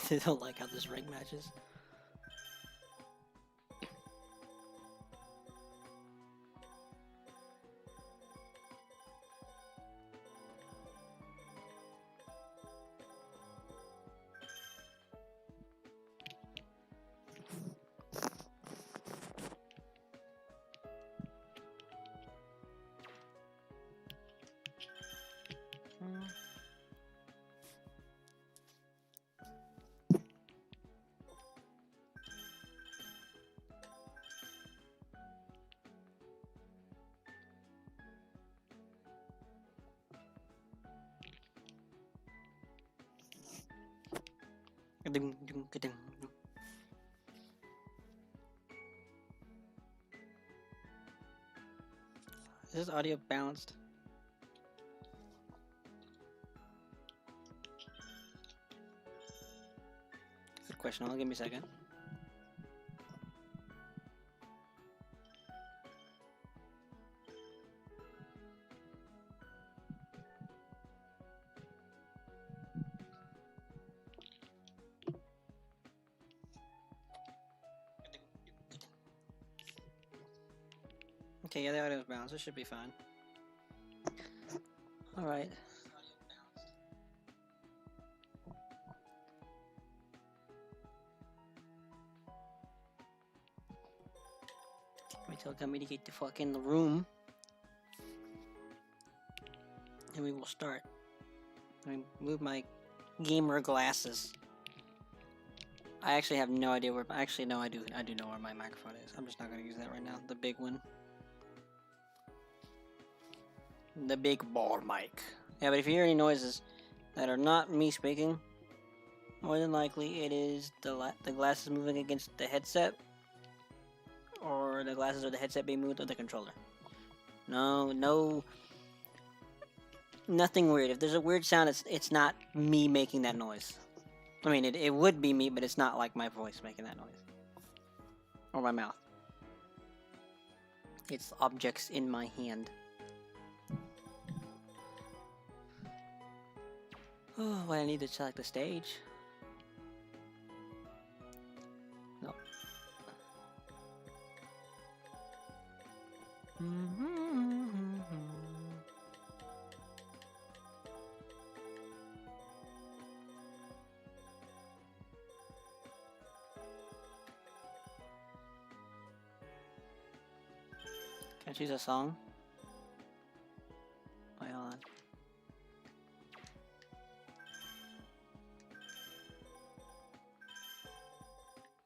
They don't like how this ring matches. Is this audio balanced? Good question. I'll give me a second. Okay, yeah, the audio is balanced. It should be fine. All right. Wait till I communicate the fuck in the room, and we will start. Let me move my gamer glasses. I actually have no idea where. Actually, no, I do. I do know where my microphone is. I'm just not gonna use that right now. The big one. The big ball mic. Yeah, but if you hear any noises that are not me speaking, more than likely it is the glasses moving against the headset, or the glasses or the headset being moved, or the controller. No, nothing weird. If there's a weird sound, it's not me making that noise. I mean, it would be me, but it's not like my voice making that noise. Or my mouth. It's objects in my hand. Oh, well, I need to select the stage. No. Can I choose a song? Wait, hold on.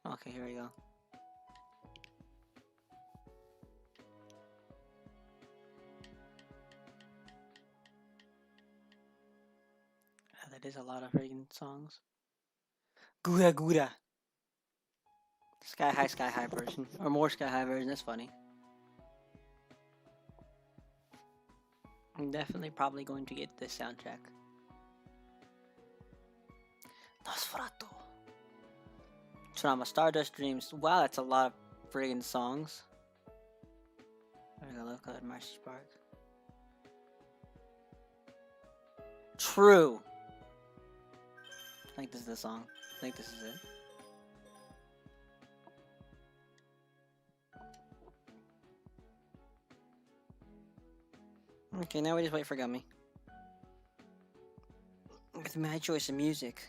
Okay, here we go. That is a lot of freaking songs. Gura Gura. Sky High version. Or more Sky High version, that's funny. I'm definitely probably going to get this soundtrack. Nosferatu. Trauma, Stardust Dreams. Wow, that's a lot of friggin' songs. There we go, Love Colored Marcy Spark. True. I think this is the song. I think this is it. Okay, now we just wait for Gummy. With my choice of music.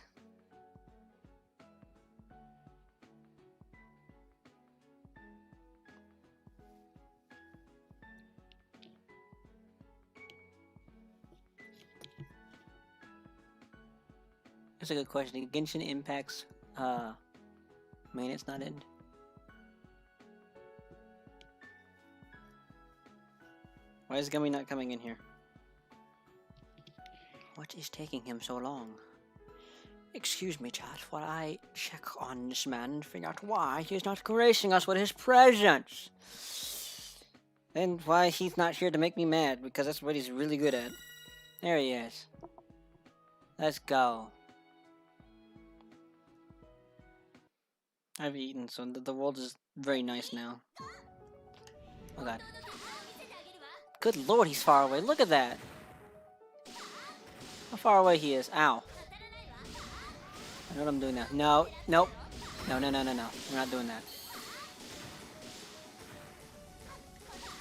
That's a good question. Genshin Impact's maintenance not end. Why is Gummy not coming in here? What is taking him so long? Excuse me, chat, while I check on this man and figure out why he is not gracing us with his presence. And why he's not here to make me mad, because that's what he's really good at. There he is. Let's go. I've eaten, so the world is very nice now. Oh god. Good lord, he's far away. Look at that. How far away he is. Ow. I know what I'm doing now. No, nope. No, no, no, no, no. We're not doing that.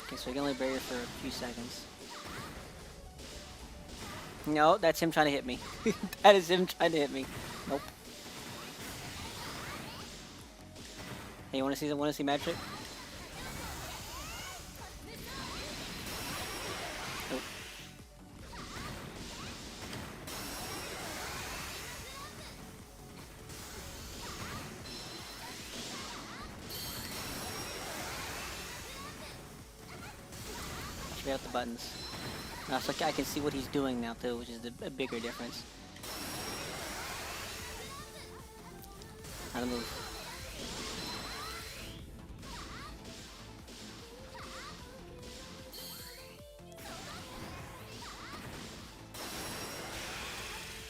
Okay, so we can only barrier for a few seconds. No, that's him trying to hit me. That is him trying to hit me. Nope. Hey, you want to see magic? Nope. Watch me out the buttons. Now, so I can see what he's doing now too, which is a bigger difference. How to move.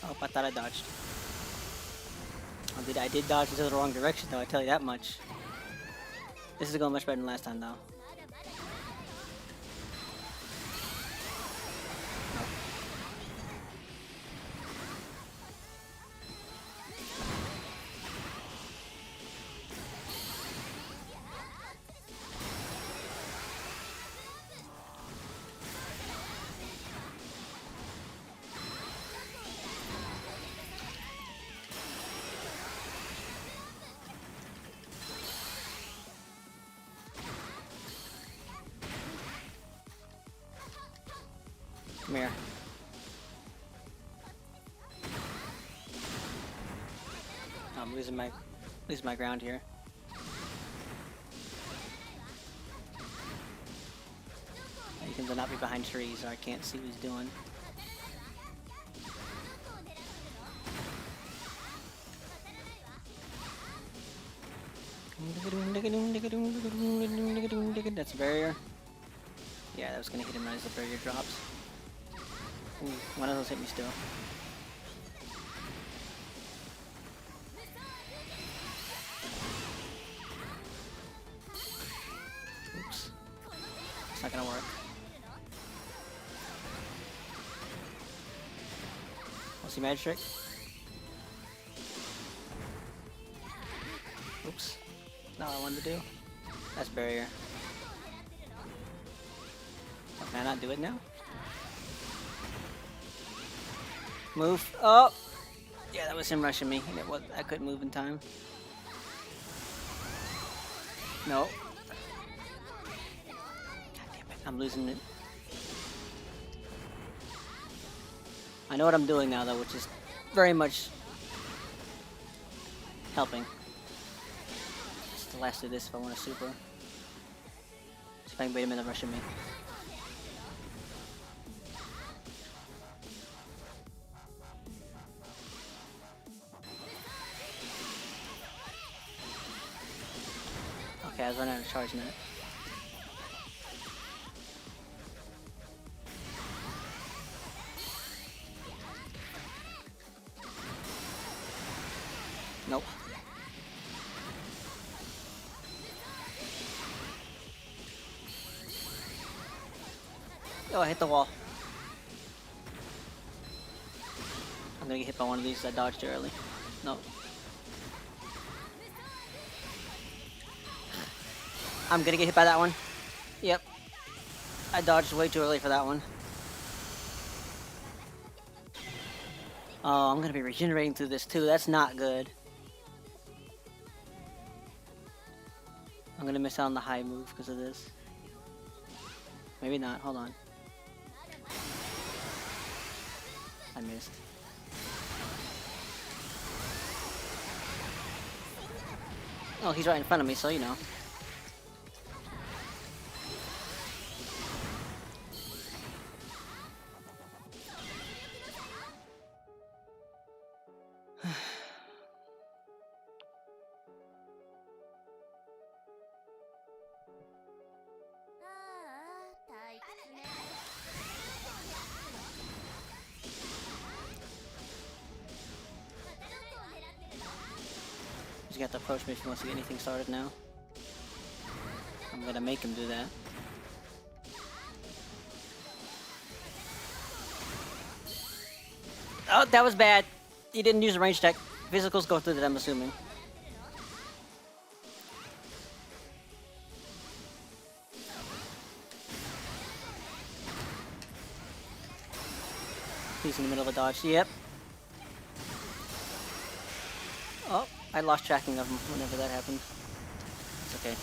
Oh, I thought I dodged. I did dodge into the wrong direction though, I tell you that much. This is going much better than last time though. Come here. I'm losing my ground here. He tends to not be behind trees, so I can't see what he's doing. That's a barrier. Yeah, that was gonna hit him as the barrier drops. Ooh, one of those hit me still. Oops. It's not gonna work. Want to see magic trick? Oops. Not what I wanted to do. That's barrier. Oh, can I not do it now? Move. Oh! Yeah, that was him rushing me. I couldn't move in time. No. God damn it. I'm losing it. I know what I'm doing now, though, which is very much helping. Just to last through this if I want a super. See if I can bait him in the rushing me. Okay, I was running out of charge net. Nope. Oh, I hit the wall. I'm gonna get hit by one of these. I dodged it early. Nope. I'm gonna get hit by that one. Yep. I dodged way too early for that one. Oh, I'm gonna be regenerating through this too. That's not good. I'm gonna miss out on the high move because of this. Maybe not. Hold on. I missed. Oh, he's right in front of me, so you know. He's got to approach me if he wants to get anything started now. I'm gonna make him do that. Oh, that was bad. He didn't use a range tech. Physicals go through that, I'm assuming. He's in the middle of a dodge. Yep. Oh, I lost tracking of him whenever that happened. It's okay.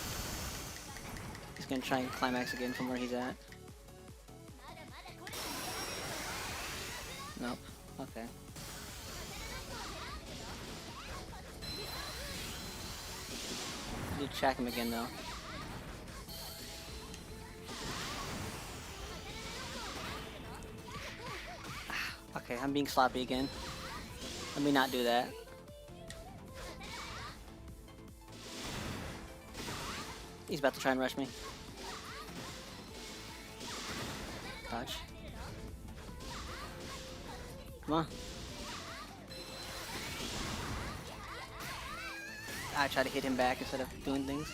He's gonna try and climax again from where he's at. Nope. Okay. I did track him again though. Okay, I'm being sloppy again. Let me not do that. He's about to try and rush me. Dodge. Come on. I try to hit him back instead of doing things.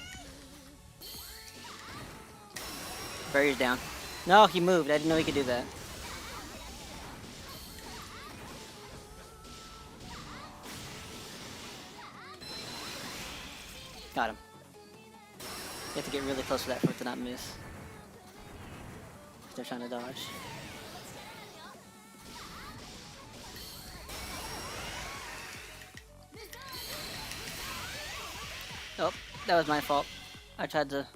Barrier's down. No, he moved. I didn't know he could do that. Got him. You have to get really close to that for it to not miss. They're trying to dodge. Oh, that was my fault. I tried to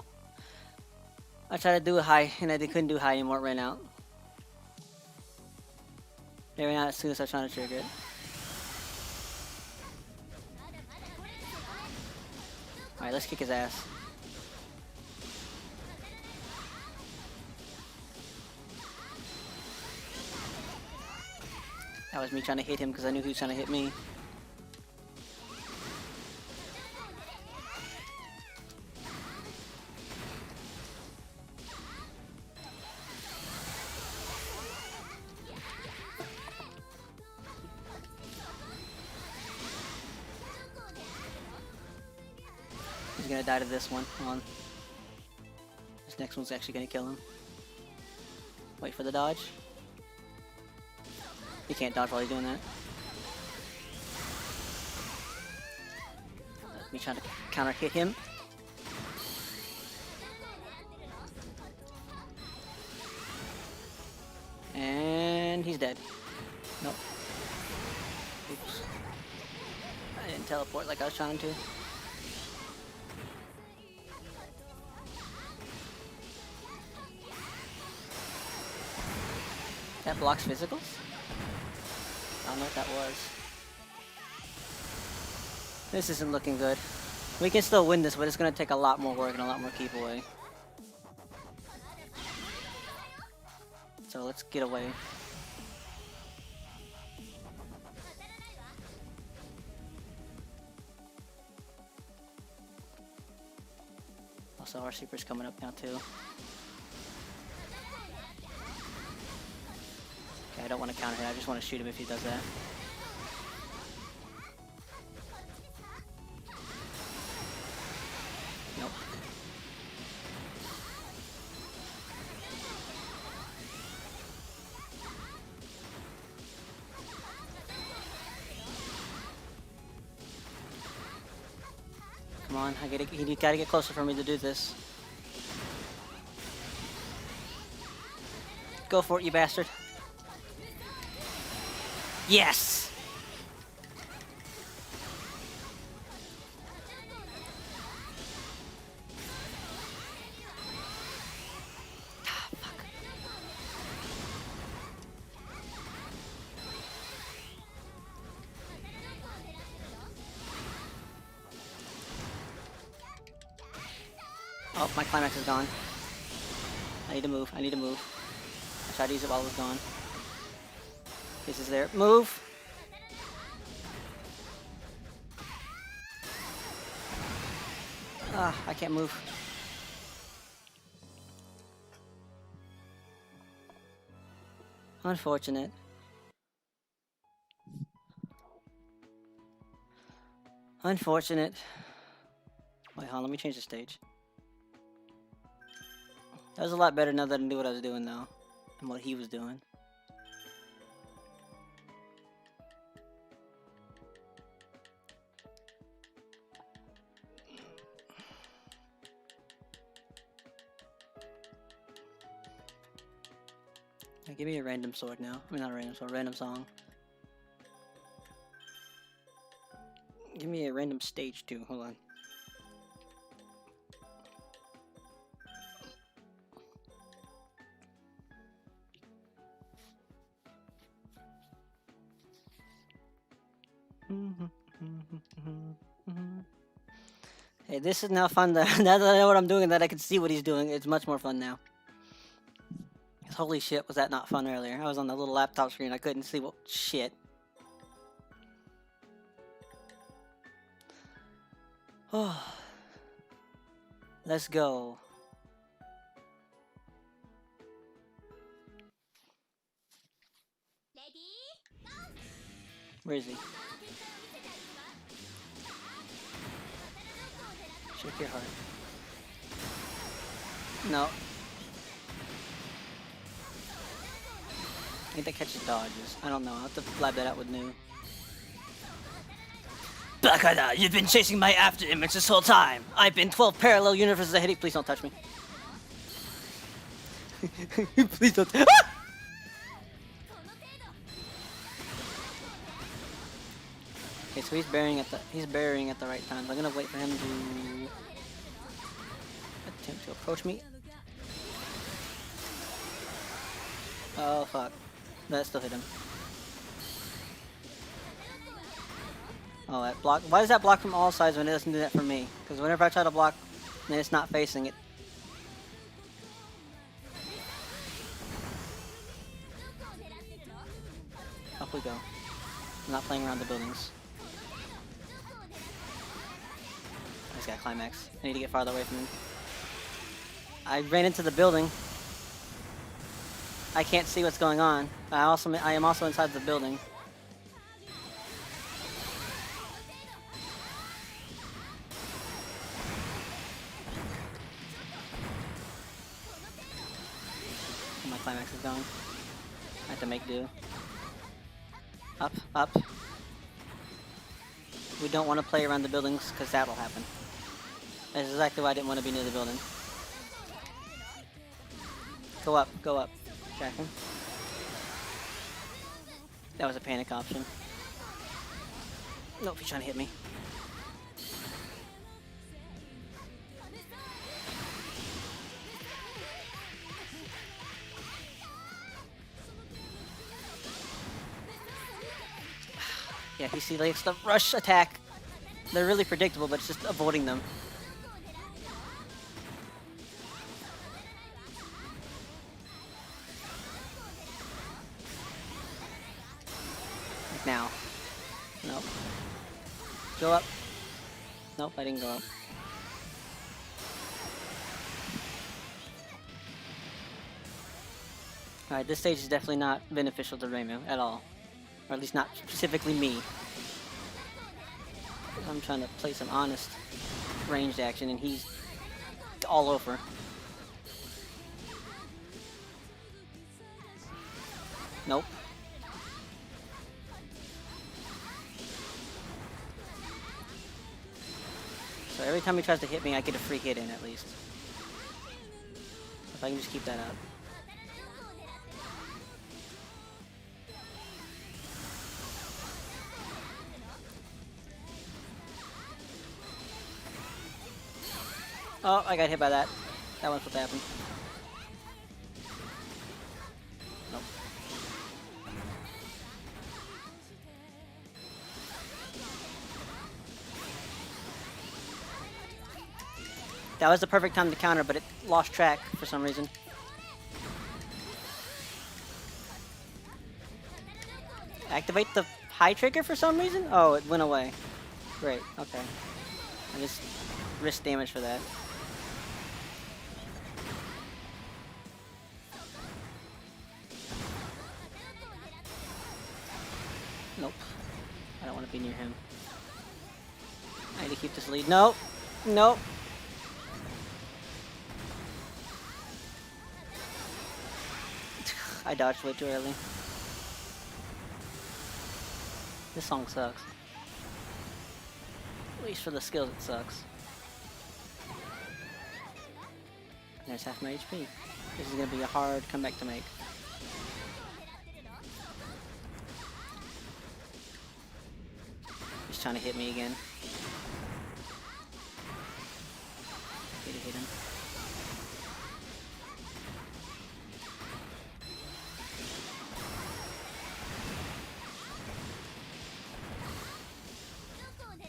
do a high, and I couldn't do high anymore. It ran out. It ran out as soon as I was trying to trigger it. Alright, let's kick his ass. That was me trying to hit him because I knew he was trying to hit me. He's gonna die to this one. Hold on. This next one's actually gonna kill him. Wait for the dodge. He can't dodge while he's doing that. Me trying to counter hit him. And he's dead. Nope. Oops. I didn't teleport like I was trying to. That blocks physicals? I don't know what that was. This isn't looking good. We can still win this, but it's gonna take a lot more work and a lot more keep away. So let's get away. Also, our super's coming up now too. Okay, I don't want to counter hit. I just want to shoot him if he does that. Nope. Come on, you gotta get closer for me to do this. Go for it, you bastard. Yes! Ah, fuck. Oh, my climax is gone. I need to move. I tried to use it while it was gone. This is there. Move! Ah, I can't move. Unfortunate. Unfortunate. Wait, hold on, let me change the stage. That was a lot better now that I knew what I was doing though. And what he was doing. Give me a random sword now. I mean, not a random sword, random song. Give me a random stage too. Hold on. Hey, this is now fun. Now that I know what I'm doing and that I can see what he's doing, it's much more fun now. Holy shit, was that not fun earlier? I was on the little laptop screen, I couldn't see what shit. Oh. Let's go. Where is he? Shake your heart. No. I think that catches dodges. I don't know. I'll have to lab that out with New. Bakada, you've been chasing my after image this whole time. I've been 12 parallel universes ahead of you. Please don't touch me. Please don't. Okay, so he's burying at the right time. So I'm gonna wait for him to attempt to approach me. Oh fuck. That still hit him. Oh, that block. Why does that block from all sides when it doesn't do that for me? Because whenever I try to block, then it's not facing it. Up we go. I'm not playing around the buildings. I just got climax. I need to get farther away from him. I ran into the building. I can't see what's going on. I am also inside the building. My climax is going. I have to make do. Up, up. We don't want to play around the buildings because that'll happen. That's exactly why I didn't want to be near the building. Go up, go up. Track him. That was a panic option. Nope, he's trying to hit me. Yeah, he likes the rush attack. They're really predictable, but it's just avoiding them. Like now. Nope. Go up. Nope, I didn't go up. Alright, this stage is definitely not beneficial to Reimu at all. Or at least not specifically me. I'm trying to play some honest ranged action and he's all over. Nope. So every time he tries to hit me, I get a free hit in at least. If I can just keep that up. Oh, I got hit by that. That one's what happened. Nope. That was the perfect time to counter, but it lost track for some reason. Activate the high trigger for some reason? Oh, it went away. Great, okay. I just risked damage for that. Nope. I don't want to be near him. I need to keep this lead. Nope. Nope. I dodged way too early. This song sucks. At least for the skills it sucks. There's half my HP. This is going to be a hard comeback to make. trying to hit me again. Need to hit him.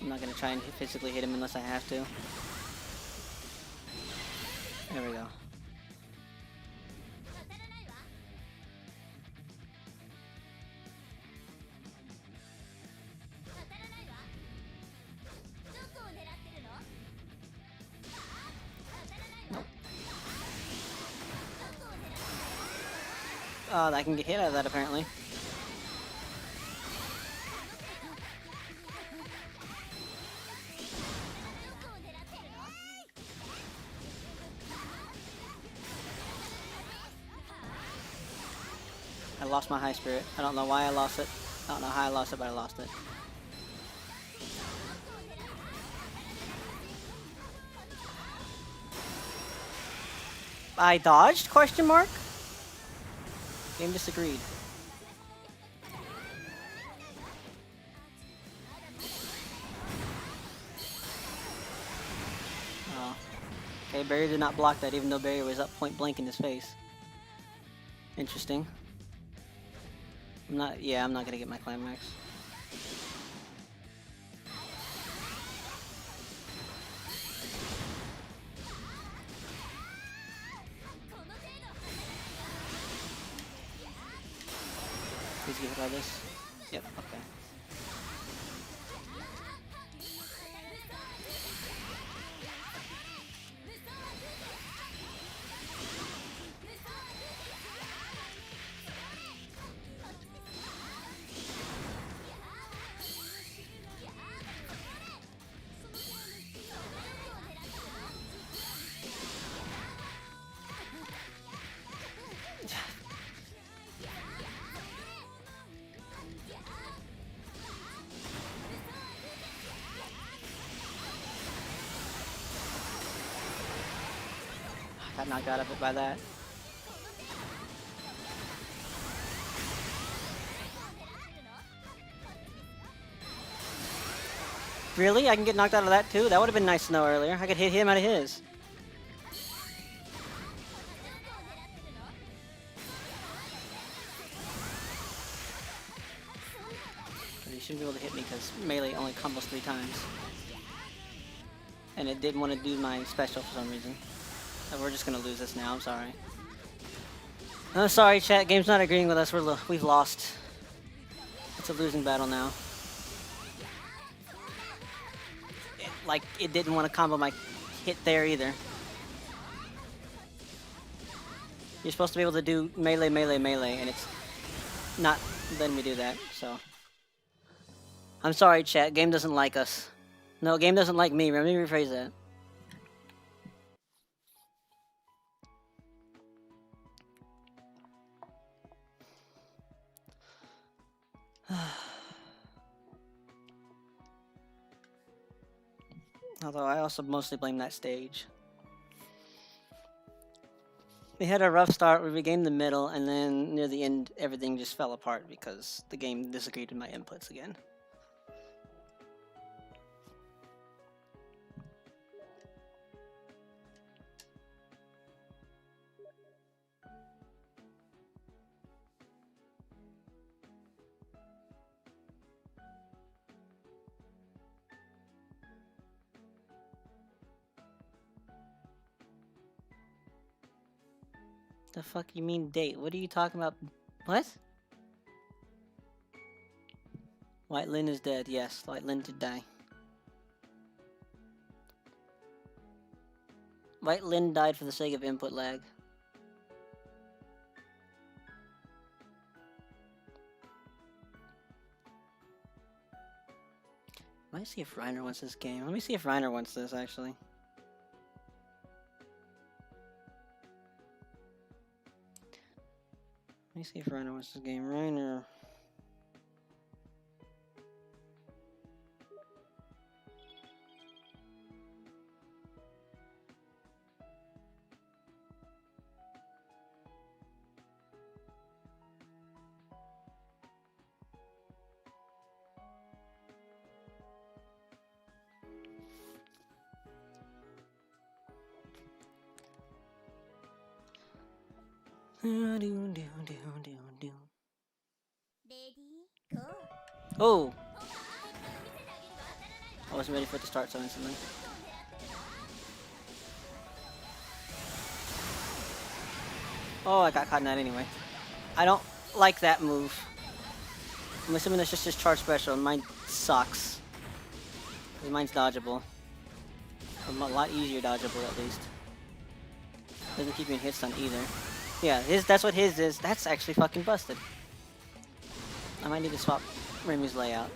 I'm not gonna try and physically hit him unless I have to. There we go. Oh, I can get hit out of that apparently. I lost my high spirit. I don't know why I lost it. I don't know how I lost it, but I lost it. I dodged? Question mark? Game disagreed. Oh. Okay, barrier did not block that even though barrier was up point blank in his face. Interesting. I'm not gonna get my climax. Please get hit by this. Yep, okay. Got knocked out of it by that. Really? I can get knocked out of that too? That would have been nice to know earlier. I could hit him out of his. But he shouldn't be able to hit me because melee only combos 3 times. And it didn't want to do my special for some reason. We're just gonna lose this now, I'm sorry. I'm sorry, chat. Game's not agreeing with us. We've lost. It's a losing battle now. It didn't want to combo my hit there either. You're supposed to be able to do melee, melee, melee, and it's not letting me do that, so. I'm sorry, chat. Game doesn't like us. No, game doesn't like me. Let me rephrase that. Although I also mostly blame that stage. We had a rough start, we regained the middle, and then near the end everything just fell apart because the game disagreed with my inputs again. The fuck you mean date? What are you talking about? What? White Lynn is dead. Yes, White Lynn did die. White Lynn died for the sake of input lag. Let me see if Reiner wants this game. Let me see if Reiner wants this, actually. Let me see if Reiner wants this game. Reiner. Oh! I wasn't ready for it to start so instantly. Oh, I got caught in that anyway. I don't like that move. I'm assuming that's just his charge special, and mine sucks. Because mine's dodgeable. A lot easier dodgeable, at least. Doesn't keep you in hit stun either. Yeah, that's what his is. That's actually fucking busted. I might need to swap Remy's layout.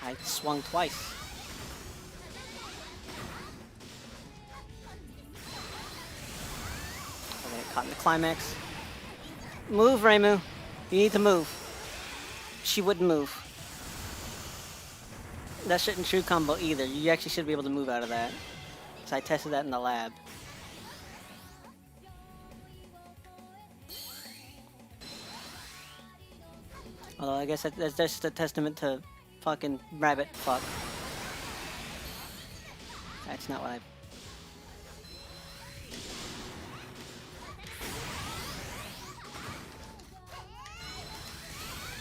I swung twice. I got caught in the climax. Move, Reimu. You need to move. She wouldn't move. That shouldn't true combo either. You actually should be able to move out of that. So I tested that in the lab. Although I guess that's just a testament to fucking rabbit fuck. That's not what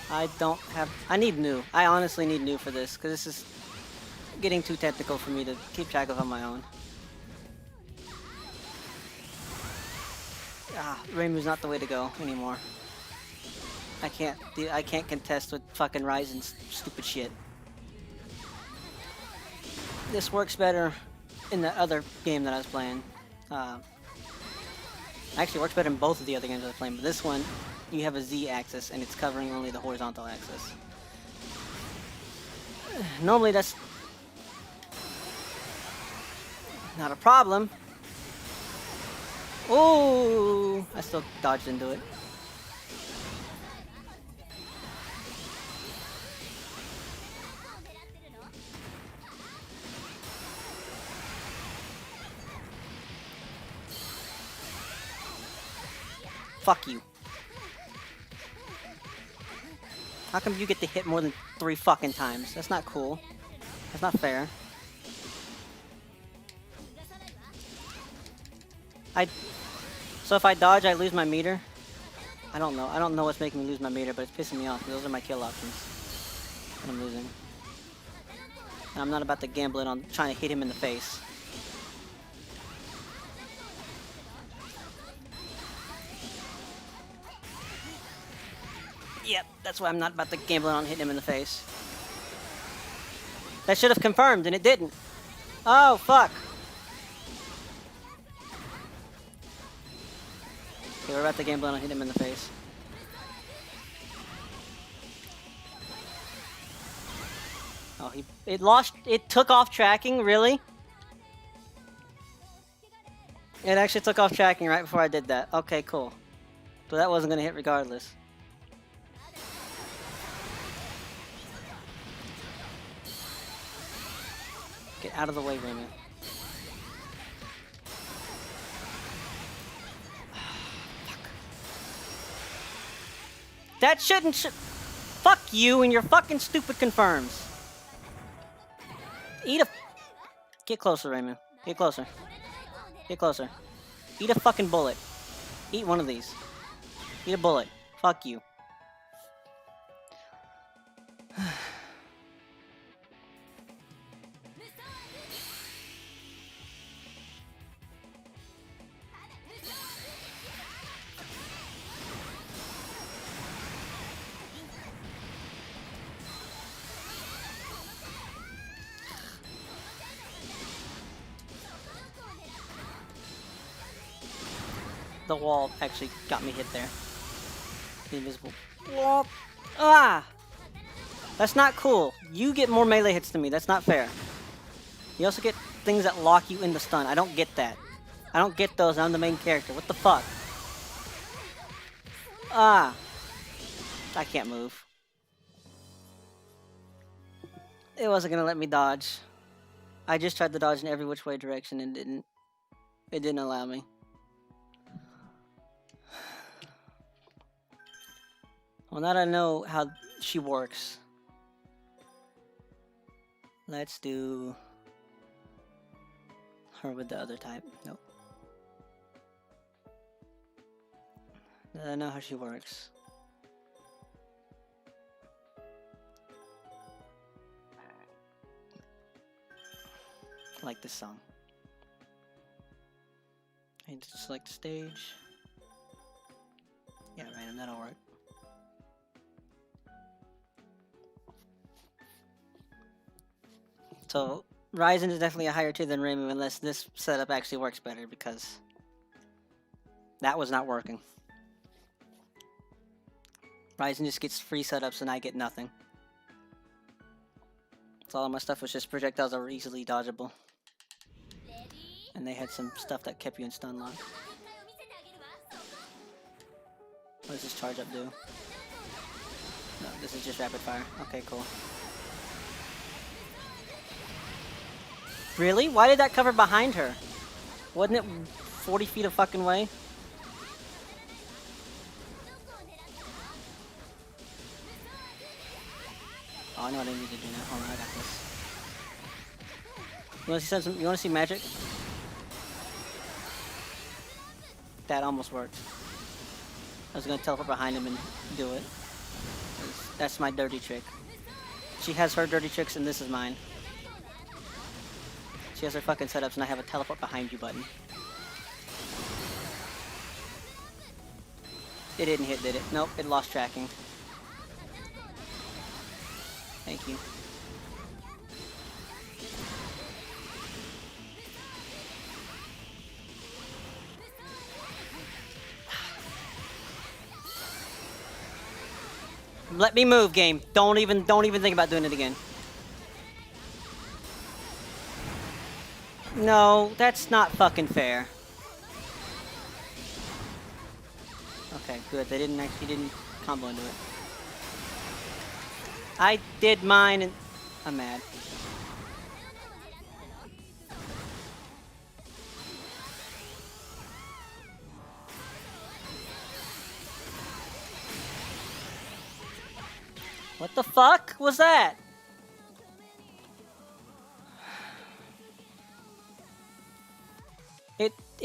I don't have... I need new. I honestly need new for this, because this is getting too technical for me to keep track of on my own. Ah, Reimu's not the way to go anymore. I can't contest with fucking Ryzen's stupid shit. This works better in the other game that I was playing. Actually, works better in both of the other games I was playing, but this one, you have a Z-axis, and it's covering only the horizontal axis. Normally, that's not a problem. Oh, I still dodged into it. Fuck you. How come you get to hit more than 3 fucking times? That's not cool. That's not fair. So if I dodge, I lose my meter? I don't know. I don't know what's making me lose my meter, but it's pissing me off. Those are my kill options. And I'm losing. And I'm not about to gamble it on trying to hit him in the face. Yep, that's why I'm not about to gamble on hitting him in the face. That should have confirmed, and it didn't. Oh, fuck. Okay, we're about to gamble on hitting him in the face. Oh, it took off tracking, really? It actually took off tracking right before I did that. Okay, cool. So that wasn't gonna hit regardless. Get out of the way, Raymond. Fuck. That shouldn't fuck you and your fucking stupid confirms. Eat a... Get closer, Raymond. Get closer. Get closer. Eat a fucking bullet. Eat one of these. Eat a bullet. Fuck you. The wall actually got me hit there. The invisible wall. Ah! That's not cool. You get more melee hits than me. That's not fair. You also get things that lock you in the stun. I don't get that. I don't get those. I'm the main character. What the fuck? Ah! I can't move. It wasn't gonna let me dodge. I just tried to dodge in every which way direction and didn't. It didn't allow me. Well, now that I know how she works, let's do her with the other type. Nope. Now that I know how she works. I like this song. I need to select stage. Yeah, random, that'll work. So, Ryzen is definitely a higher tier than Ramu unless this setup actually works better, because that was not working. Ryzen just gets free setups and I get nothing. So all of my stuff was just projectiles that were easily dodgeable. And they had some stuff that kept you in stun lock. What does this charge up do? No, this is just rapid fire. Okay, cool. Really? Why did that cover behind her? Wasn't it 40 feet a fucking way? Oh, I know what I need to do now. Hold on, I got this. You wanna see magic? That almost worked. I was gonna teleport behind him and do it. That's my dirty trick. She has her dirty tricks and this is mine. She has her fucking setups and I have a teleport behind you button. It didn't hit, did it? Nope, it lost tracking. Thank you. Let me move, game. Don't even think about doing it again. No, that's not fucking fair. Okay, good. They didn't combo into it. I did mine and I'm mad. What the fuck was that?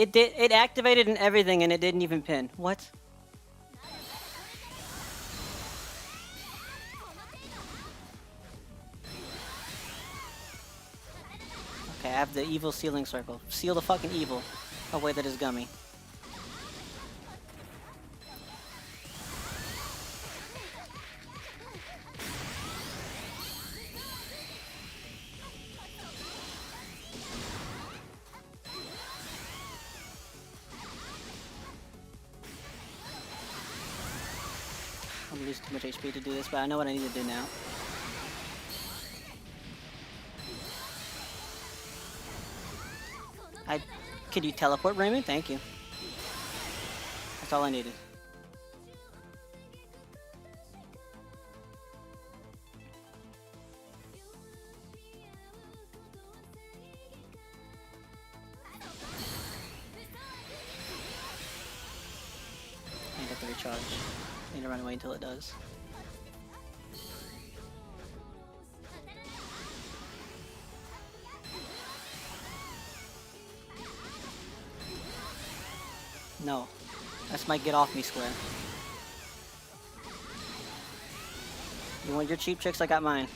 It activated and everything and it didn't even pin. What? Okay, I have the evil sealing circle. Seal the fucking evil away that is gummy. I'm losing too much HP to do this, but I know what I need to do now. Could you teleport, Raymond? Thank you. That's all I needed. I need to recharge. I need to run away until it does. No. That's my get off me square. You want your cheap tricks? I got mine.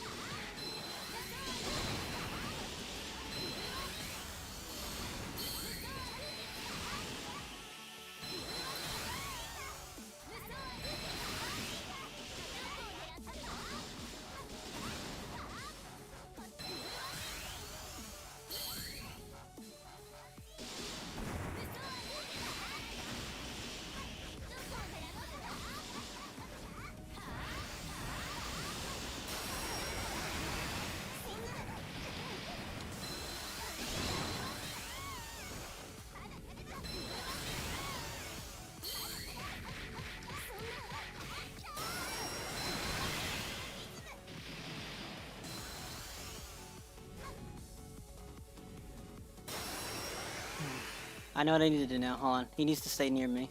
I know what I need to do now. Hold on. He needs to stay near me.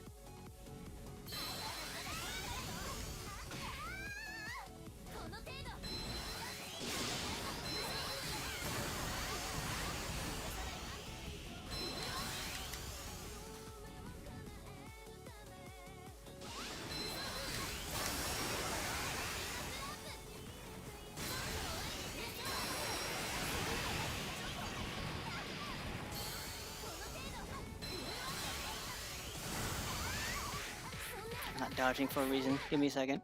I'm not dodging for a reason. Give me a second.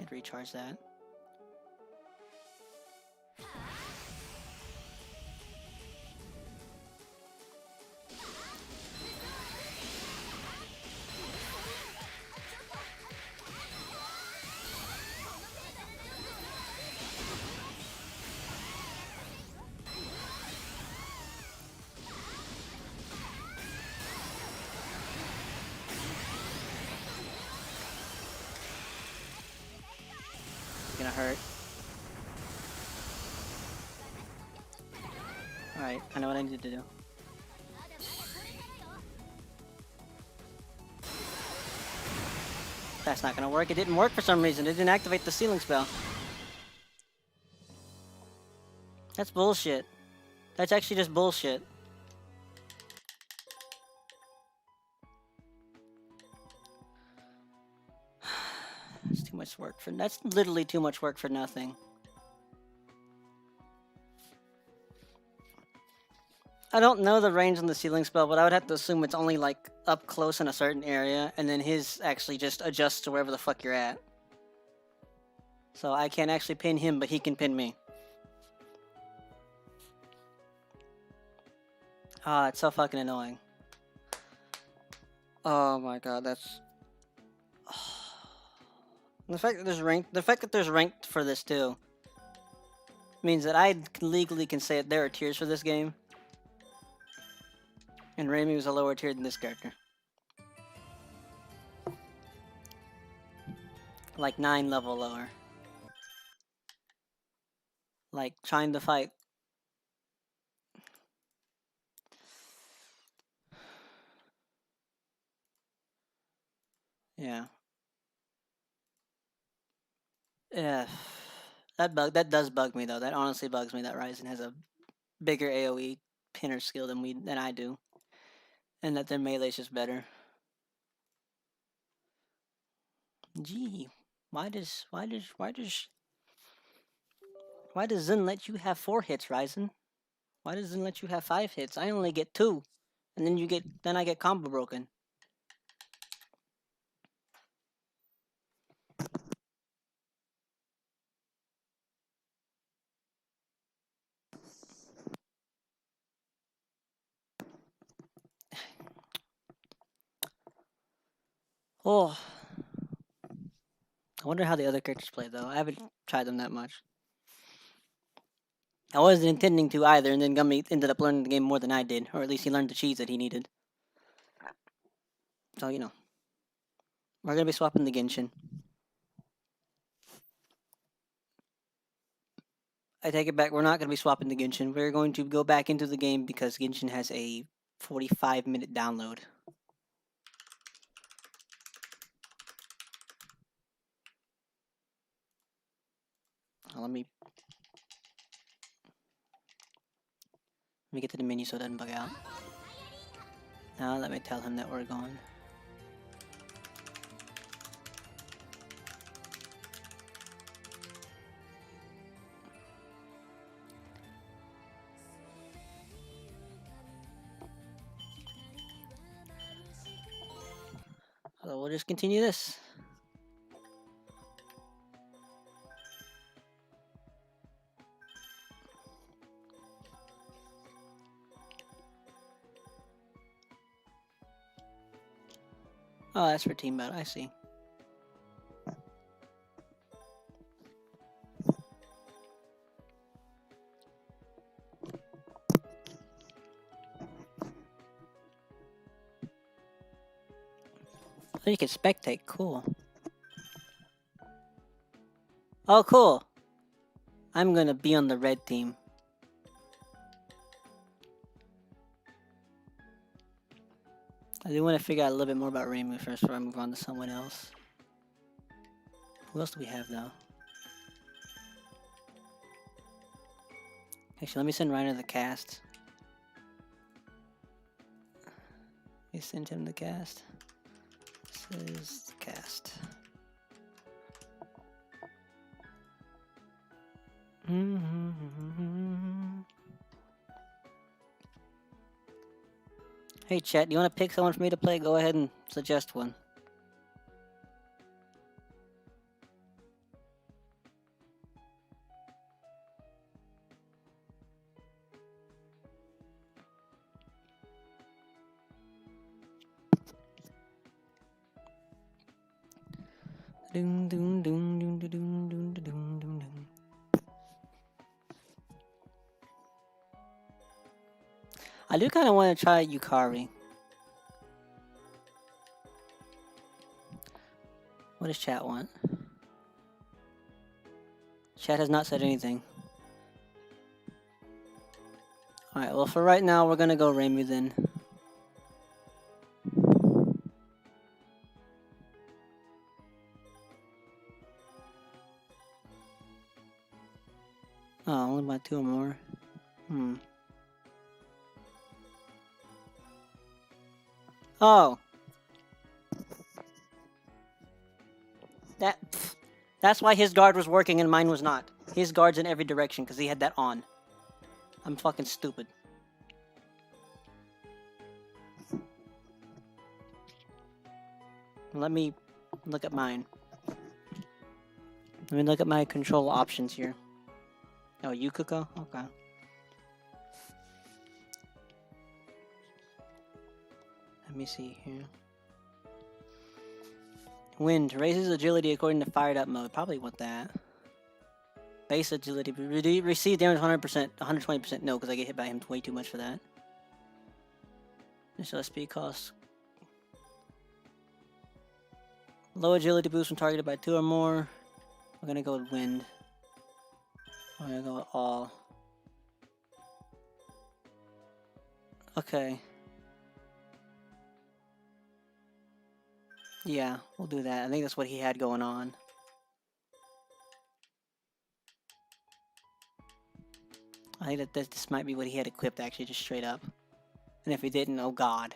I'd recharge that. It's gonna hurt. Alright, I know what I need to do. That's not gonna work. It didn't work for some reason. It didn't activate the ceiling spell. That's bullshit. That's actually just bullshit. That's too much work for. That's literally too much work for nothing. I don't know the range on the ceiling spell, but I would have to assume it's only like up close in a certain area, and then his actually just adjusts to wherever the fuck you're at. So I can't actually pin him, but he can pin me. Ah, it's so fucking annoying. Oh my god, that's the fact that there's ranked. The fact that there's ranked for this too means that I legally can say that there are tiers for this game, and Raimi was a lower tier than this character. Like 9 level lower. Like trying to fight. Yeah. Yeah. That does bug me though. That honestly bugs me that Ryzen has a bigger AoE pinner skill than I do. And that their melee's just better. Gee, why does Zen let you have 4 hits, Ryzen? Why does Zen let you have 5 hits? I only get 2. And then I get combo broken. Oh. I wonder how the other characters play though. I haven't tried them that much. I wasn't intending to either, and then Gummy ended up learning the game more than I did, or at least he learned the cheese that he needed. So, you know. We're gonna be swapping the Genshin. I take it back, we're not gonna be swapping the Genshin. We're going to go back into the game because Genshin has a 45-minute download. Let me get to the menu so it doesn't bug out. Now let me tell him that we're going. So we'll just continue this. Oh, that's for team battle. I see. Oh, you can spectate. Cool. Oh, cool. I'm gonna be on the red team. I do want to figure out a little bit more about Reimu first before I move on to someone else. Who else do we have though? Actually, let me send Ryan to the cast. Let me send him the cast. This is the cast. Hey chat, do you want to pick someone for me to play? Go ahead and suggest one. Ding ding ding ding ding ding ding ding ding. I do kind of want to try Yukari. What does chat want? Chat has not said anything. Alright, well for right now we're gonna go Reimu then. Oh, only by 2 or more. Oh. That's why his guard was working and mine was not. His guard's in every direction because he had that on. I'm fucking stupid. Let me look at mine. Let me look at my control options here. Oh, Yukuko? Okay. Let me see here. Wind raises agility according to fired up mode. Probably want that. Base agility. Receive damage 100%. 120%. No, because I get hit by him way too much for that. Initial speed cost. Low agility boost when targeted by 2 or more. We're gonna go with wind. We're gonna go with all. Okay. Yeah, we'll do that. I think that's what he had going on. I think that this might be what he had equipped, actually, just straight up. And if he didn't, oh god.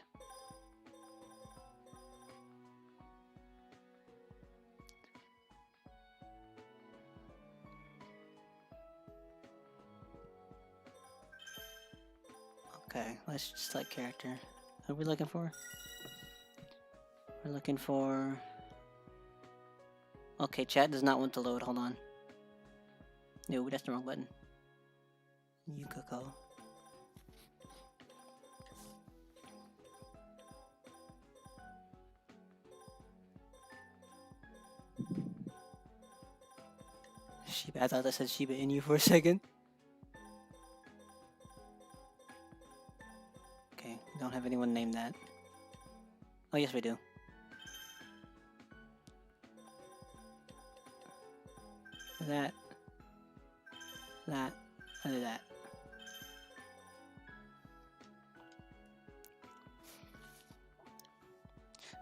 Okay, let's just select character. What are we looking for? We're looking for... Okay, chat does not want to load. Hold on. No, that's the wrong button. Yukuko. Shiba. I thought that said Shiba Inu for a second. Okay, we don't have anyone named that. Oh, yes, we do. That. Under that.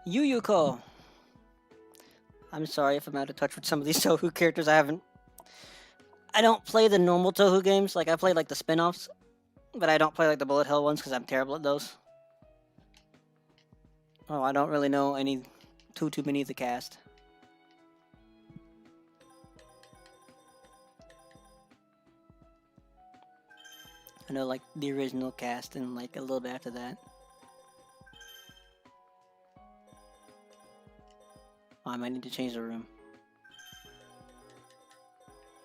Yuyuko! I'm sorry if I'm out of touch with some of these Touhou characters. I don't play the normal Touhou games. Like, I play, like, the spin-offs. But I don't play, like, the bullet hell ones because I'm terrible at those. Oh, I don't really know too many of the cast. I know, like, the original cast and, like, a little bit after that. Oh, I might need to change the room.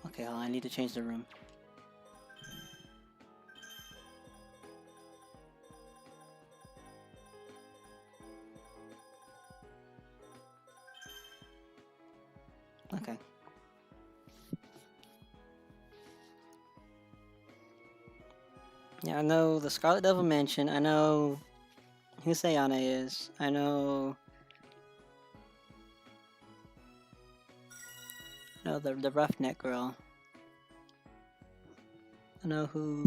Okay, hold on, I need to change the room. Okay. Yeah, I know the Scarlet Devil Mansion. I know who Sayane is. I know No, the roughneck girl. I know who.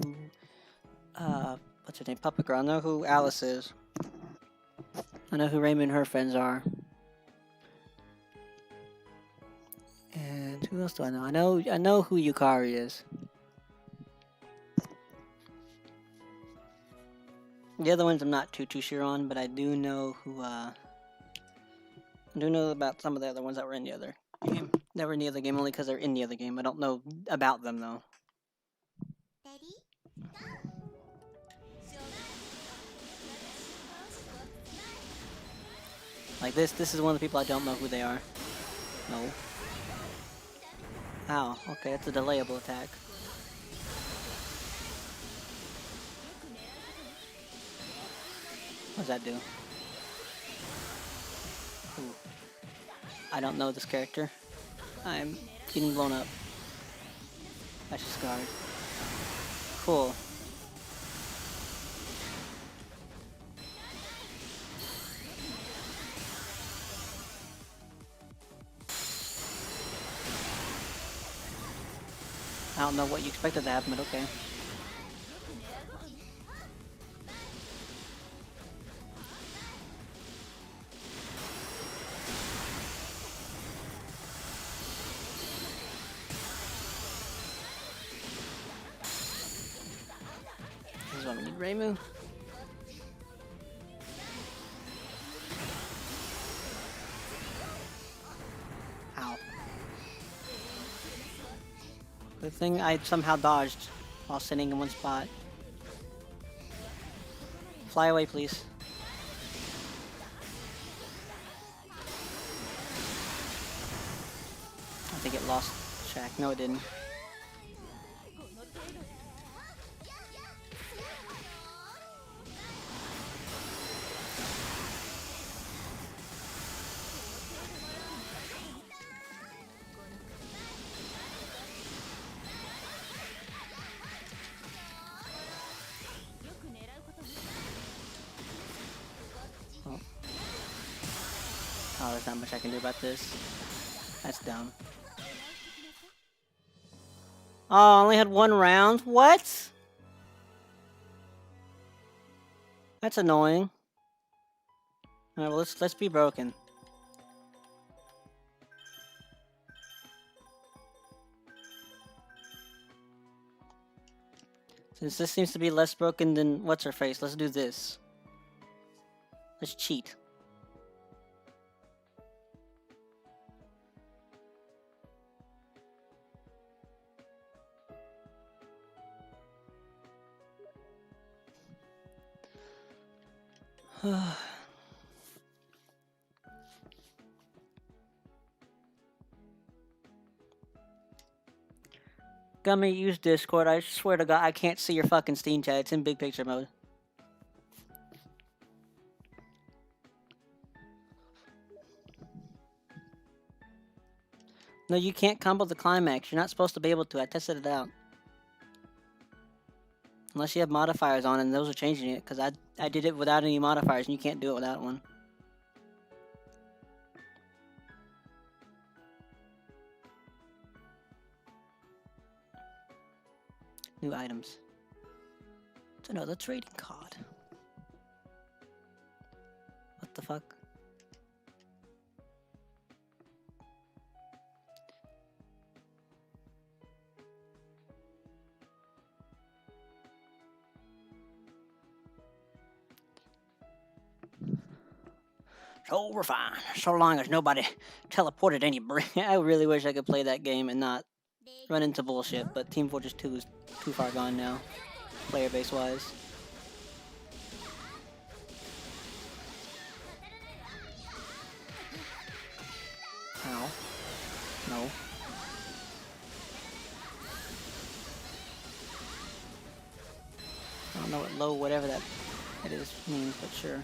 What's her name? Puppet Girl. I know who Alice is. I know who Raymond and her friends are. And who else do I know? I know who Yukari is. The other ones I'm not too sure on, but I do know who. I do know about some of the other ones that were in the other game. That were in the other game only because they're in the other game. I don't know about them though. Like this is one of the people I don't know who they are. No. Ow, okay, that's a delayable attack. What does that do? Ooh. I don't know this character. I'm getting blown up. That's just scarred. Cool. I don't know what you expected to happen, but okay. This is what we need, Reimu. Ow. Good thing I somehow dodged while sitting in one spot. Fly away, please. I think it lost track. No, it didn't. Oh, there's not much I can do about this. That's dumb. Oh, I only had one round? What? That's annoying. Alright, well let's be broken. Since this seems to be less broken than what's her face, let's do this. Let's cheat. Gummy, use Discord. I swear to God, I can't see your fucking Steam chat. It's in big picture mode. No, you can't combo the climax. You're not supposed to be able to. I tested it out. Unless you have modifiers on, and those are changing it. Because I did it without any modifiers, and you can't do it without one. New items. It's another trading card. What the fuck? So we're fine. So long as nobody teleported any brain. I really wish I could play that game and not run into bullshit, but Team Fortress 2 is too far gone now, player base wise. Ow. No. I don't know what low whatever that it is means, but sure.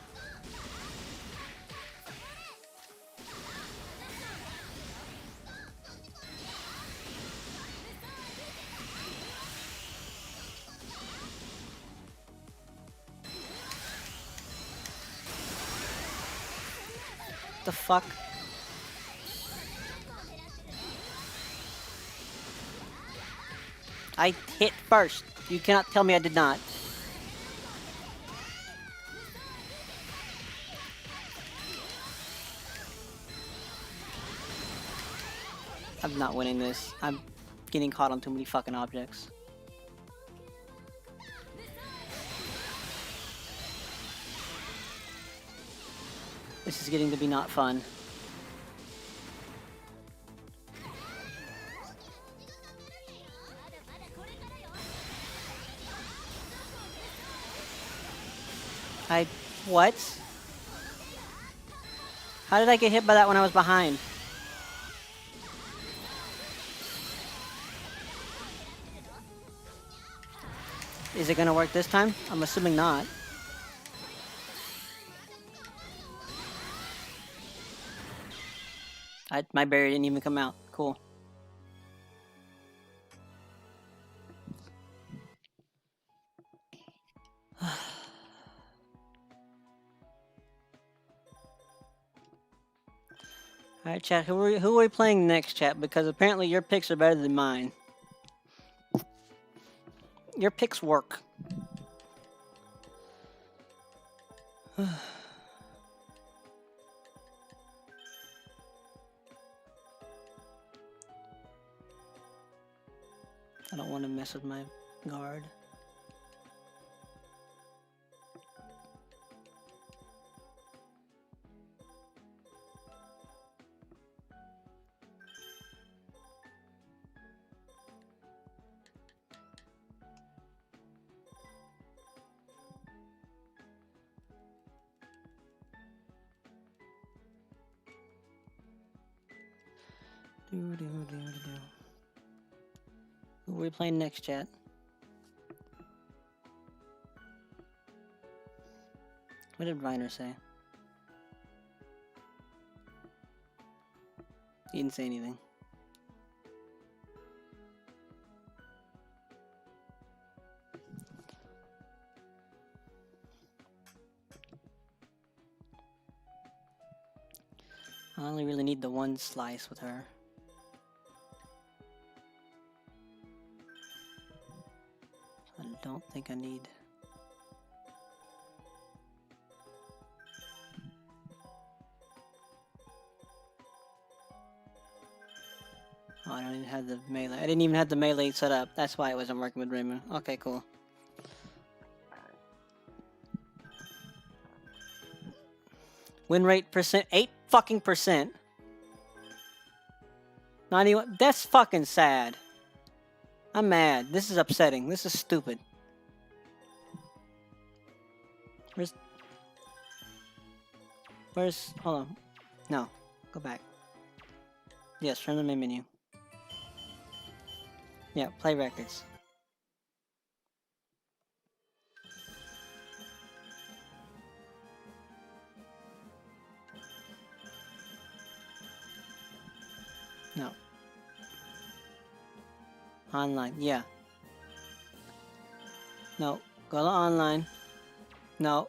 The fuck? I hit first. You cannot tell me I did not. I'm not winning this. I'm getting caught on too many fucking objects. This is getting to be not fun. What? How did I get hit by that when I was behind? Is it gonna work this time? I'm assuming not. My berry didn't even come out. Cool. Alright, chat. Who are we playing next, chat? Because apparently your picks are better than mine. Your picks work. I don't want to mess with my guard. Who are we playing next, chat? What did Reiner say? He didn't say anything. I only really need the one slice with her. I don't think I need... Oh, I don't even have the melee. I didn't even have the melee set up. That's why it wasn't working with Raymond. Okay, cool. Win rate percent, 8 fucking percent. Not even, that's fucking sad. I'm mad. This is upsetting. This is stupid. Where's, hold on. No, go back. Yes, from the main menu. Yeah, play records. No. Online, yeah. No, go to online. No.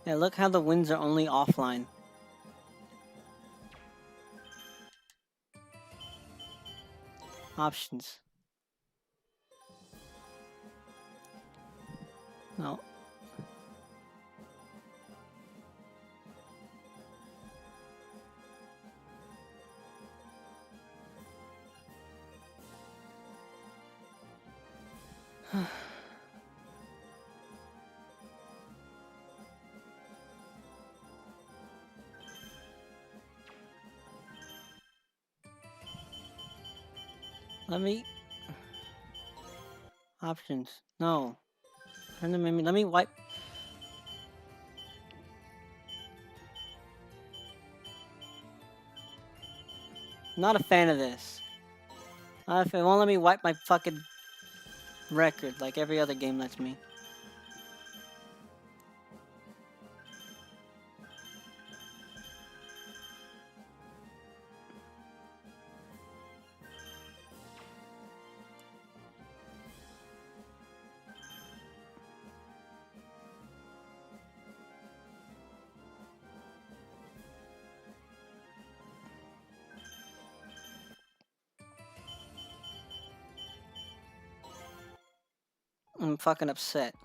Yeah, look how the wins are only offline. Options. No. Let me... Options. No. Turn the menu. Let me wipe... Not a fan of this. It won't let me wipe my fucking record like every other game lets me. I'm fucking upset.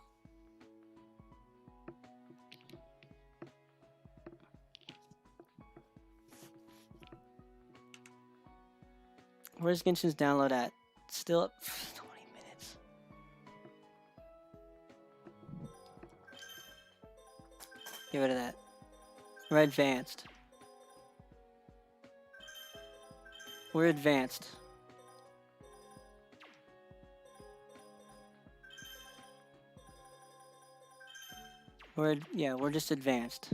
Where's Genshin's download at? Still up 20 minutes. Get rid of that. We're advanced. We're advanced. We're just advanced.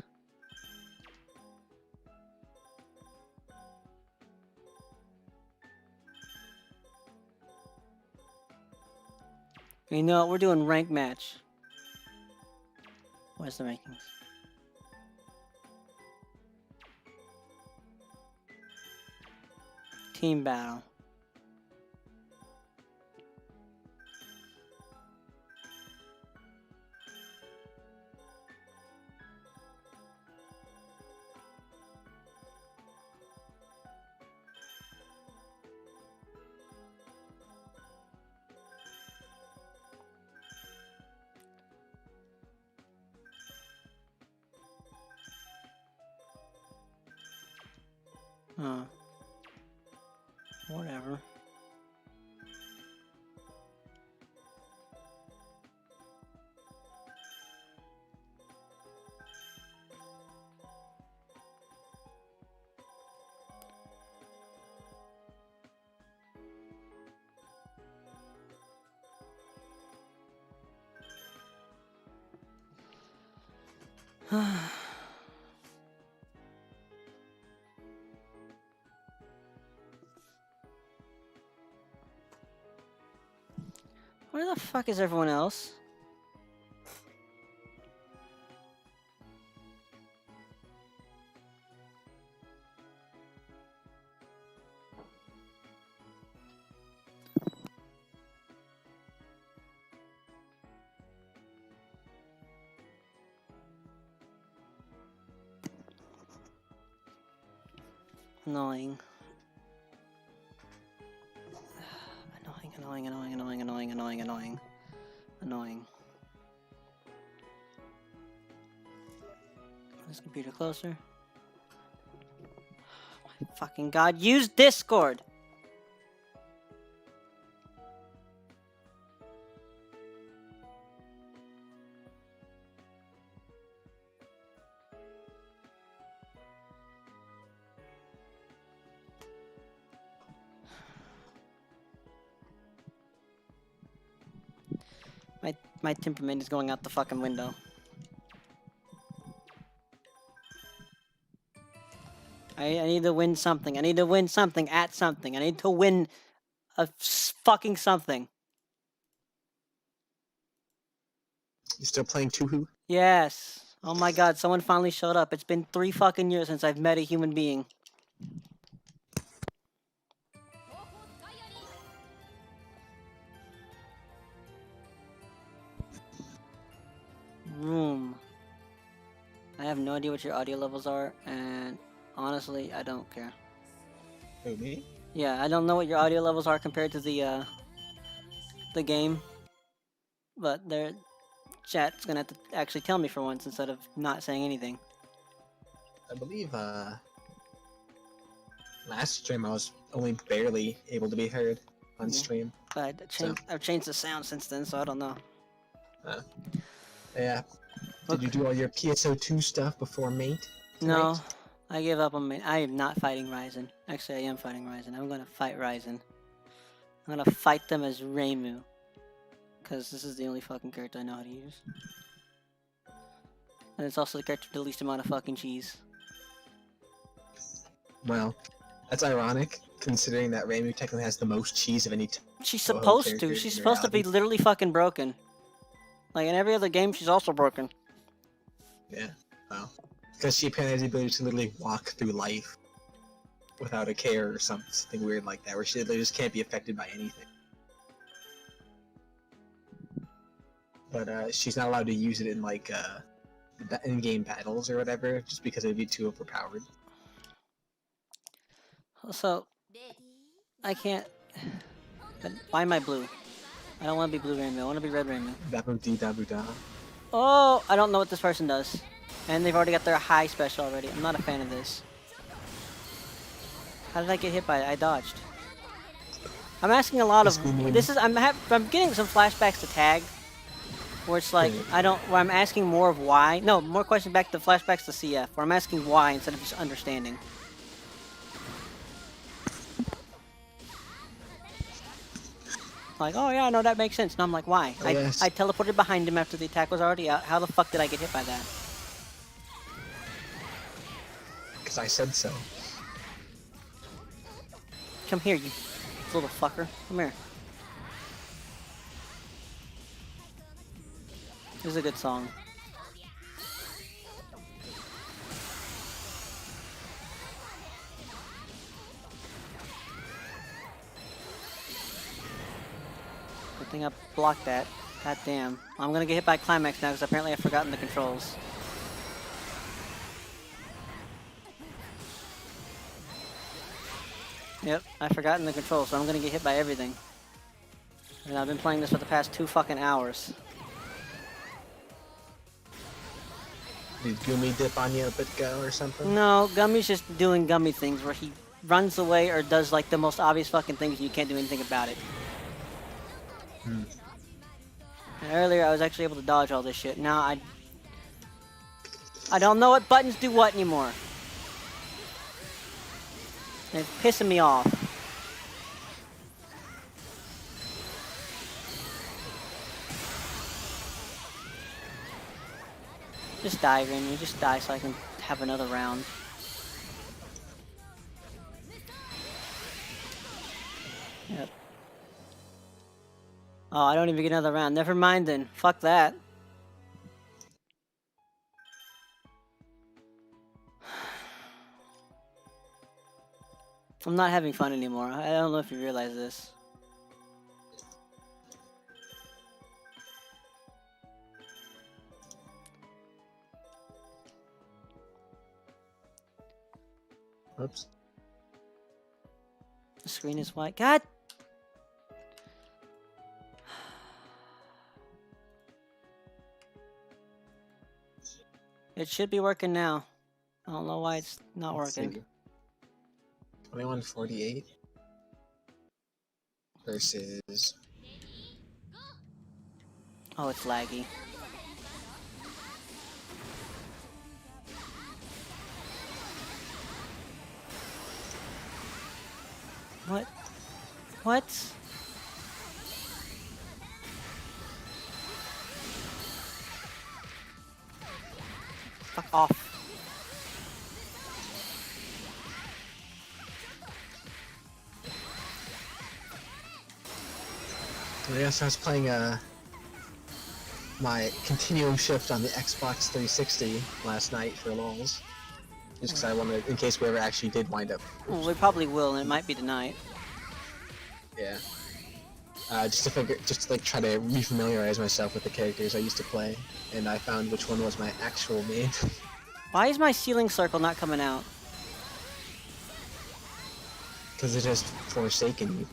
You know, we're doing rank match. Where's the rankings? Team battle. Whatever. Where the fuck is everyone else? Annoying. Annoying. This computer closer. My fucking god, use Discord! My temperament is going out the fucking window. I need to win something. I need to win something at something. I need to win a fucking something. You still playing TOuhou? Yes. Oh my god, someone finally showed up. It's been 3 fucking years since I've met a human being. Room. I have no idea what your audio levels are, and honestly, I don't care. Who, me? Yeah, I don't know what your audio levels are compared to the game, but their chat's gonna have to actually tell me for once instead of not saying anything. I believe, last stream I was only barely able to be heard on stream. But I've changed the sound since then, so I don't know. Yeah. Did you do all your PSO2 stuff before Mate tonight? No, I gave up on Mate. I am not fighting Ryzen. Actually, I am fighting Ryzen. I'm gonna fight Ryzen. I'm gonna fight them as Reimu. Because this is the only fucking character I know how to use. And it's also the character with the least amount of fucking cheese. Well, that's ironic, considering that Reimu technically has the most cheese of any She's TOuhou supposed character to. in She's supposed to be reality. literally fucking broken. Like in every other game, she's also broken. Yeah, well, because she apparently has the ability to literally walk through life without a care or something weird like that, where she literally just can't be affected by anything. But she's not allowed to use it in like in-game battles or whatever, just because it would be too overpowered. So, I can't... But why am I blue? I don't want to be Blue Rainbow. I want to be Red Rainbow. Dabu dee dabu da. Oh, I don't know what this person does. And they've already got their high special already. I'm not a fan of this. How did I get hit by it? I dodged. I'm asking a lot of... This is... I'm getting some flashbacks to tag. Where it's like, where I'm asking more of why. No, more questions back to flashbacks to CF. Where I'm asking why instead of just understanding. Like, oh yeah, no, that makes sense. And I'm like, why? Oh, yes. I teleported behind him after the attack was already out. How the fuck did I get hit by that? Because I said so. Come here, you little fucker. Come here. This is a good song. Good thing I blocked that. God damn. I'm gonna get hit by Climax now because apparently I've forgotten the controls. Yep, I've forgotten the controls, so I'm gonna get hit by everything. And I've been playing this for the past 2 fucking hours. Did Gumi dip on you a bit ago or something? No, Gummy's just doing Gummy things where he runs away or does like the most obvious fucking things and you can't do anything about it. And earlier I was actually able to dodge all this shit. Now I don't know what buttons do what anymore. And it's pissing me off. Just die, Rainy. Just die so I can have another round. Yep. Oh, I don't even get another round. Never mind then. Fuck that. I'm not having fun anymore. I don't know if you realize this. Oops. The screen is white. God! It should be working now. I don't know why it's not working. 2148 versus... Oh, it's laggy. What? What? Fuck off. Yes, I was playing my Continuum Shift on the Xbox 360 last night for LOLs. Just because I wanted, in case we ever actually did wind up. Well, we probably will, and it might be tonight. Yeah. Just to like try to refamiliarize myself with the characters I used to play, and I found which one was my actual main. Why is my ceiling circle not coming out? Because it has Forsaken you.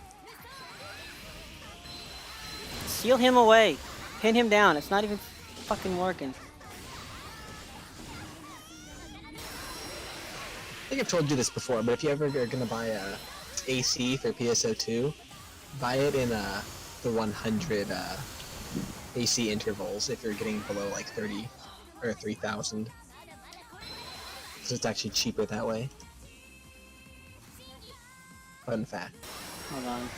Seal him away. Pin him down. It's not even fucking working. I think I've told you this before, but if you ever are gonna buy a AC for PSO2, buy it in the 100 AC intervals if you're getting below like 30 or 3,000. Because it's actually cheaper that way. Fun fact. Hold on.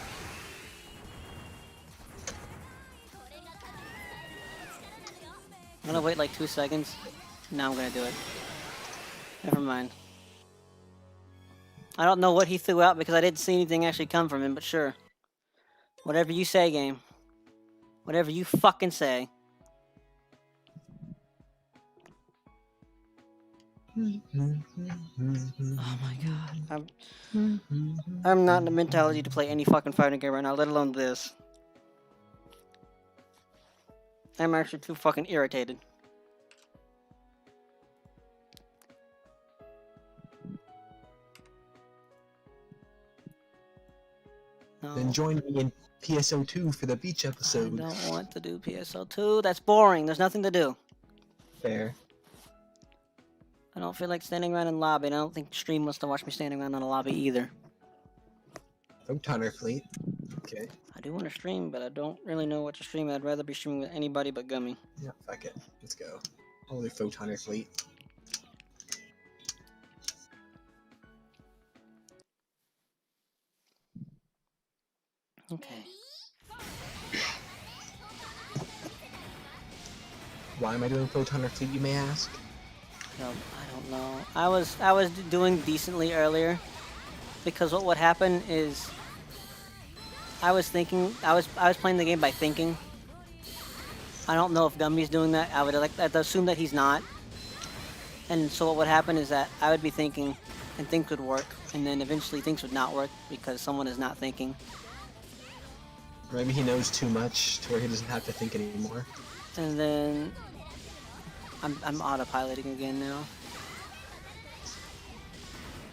I'm gonna wait like 2 seconds. Now I'm gonna do it. Never mind. I don't know what he threw out because I didn't see anything actually come from him, but sure. Whatever you say, game. Whatever you fucking say. Oh my god. I'm not in the mentality to play any fucking fighting game right now, let alone this. I'm actually too fucking irritated. No. Then join me in PSO2 for the beach I episode. don't want to do PSO2. That's boring. There's nothing to do. Fair. I don't feel like standing around in lobby, and I don't think stream wants to watch me standing around in a lobby either. Photoner fleet. Okay. I do want to stream, but I don't really know what to stream. I'd rather be streaming with anybody but Gummy. Yeah, fuck it. Let's go. Holy Photoner fleet. Okay. Why am I doing Photoner fleet, you may ask? No, I don't know. I was doing decently earlier, because what would happen is I was playing the game by thinking. I don't know if Gummy's doing that. I'd assume that he's not. And so what would happen is that I would be thinking, and things would work, and then eventually things would not work because someone is not thinking. Maybe he knows too much to where he doesn't have to think anymore. And then I'm autopiloting again now.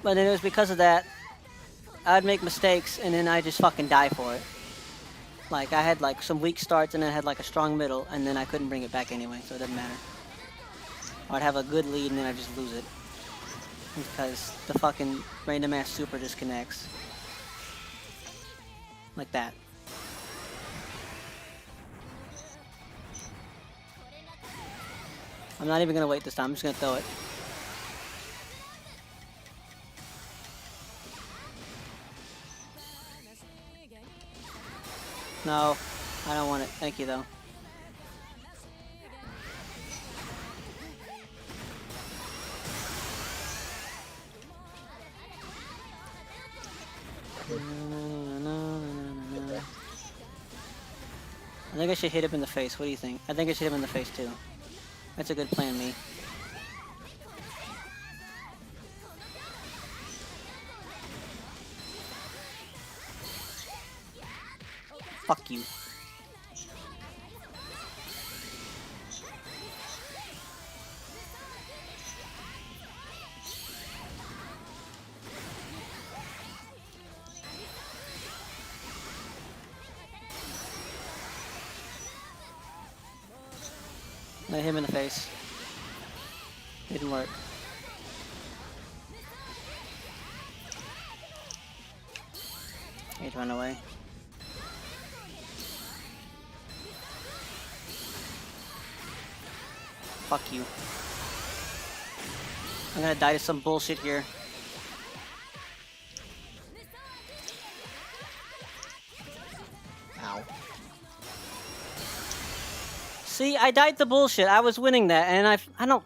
But then it was because of that I'd make mistakes and then I just fucking die for it. Like I had like some weak starts and then I had like a strong middle and then I couldn't bring it back anyway, so it doesn't matter. Or I'd have a good lead and then I just lose it. Because the fucking random ass super disconnects. Like that. I'm not even gonna wait this time, I'm just gonna throw it. No, I don't want it. Thank you though. I think I should hit him in the face. What do you think? I think I should hit him in the face too. That's a good plan, me. Fuck you. I hit him in the face. Didn't work. He'd run away. Fuck you. I'm gonna die to some bullshit here. Ow. See, I died to bullshit. I was winning that, and I don't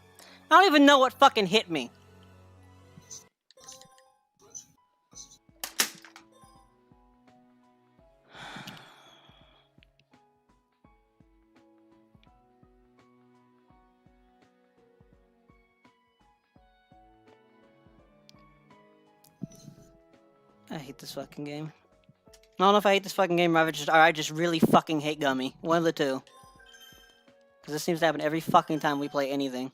even know what fucking hit me. I hate this fucking game. I don't know if I hate this fucking game or I just really fucking hate Gummy. One of the two. Because this seems to happen every fucking time we play anything.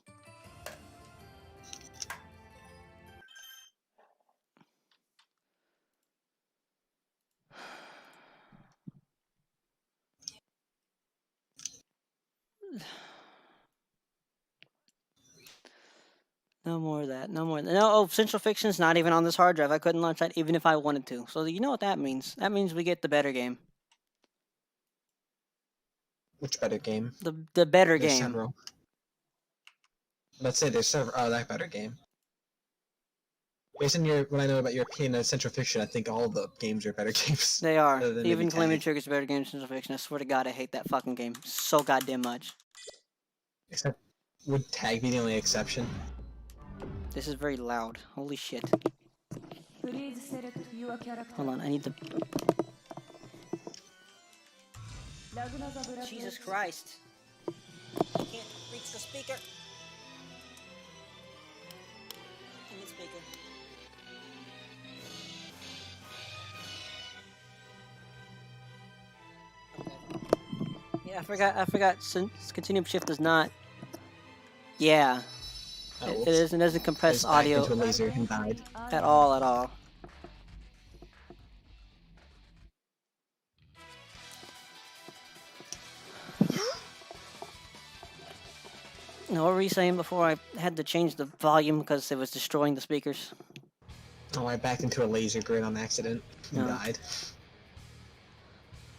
No more of that. No more. No, oh, Central Fiction's not even on this hard drive. I couldn't launch that even if I wanted to. So you know what that means? That means we get the better game. Which better game? The better There's game. several. Let's say there's several. Oh, that better game. Based on what I know about European Central Fiction, I think all the games are better games. They are. Other than Even maybe Calamity Tag. Trigger's a better game than Central Fiction. I swear to God, I hate that fucking game so goddamn much. Except, would Tag be the only exception? This is very loud. Holy shit. Hold on, I need the... Jesus Christ. I can't reach the speaker. I need speaker. Okay. Yeah, I forgot. Continuum shift does not... Yeah. Oh, It doesn't compress Just audio backed into a laser and died. at all. No, what were you saying before I had to change the volume because it was destroying the speakers? Oh, I backed into a laser grid on accident and No. died.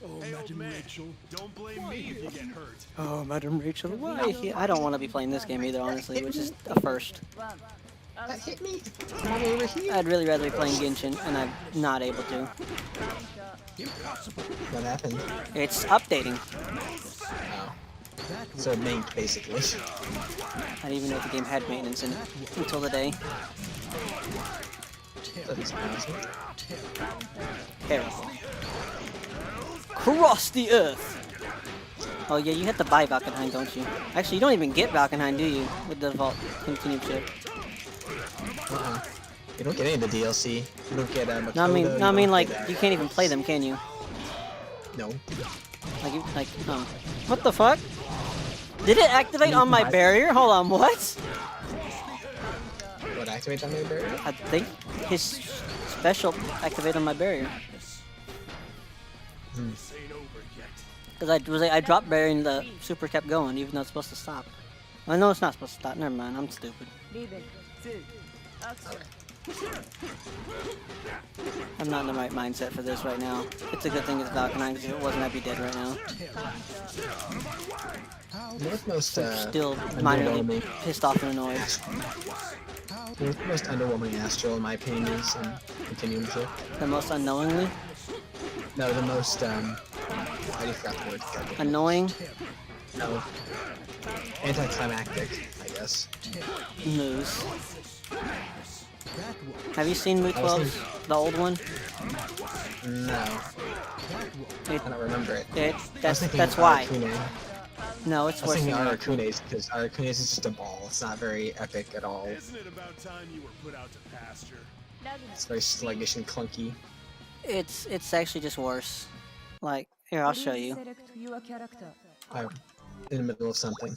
Oh, Madam Rachel, don't blame me if you get hurt. Oh, Madam Rachel, why? I don't want to be playing this game either, honestly, which is a first. That hit me. Come on over here. I'd really rather be playing Genshin, and I'm not able to. What happened? It's updating. Oh. So it manked, basically. I didn't even know the game had maintenance in it until today. Doesn't surprise me. Terrible. Cross the earth! Oh yeah, you have to buy Valkenheim, don't you? Actually, you don't even get Valkenheim, do you? With the Vault Continuum chip. You don't get any of the DLC. You don't get Makoto, No, I mean like, get, you can't even play them, can you? No. Oh. What the fuck? Did it activate on my barrier? Hold on, what? What activates on my barrier? I think his special activated on my barrier. Because I dropped barrier and the super kept going, even though it's supposed to stop. I know it's not supposed to stop. Never mind, I'm stupid. I'm not in the right mindset for this right now. It's a good thing it's Valkenheim, because if it wasn't, I'd be dead right now. Most Still minorly pissed off and annoyed. The most underwhelming Astral, in my opinion, is Continuum chip. The most unknowingly? No, the most, I just forgot the word. Annoying? No. Anticlimactic, I guess. News. Have you seen Moot 12's, the old one? No. I don't remember it. That's why. No, it's I was worse thinking than Arakune's, because Arakune's is just a ball. It's not very epic at all. Isn't it about time you were put out to pasture? It's very sluggish and clunky. It's actually just worse. Like, here, I'll show you. I'm in the middle of something.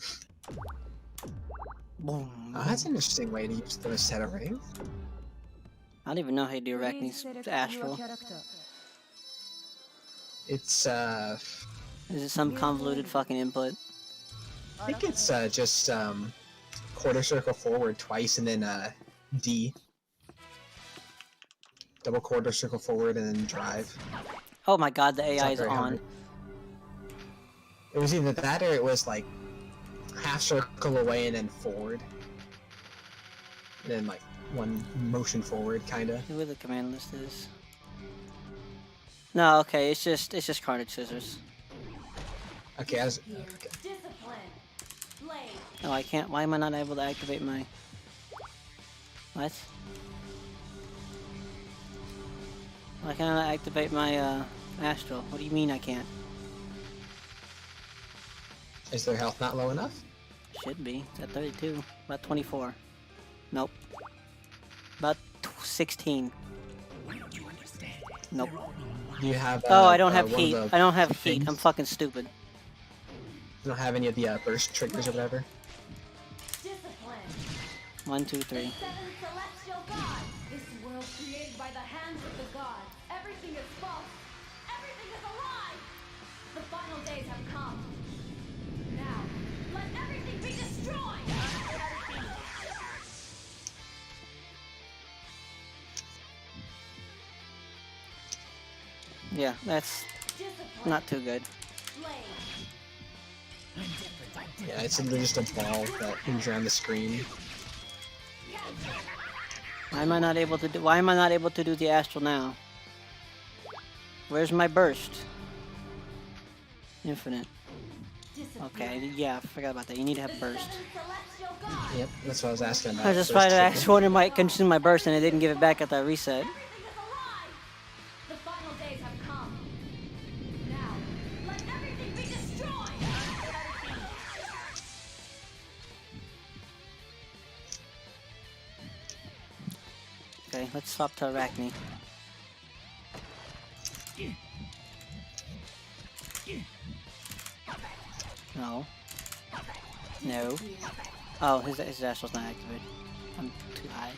Boom. Oh, that's an interesting way to use the set of ring. I don't even know how you do Arachne's Astral. It's, Is it some convoluted fucking input? I think it's, just, quarter circle forward twice and then, D. Double quarter circle forward and then drive. Oh my god, the AI is very on. hard. It was either that or it was, like, half circle away and then forward. And then, like, one motion forward, kinda. See where the command list is. No, okay, it's just carnage scissors. Okay, okay. Oh, I can't. Why am I not able to activate my? What? Why can't I activate my Astral? What do you mean I can't? Is their health not low enough? Should be. It's at 32. About 24. Nope. About 16. Nope. Do you have? Oh, I don't have one of heat. the I don't have heat. things? I'm fucking stupid. You don't have any of the burst triggers or whatever. 1, 2, 3. Seven celestial gods. This world created by the hands of the gods. Everything is false. Everything is a lie. The final days have come. Now, let everything be destroyed. Yeah, that's not too good. Yeah, it's literally just a ball that moves around the screen. Why am I not able to do? Why am I not able to do the Astral now? Where's my burst? Infinite. Okay, yeah, I forgot about that. You need to have burst. Yep, that's what I was asking about. I was just burst trying to trigger. ask wondering why it consumed my burst and it didn't give it back at the reset. Everything is a lie. The final days have come. Now, let everything be destroyed. Okay, let's swap to Arachne. No. No. Oh, his Astral's not activated. I'm too high.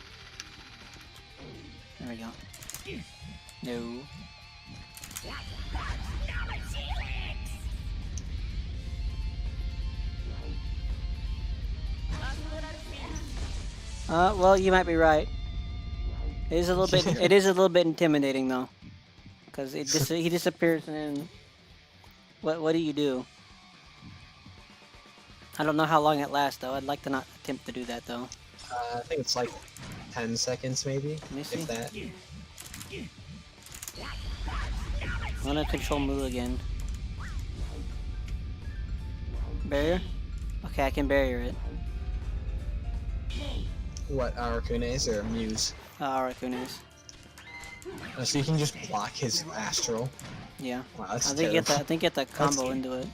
There we go. No. Well, you might be right. It is a little bit. It is a little bit intimidating though, because he disappears and what do you do? I don't know how long it lasts though. I'd like to not attempt to do that though. I think it's like 10 seconds maybe, Let me see. if that. I'm gonna control Moo again. Barrier? Okay, I can barrier it. What, Arakunes or Muse? Arakunes. Oh, so you can just block his astral. Yeah. Wow, that's I think you terrible. get the combo into it.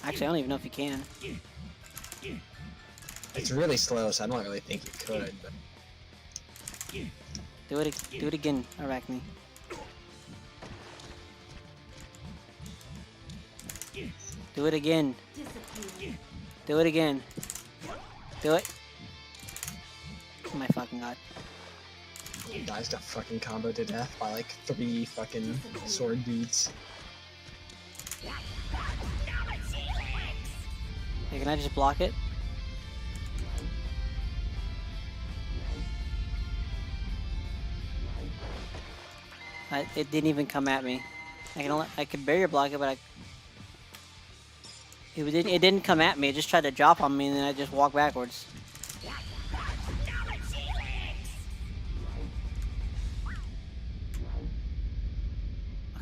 Actually, I don't even know if you can. It's really slow, so I don't really think you could. But... Do it again, Arachne. Do it again. Do it again. Do it. Oh my fucking god. Guys got fucking combo to death by like 3 fucking sword dudes. Hey, can I just block it? It didn't even come at me. I could barrier block it, but it didn't come at me. It just tried to drop on me, and then I just walked backwards.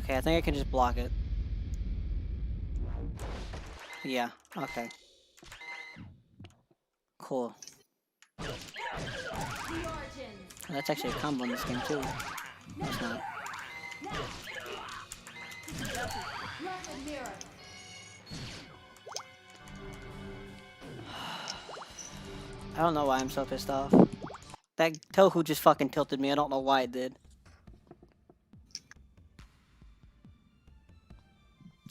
Okay, I think I can just block it. Yeah. Okay. Cool. That's actually a combo in this game too. No, it's not. I don't know why I'm so pissed off. That TOuhou just fucking tilted me. I don't know why it did.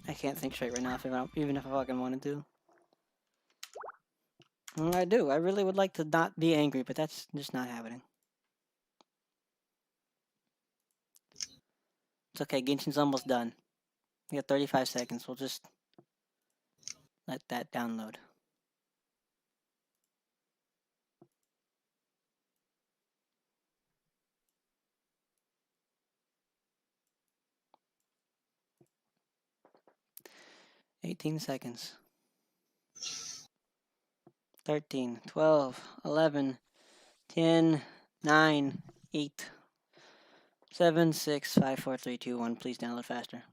I can't think straight right now, even if I fucking wanted to. I do. I really would like to not be angry, but that's just not happening. It's okay. Genshin's almost done. We got 35 seconds. We'll just let that download. $18 seconds. 13, 12, 11, 10, 9, 8, 7, 6, 5, 4, 3, 2, 1. Please download faster.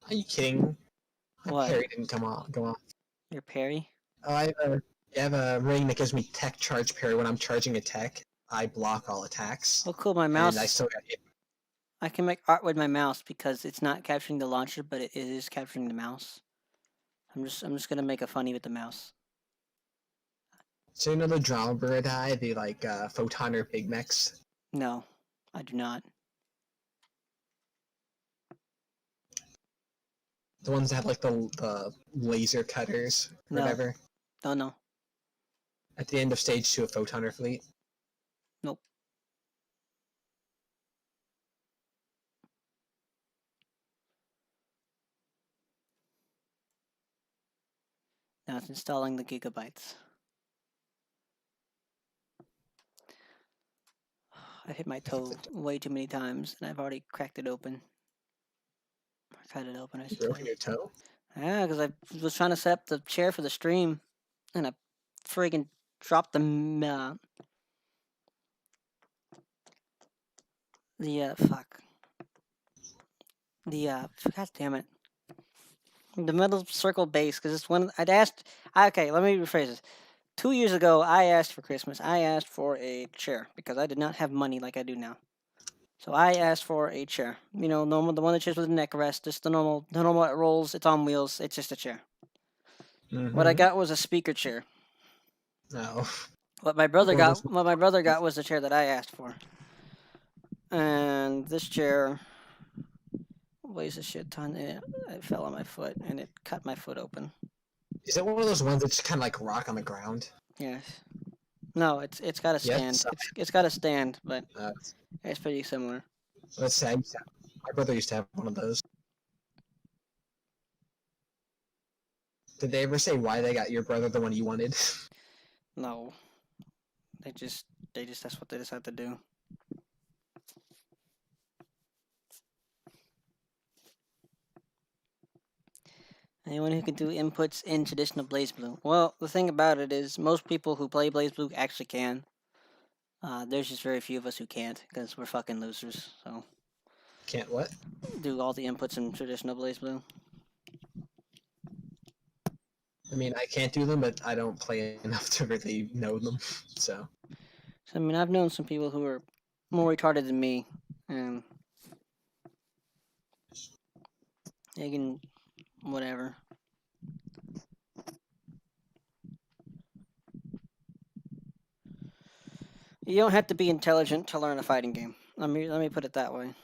Are you kidding? My What? parry didn't go off. Your parry? Oh, I have a ring that gives me tech charge parry. When I'm charging a tech, I block all attacks. Oh, cool. My mouse. And I still got hit. I can make art with my mouse because it's not capturing the launcher, but it is capturing the mouse. I'm just gonna make a funny with the mouse. So you know the drama bird eye, the like photoner big mechs? No, I do not. The ones that have like the laser cutters, or No. whatever. Don't know. At the end of stage 2 of photoner fleet. Nope. Now it's installing the gigabytes. I hit my toe way too many times, and I've already cracked it open. Or cut it open, I You should broken say. your toe? Yeah, because I was trying to set up the chair for the stream, and I friggin' dropped the fuck. God damn it. The metal circle base, because it's when I'd asked. Okay, let me rephrase this. 2 years ago, I asked for Christmas. I asked for a chair because I did not have money like I do now. So I asked for a chair. You know, normal, the one that chairs with a neck rest, just the normal it rolls. It's on wheels. It's just a chair. Mm-hmm. What I got was a speaker chair. No. What my brother got was the chair that I asked for. And this chair weighs a shit ton, and it fell on my foot, and it cut my foot open. Is it one of those ones that just kind of like rock on the ground? Yes. No, it's got a stand. Yes. It's got a stand, but it's pretty similar. Let's say my brother used to have one of those. Did they ever say why they got your brother the one you wanted? No. They just that's what they decide to do. Anyone who can do inputs in traditional BlazBlue. Well, the thing about it is, most people who play BlazBlue actually can. There's just very few of us who can't, because we're fucking losers. So, Can't what? do all the inputs in traditional BlazBlue. I mean, I can't do them, but I don't play enough to really know them. So, So, I mean, I've known some people who are more retarded than me, and they can, whatever. You don't have to be intelligent to learn a fighting game. Let me put it that way.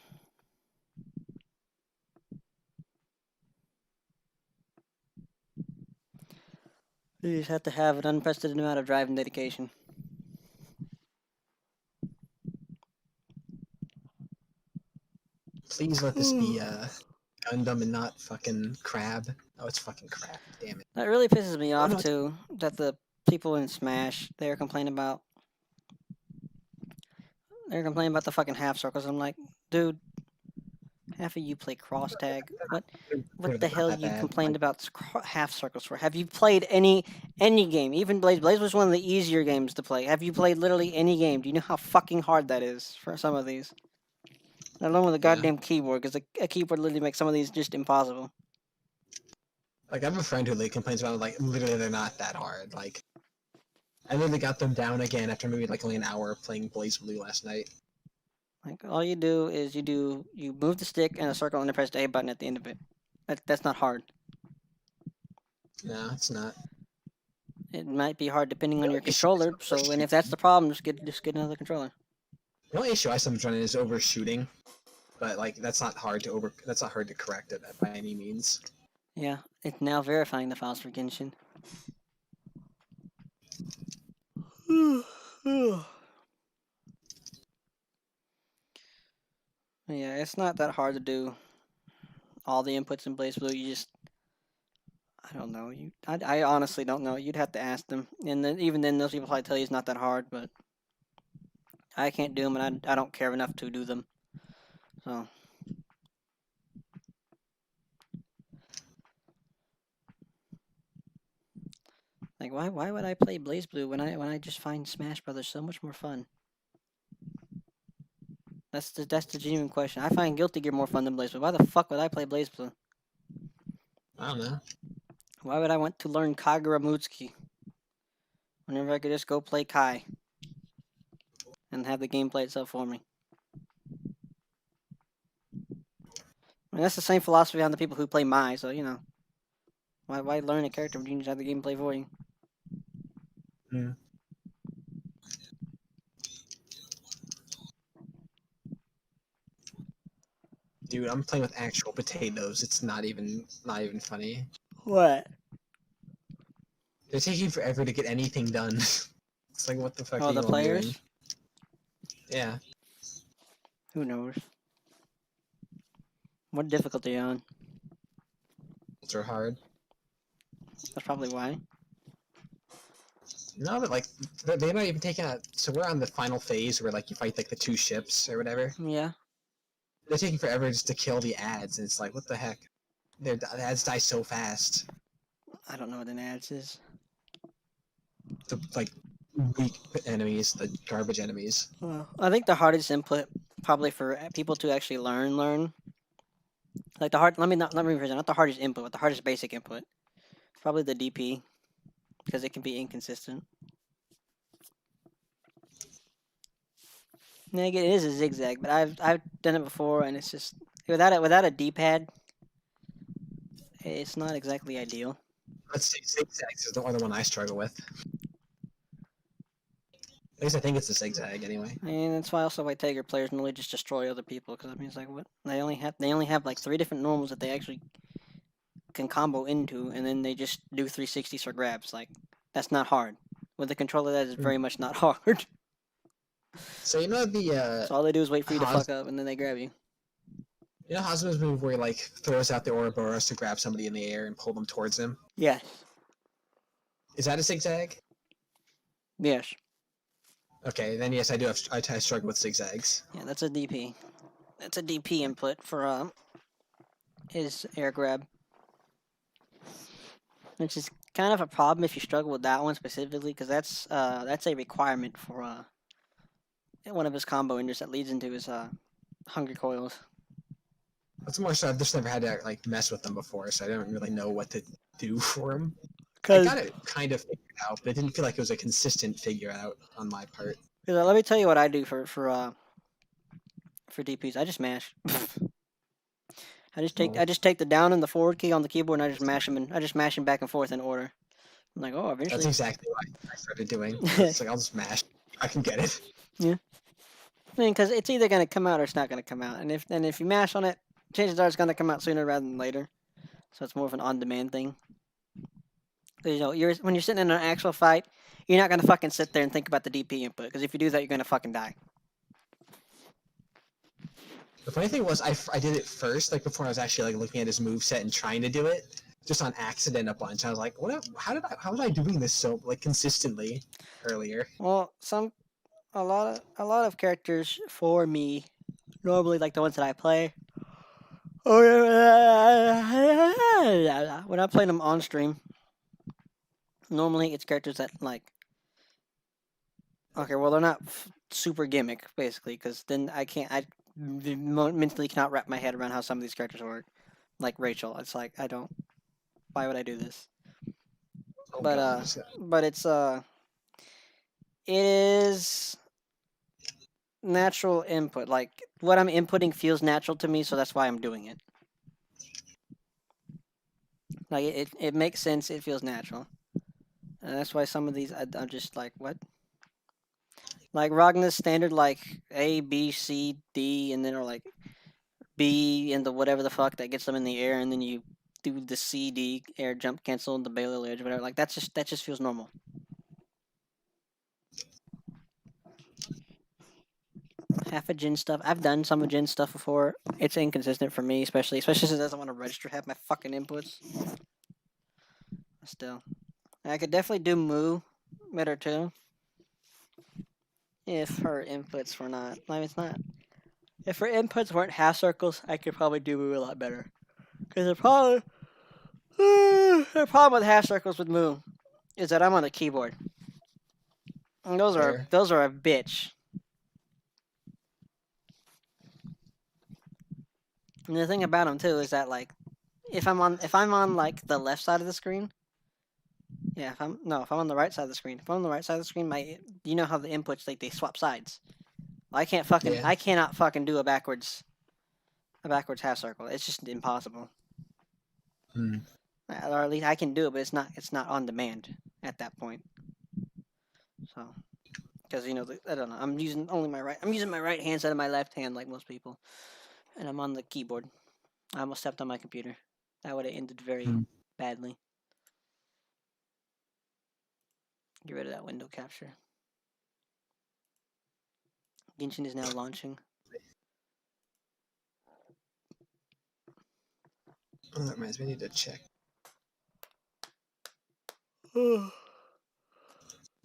You just have to have an unprecedented amount of drive and dedication. please let this be Gundam and not fucking Crab. Oh, it's fucking Crab. Damn it. That really pisses me off no. too. That the people in Smash they're complaining about. They're complaining about the fucking half circles. I'm like, dude, half of you play cross tag. What They're the not hell that you bad. complained about half circles for? Have you played any game? Even Blaze was one of the easier games to play. Have you played literally any game? Do you know how fucking hard that is for some of these? Let alone with a Yeah. goddamn keyboard, because a keyboard literally makes some of these just impossible. Like, I have a friend who like complains about like literally they're not that hard. Like, I literally got them down again after maybe like only an hour of playing BlazBlue last night. Like all you do is you move the stick in a circle and then press the A button at the end of it. That's not hard. No, it's not. It might be hard depending on The your issue is controller. So, and if that's the problem, just get another controller. The only issue I sometimes run into is overshooting, but like that's not hard to That's not hard to correct it by any means. Yeah, it's now verifying the files for Genshin. Yeah, it's not that hard to do all the inputs in BlazBlue. You just, I don't know. I honestly don't know. You'd have to ask them, and then even then, those people probably tell you it's not that hard. But I can't do them, and I don't care enough to do them. So. Like why would I play BlazBlue when I just find Smash Brothers so much more fun? That's the genuine question. I find Guilty Gear more fun than BlazBlue. Why the fuck would I play BlazBlue? I don't know. Why would I want to learn Kagura Mutsuki whenever I could just go play Kai and have the game play itself for me? I mean, that's the same philosophy on the people who play Mai. So you know, why learn a character when you just have the game play for you? Hmm. Dude, I'm playing with actual potatoes. It's not even funny. What? They're taking forever to get anything done. It's like, what the fuck Oh, are the you all doing? players? Yeah. Who knows? What difficulty are you on? Ultra hard. That's probably why. No, but like they're not even taking out. So we're on the final phase where like you fight like the two ships or whatever. Yeah. They're taking forever just to kill the ads, and it's like, what the heck? The ads die so fast. I don't know what an ads is. The like weak enemies, the garbage enemies. Well, I think the hardest input probably for people to actually learn. Like the hard. Let me rephrase it. Not the hardest input, but the hardest basic input. Probably the DP, because it can be inconsistent. And again, it is a zigzag, but I've done it before, and it's just without a D-pad, it's not exactly ideal. Let's see, zigzags is the other one I struggle with. At least I think it's a zigzag anyway. And that's why also White Tiger players normally just destroy other people, because I mean it's like what they only have like 3 different normals that they actually can combo into, and then they just do 360s for grabs. Like that's not hard. With a controller, that is very much not hard. So you know the So all they do is wait for you to Haz- fuck up, and then they grab you. you know Hazuma's move where he like throws out the Ouroboros to grab somebody in the air and pull them towards him? Yes. Is that a zigzag? Yes. Okay, then yes, I do have. I struggle with zigzags. Yeah, that's a DP. That's a DP input for his air grab, which is kind of a problem if you struggle with that one specifically, because that's a requirement for one of his combo enders that leads into his hungry coils. That's more so I've just never had to like mess with them before, so I don't really know what to do for them. I Cause, got it kind of figured out, but it didn't feel like it was a consistent figure out on my part. let me tell you what I do for DPs. I just mash. Oh, I just take the down and the forward key on the keyboard and I just mash them back and forth in order. I'm like, oh, that's eventually. exactly what I started doing. It's like I'll just mash. I can get it. Yeah. I mean, because it's either gonna come out or it's not gonna come out, and if you mash on it, chances are it's gonna come out sooner rather than later. So it's more of an on-demand thing. 'Cause, you know, when you're sitting in an actual fight, you're not gonna fucking sit there and think about the DP input. Because if you do that, you're gonna fucking die. The funny thing was, I did it first, like before I was actually like looking at his move set and trying to do it, just on accident a bunch. I was like, what? How was I doing this so like consistently earlier? Well, a lot of characters for me, normally like the ones that I play. When I play them on stream, normally it's characters that like. Okay, well they're not super gimmick basically, because then I mentally cannot wrap my head around how some of these characters work. Like Rachel, it's like I don't. Why would I do this? Oh But god. it is natural input. Like what I'm inputting feels natural to me, so that's why I'm doing it. Like it makes sense. It feels natural, and that's why some of these I'm just like what. Like Ragna's standard, like A, B, C, D, and then or like B and the whatever the fuck that gets them in the air, and then you do the C, D air jump cancel and the Baylor edge, whatever. Like that just feels normal. Half of Jin stuff. I've done some of Jin stuff before. It's inconsistent for me, especially since it doesn't want to register half my fucking inputs. Still, I could definitely do Moo better too. If her inputs were not, I mean, it's not. If her inputs weren't half circles, I could probably do Moo a lot better. Because the problem with half circles with Moo is that I'm on the keyboard. And those are a bitch. And the thing about them too is that like, if I'm on like the left side of the screen, yeah. If I'm on the right side of the screen, if I'm on the right side of the screen, you know how the inputs like they swap sides. I cannot fucking do a backwards half circle. It's just impossible. Hmm. Or at least I can do it, but it's not on demand at that point. So, because I don't know, I'm using my right hand instead of my left hand like most people, and I'm on the keyboard. I almost stepped on my computer. That would have ended very badly. Get rid of that window capture. Genshin is now launching. Oh, that reminds me, I need to check.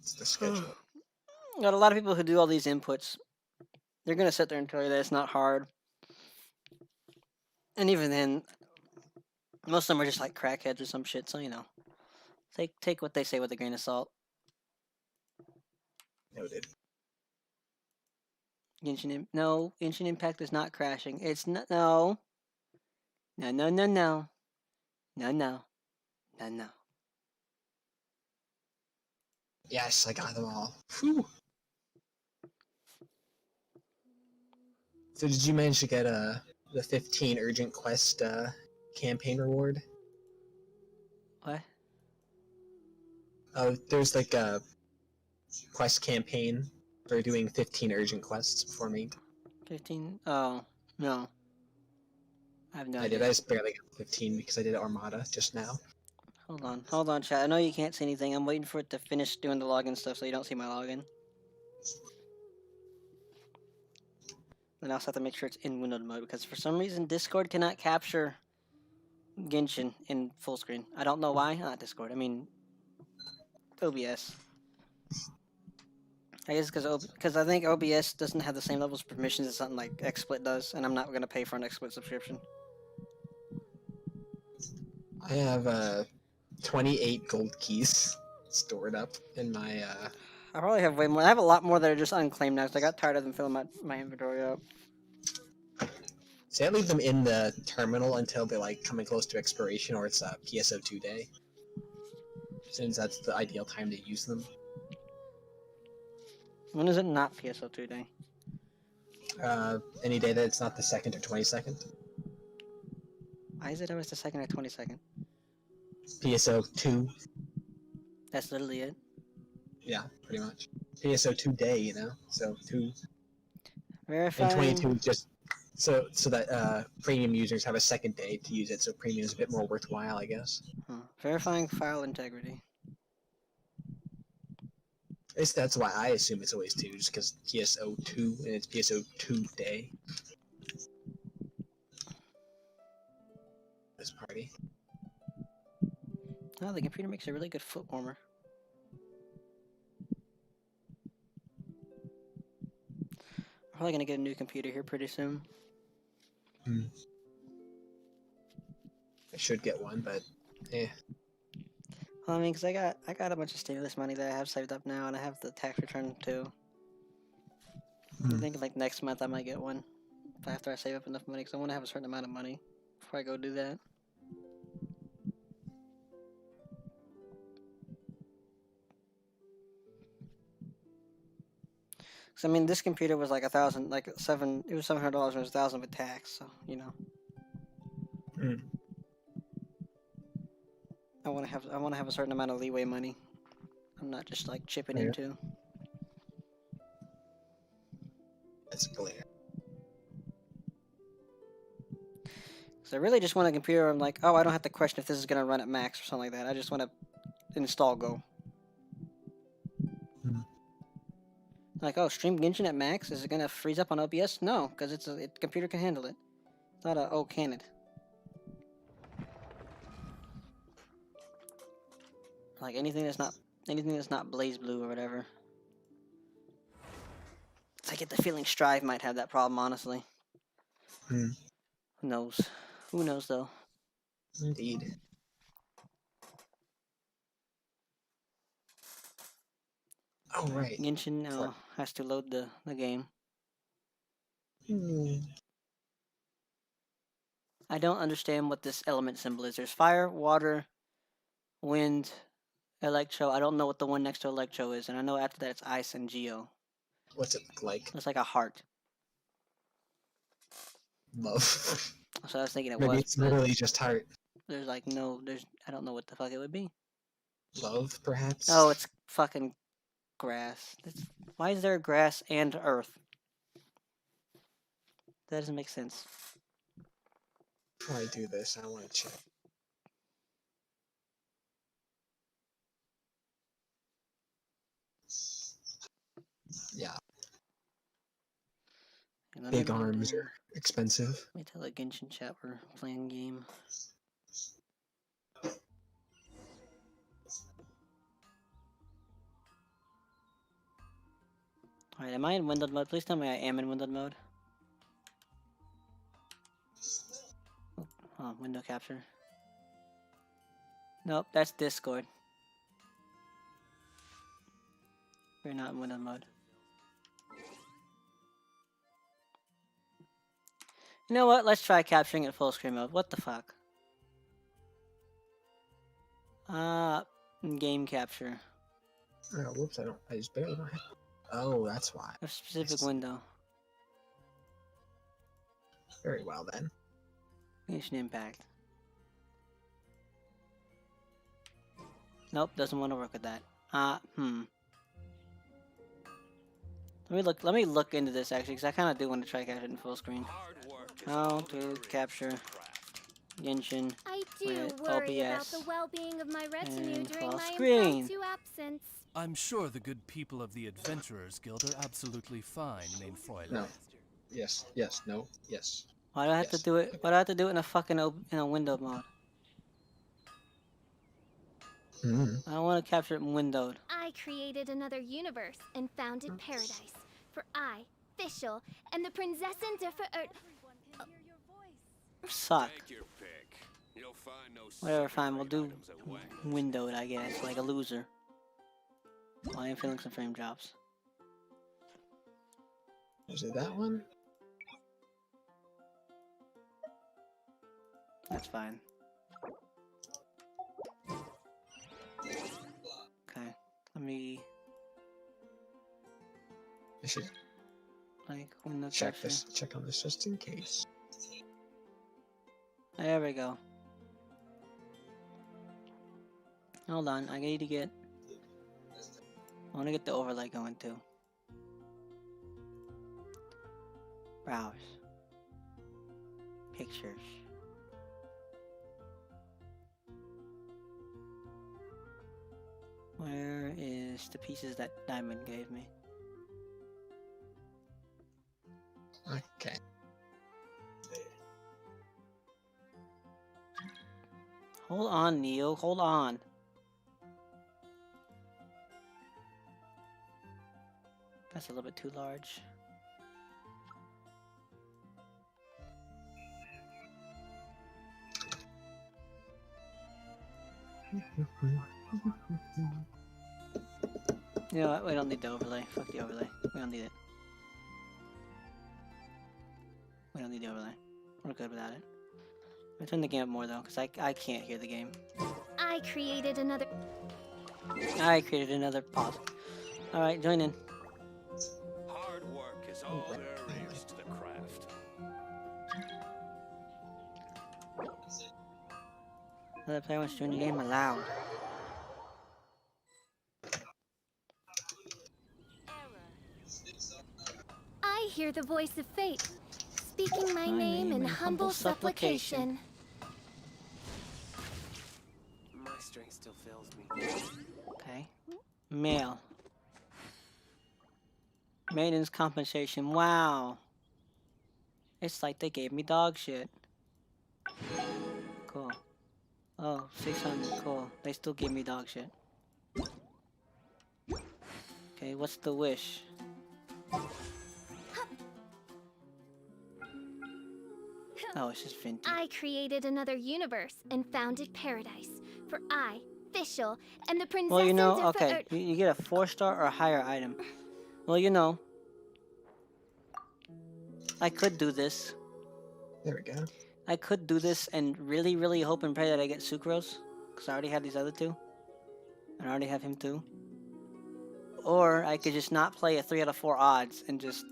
It's the schedule. Got a lot of people who do all these inputs. They're gonna sit there and tell you that it's not hard. And even then, most of them are just like crackheads or some shit. So take what they say with a grain of salt. Noted. Genshin Impact is not crashing. It's not. No. No. Yes, I got them all. Whew. So did you manage to get the 15 urgent quest campaign reward? What? Oh, there's like a quest campaign for doing 15 urgent quests before me. 15? Oh, no. I have no I idea. did. I just barely got 15 because I did Armada just now. Hold on, chat. I know you can't see anything. I'm waiting for it to finish doing the login stuff so you don't see my login. Then I also have to make sure it's in windowed mode because for some reason Discord cannot capture Genshin in full screen. I don't know why. Not Discord. I mean OBS. I guess because I think OBS doesn't have the same levels of permissions as something like XSplit does, and I'm not gonna pay for an XSplit subscription. I have 28 gold keys stored up in my I probably have way more. I have a lot more that are just unclaimed now because I got tired of them filling my inventory up. See, I leave them in the terminal until they're like coming close to expiration or it's PSO2 day. Since that's the ideal time to use them. When is it not PSO2 day? Any day that it's not the 2nd or 22nd. Why is it always the 2nd or 22nd? PSO2. That's literally it. Yeah, pretty much. PSO2 day, you know? So 2. Verifying. And 22 is just so that premium users have a second day to use it, so premium is a bit more worthwhile, I guess. Verifying file integrity. That's why I assume it's always 2, just because PSO2 and it's PSO2 day. This party. Oh, the computer makes a really good foot warmer. I'm probably gonna get a new computer here pretty soon. I should get one, but Well, I mean, cause I got a bunch of stimulus money that I have saved up now, and I have the tax return too. I think like next month I might get one, after I save up enough money, cause I want to have a certain amount of money before I go do that. Cause I mean, this computer was like $1,000, like it was $700, and it was $1,000 with tax, so you know. I want to have a certain amount of leeway money. I'm not just like chipping into. that's clear. Cause I really just want a computer. I'm like, oh, I don't have to question if this is gonna run at max or something like that. I just want to install Go. Like, oh, stream Genshin at max? Is it gonna freeze up on OBS? No, because computer can handle it. It's not a oh, can it? Like anything that's not Blaze Blue or whatever. It's I get the feeling Strive might have that problem, honestly. Who knows? Who knows though? Indeed. Oh right. Genshin now has to load the game. I don't understand what this element symbol is. There's fire, water, wind, electro. I don't know what the one next to electro is, and I know after that it's ice and geo. What's it look like? It's like a heart. Love. So I was thinking it Maybe was. it's literally just heart. There's like I don't know what the fuck it would be. Love, perhaps? Oh, it's fucking grass. Why is there grass and earth? That doesn't make sense. Before I do this, I want to check. Yeah, big arms are expensive. Let me tell the Genshin chat we're playing game. Alright, am I in windowed mode? Please tell me I am in windowed mode. Oh, window capture. Nope, that's Discord. We're not in windowed mode. You know what? Let's try capturing it full screen mode. What the fuck? Game capture. Oh, whoops, I just barely don't have. Oh, that's why. A specific window. Very well then. Genshin Impact. Nope, doesn't want to work with that. Let me look into this actually, because I kind of do want to try capture it in full screen. How to capture Genshin I do with worry about OBS the well-being of my retinue and during full my screen. impromptu absence. I'm sure the good people of the Adventurers Guild are absolutely fine, main Fräulein. No. Yes, no, yes. Why do I have to do it? Why do I have to do it in a fucking in a window mode? I want to capture it windowed. I created another universe and founded paradise. For I, Fischl, and the Prinzessin der Verirrten. Everyone can hear your voice. Suck. Take your pick. You'll find no Whatever, fine. We'll do items at Wang. windowed, I guess, like a loser. Well, I am feeling some frame drops. Is it that one? That's fine. Okay, let me I should like window check capture. this. Check on this just in case. There we go. Hold on, I need to get. I want to get the overlay going too. Browse. Pictures. Where is the pieces that Diamond gave me? Okay. Hold on, Neo. Hold on. That's a little bit too large. You know what? We don't need the overlay. Fuck the overlay. We don't need it. We don't need the overlay. We're good without it. I'm turn the game up more though, because I can't hear the game. I created another. I created another pause. Alright, join in. Hard work is all there is to the craft. Another player wants to join the game aloud. I hear the voice of fate, speaking my name in humble supplication. My strength still fails me. Okay. Male. Maintenance compensation. Wow. It's like they gave me dog shit. Cool. Oh, 600. Cool. They still give me dog shit. Okay, what's the wish? Oh, it's just vintage. I created another universe and founded paradise. For I, Fischl, and the Prinzessin Well, you know, der okay, Verirrten. you get a 4-star or a higher item. Well, you know, I could do this. There we go. I could do this and really, really hope and pray that I get Sucrose. Because I already have these other two. And I already have him too. Or I could just not play a 3 out of 4 odds and just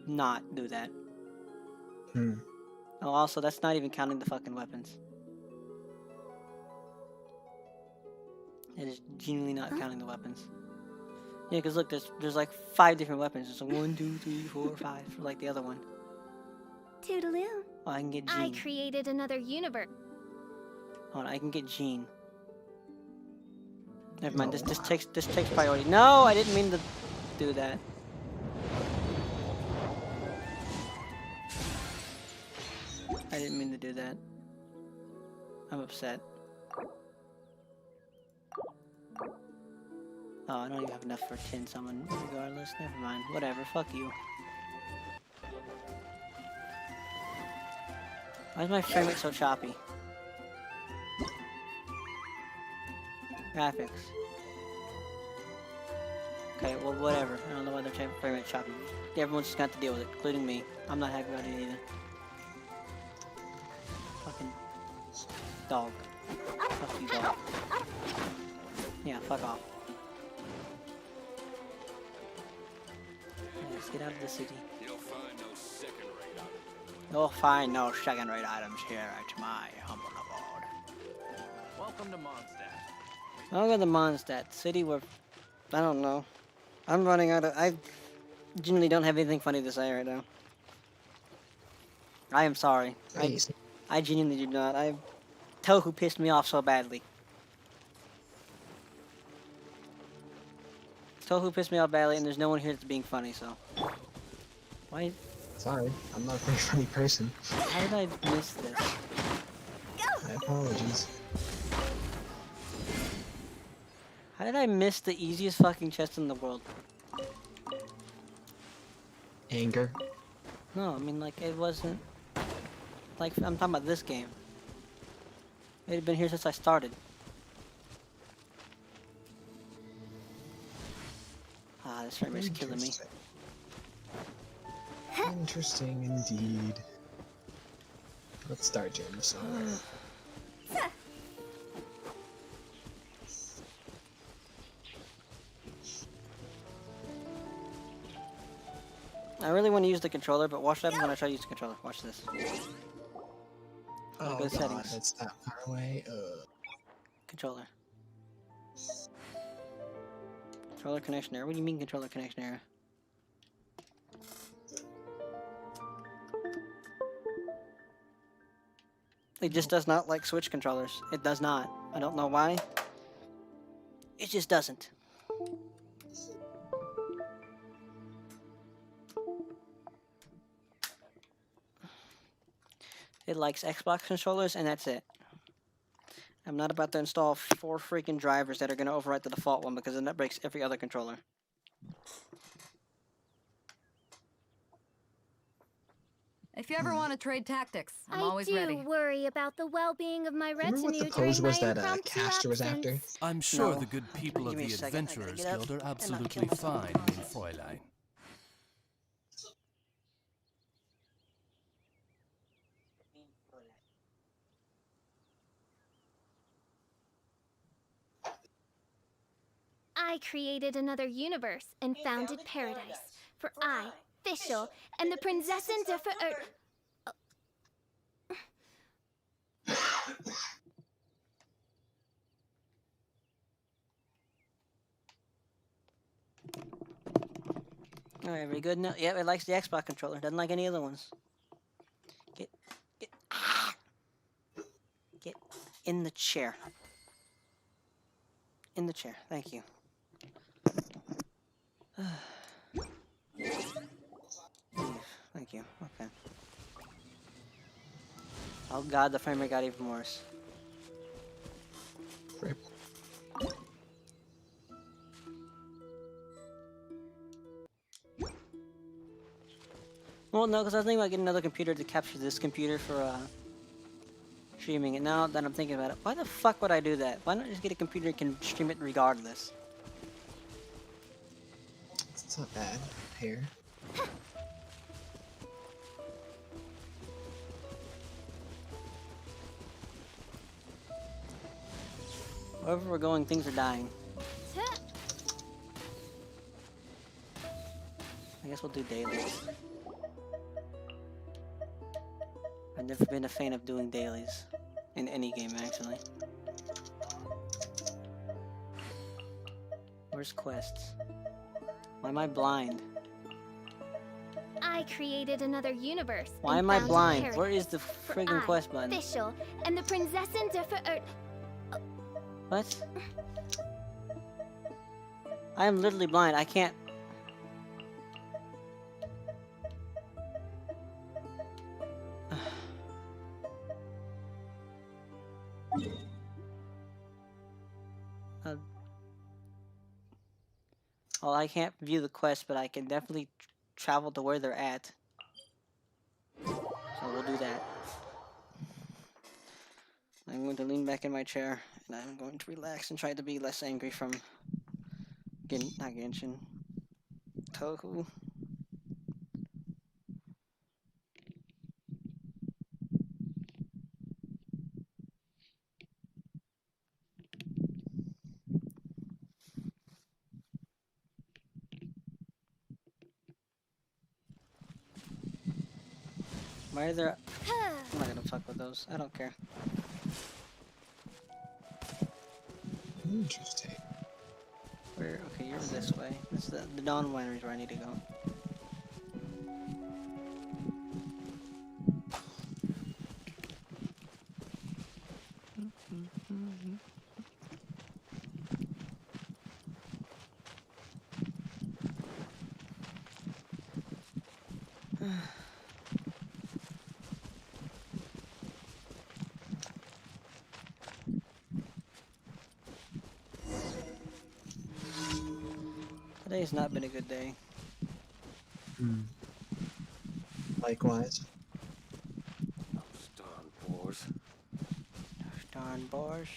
not do that. Oh, also, that's not even counting the fucking weapons. It is genuinely not counting the weapons. Yeah, because look, there's like 5 different weapons. There's a 1, 2, 3, 4, 5, for like the other one. Toodaloo. Oh, I can get I Jean. created another universe. Hold on, I can get Jean. Never mind, this takes priority. No, I didn't mean to do that. I didn't mean to do that. I'm upset. Oh, I don't even have enough for 10 summon regardless. Never mind. Whatever, fuck you. Why is my frame rate so choppy? Graphics. Okay, well, whatever. I don't know why they're frame rate choppy. Everyone's just got to deal with it, including me. I'm not happy about it either. Fucking dog. Fuck you, dog. Yeah, fuck off. Let's get out of the city. You'll find no second-rate items. You'll find no second-rate items here at my humble abode. Welcome to Mondstadt. I'll go to Mondstadt, city where, I don't know. I'm running out of, I genuinely don't have anything funny to say right now. I am sorry. I genuinely do not. TOuhou pissed me off so badly. TOuhou pissed me off badly, and there's no one here that's being funny, so. Why? Sorry, I'm not a very funny person. How did I miss this? My apologies. How did I miss the easiest fucking chest in the world? Anger. No, I mean, like, it wasn't... Like, I'm talking about this game. It had been here since I started. Ah, this frame is killing me. Interesting indeed. Let's start Jim somewhere. I really want to use the controller, but watch what happens when I try to use the controller. Watch this. Oh Go to god, settings. that's that far away. Controller. Controller connection error. What do you mean controller connection error? It just does not like Switch controllers. It does not. I don't know why. It just doesn't. It likes Xbox controllers, and that's it. I'm not about to install 4 freaking drivers that are going to overwrite the default one, because then that breaks every other controller. If you ever want to trade tactics, I'm I always do ready. worry about the well-being of my Remember what retinue the pose during was my that impromptu Caster was after? absence. I'm sure No. the good people of Give me the a second, I gotta Adventurers get up Guild are and not absolutely kill myself. fine, mein Fräulein. I created another universe and founded paradise. For I, Fischl, and the Prinzessin der Alright, very good. No, yeah, it likes the Xbox controller. Doesn't like any other ones. Get in the chair. In the chair. Thank you. Thank you. Okay. Oh god, the frame rate got even worse. Rip. Well, no, because I was thinking about getting another computer to capture this computer for streaming it. Now that I'm thinking about it, why the fuck would I do that? Why not just get a computer that can stream it regardless? It's not bad. Here. Wherever we're going, things are dying. I guess we'll do dailies. I've never been a fan of doing dailies. In any game, actually. Where's quests? Why am I blind? I created another universe. Why and am I founded blind? paradise. Where is the For friggin' I, quest button? Fischl, and the Prinzessin der What? I am literally blind. I can't... Well, I can't view the quest, but I can definitely travel to where they're at. So we'll do that. I'm going to lean back in my chair, and I'm going to relax and try to be less angry from not Genshin. TOuhou. Why are there... I'm not gonna fuck with those. I don't care. Interesting. Where? Okay, you're this way. This is the Dawn Winery is where I need to go. Today's not been a good day. Likewise. Those darn boars. Darn bars.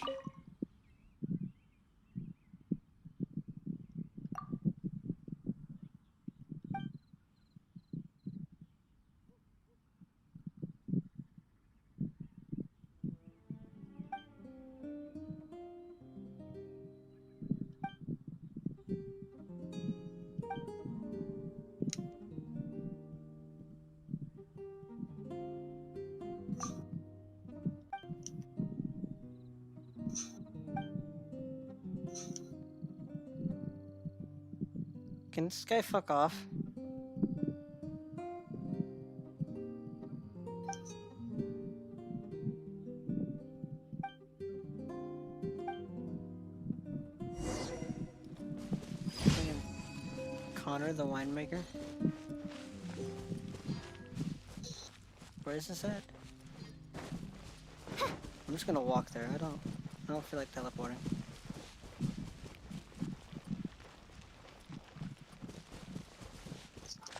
Can this guy fuck off? Connor, the winemaker. Where is this at? I'm just gonna walk there. I don't feel like teleporting.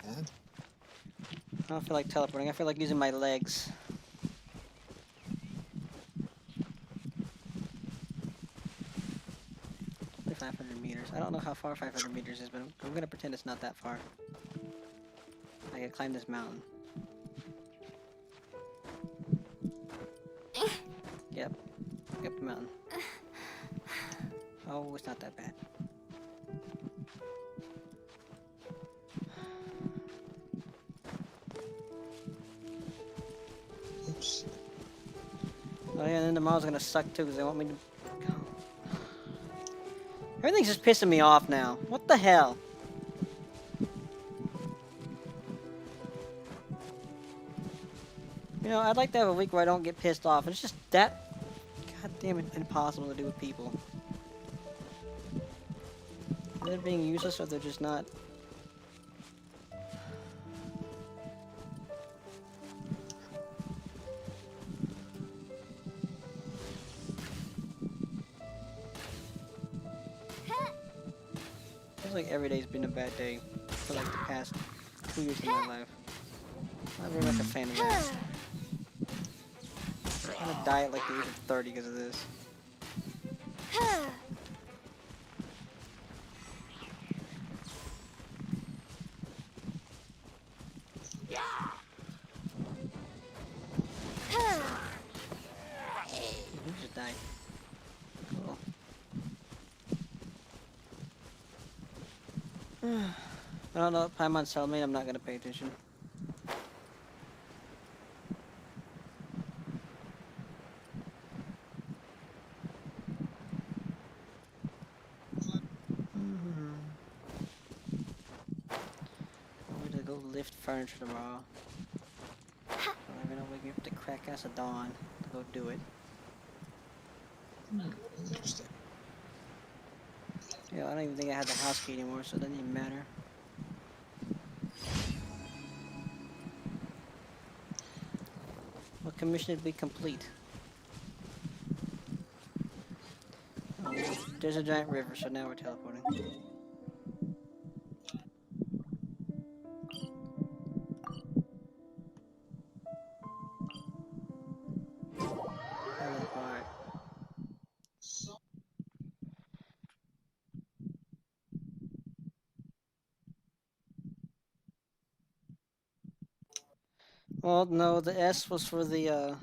Bad. I don't feel like teleporting. I feel like using my legs. Only 500 meters. I don't know how far 500 meters is, but I'm gonna pretend it's not that far. I can climb this mountain. Yep. Up the mountain. Oh, it's not that bad. Oops. Oh yeah, and then tomorrow's gonna suck too, because they want me to go. Everything's just pissing me off now. What the hell? You know, I'd like to have a week where I don't get pissed off. It's just that goddamn impossible to do with people. They're being useless or they're just not. Feels like every day's been a bad day for like the past 2 years of my life. Not very much a fan of that. I'm gonna die at like the age of 30 because of this. You just died. Cool. I don't know, Paimon's telling me I'm not gonna pay attention. I'm gonna go lift furniture tomorrow. I'm gonna wake me up at the crack ass of dawn to go do it. Interesting. Yeah, I don't even think I had the house key anymore, so it doesn't even matter. What commission did we complete? Oh, there's a giant river, so now we're teleporting. Alright. Well, no, the S was for the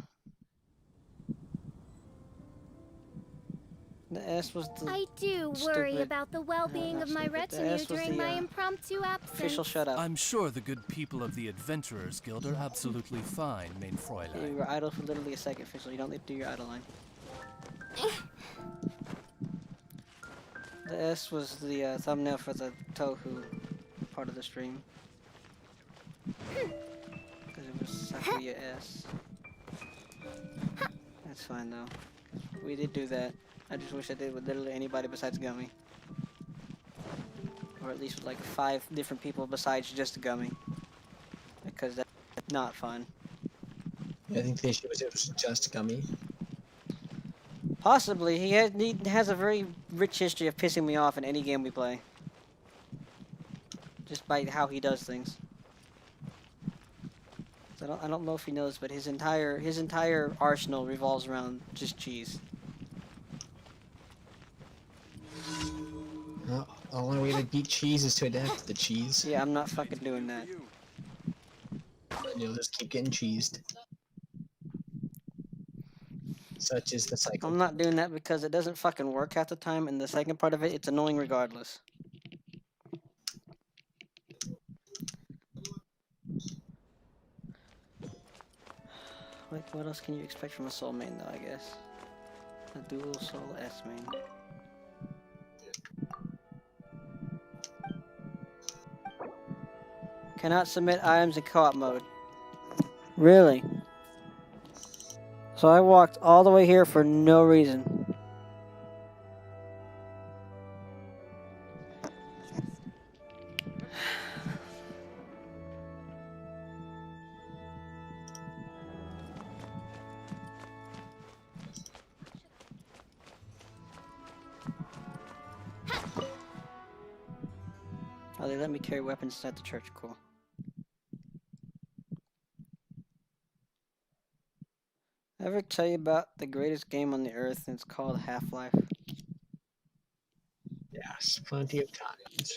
S was the I do worry stupid- about the well-being not of my stupid. The retinue S was during the, my impromptu absence. official shut up. I'm sure the good people of the Adventurers Guild are absolutely fine, main You Fräulein. were idle for literally a second, official. You don't need to do your idle line. The S was the thumbnail for the TOuhou part of the stream. Because it was Sakuya S. That's fine though. We did do that. I just wish I did with literally anybody besides Gummy. Or at least with like 5 different people besides just Gummy. Because that's not fun. I think the issue was it was just Gummy. Possibly. He has a very rich history of pissing me off in any game we play. just by how he does things. I don't know if he knows, but his entire arsenal revolves around just cheese. Well, the only way to beat cheese is to adapt to the cheese. Yeah, I'm not fucking doing that. And you'll just keep getting cheesed. Such is the cycle. I'm not doing that because it doesn't fucking work half the time, and the second part of it, it's annoying regardless. Like, what else can you expect from a soul main, though, I guess? A dual soul S main. Cannot submit items in co-op mode. Really? So I walked all the way here for no reason. Oh, they let me carry weapons inside the church. Cool. Ever tell you about the greatest game on the earth, and it's called Half-Life? Yes, plenty of times.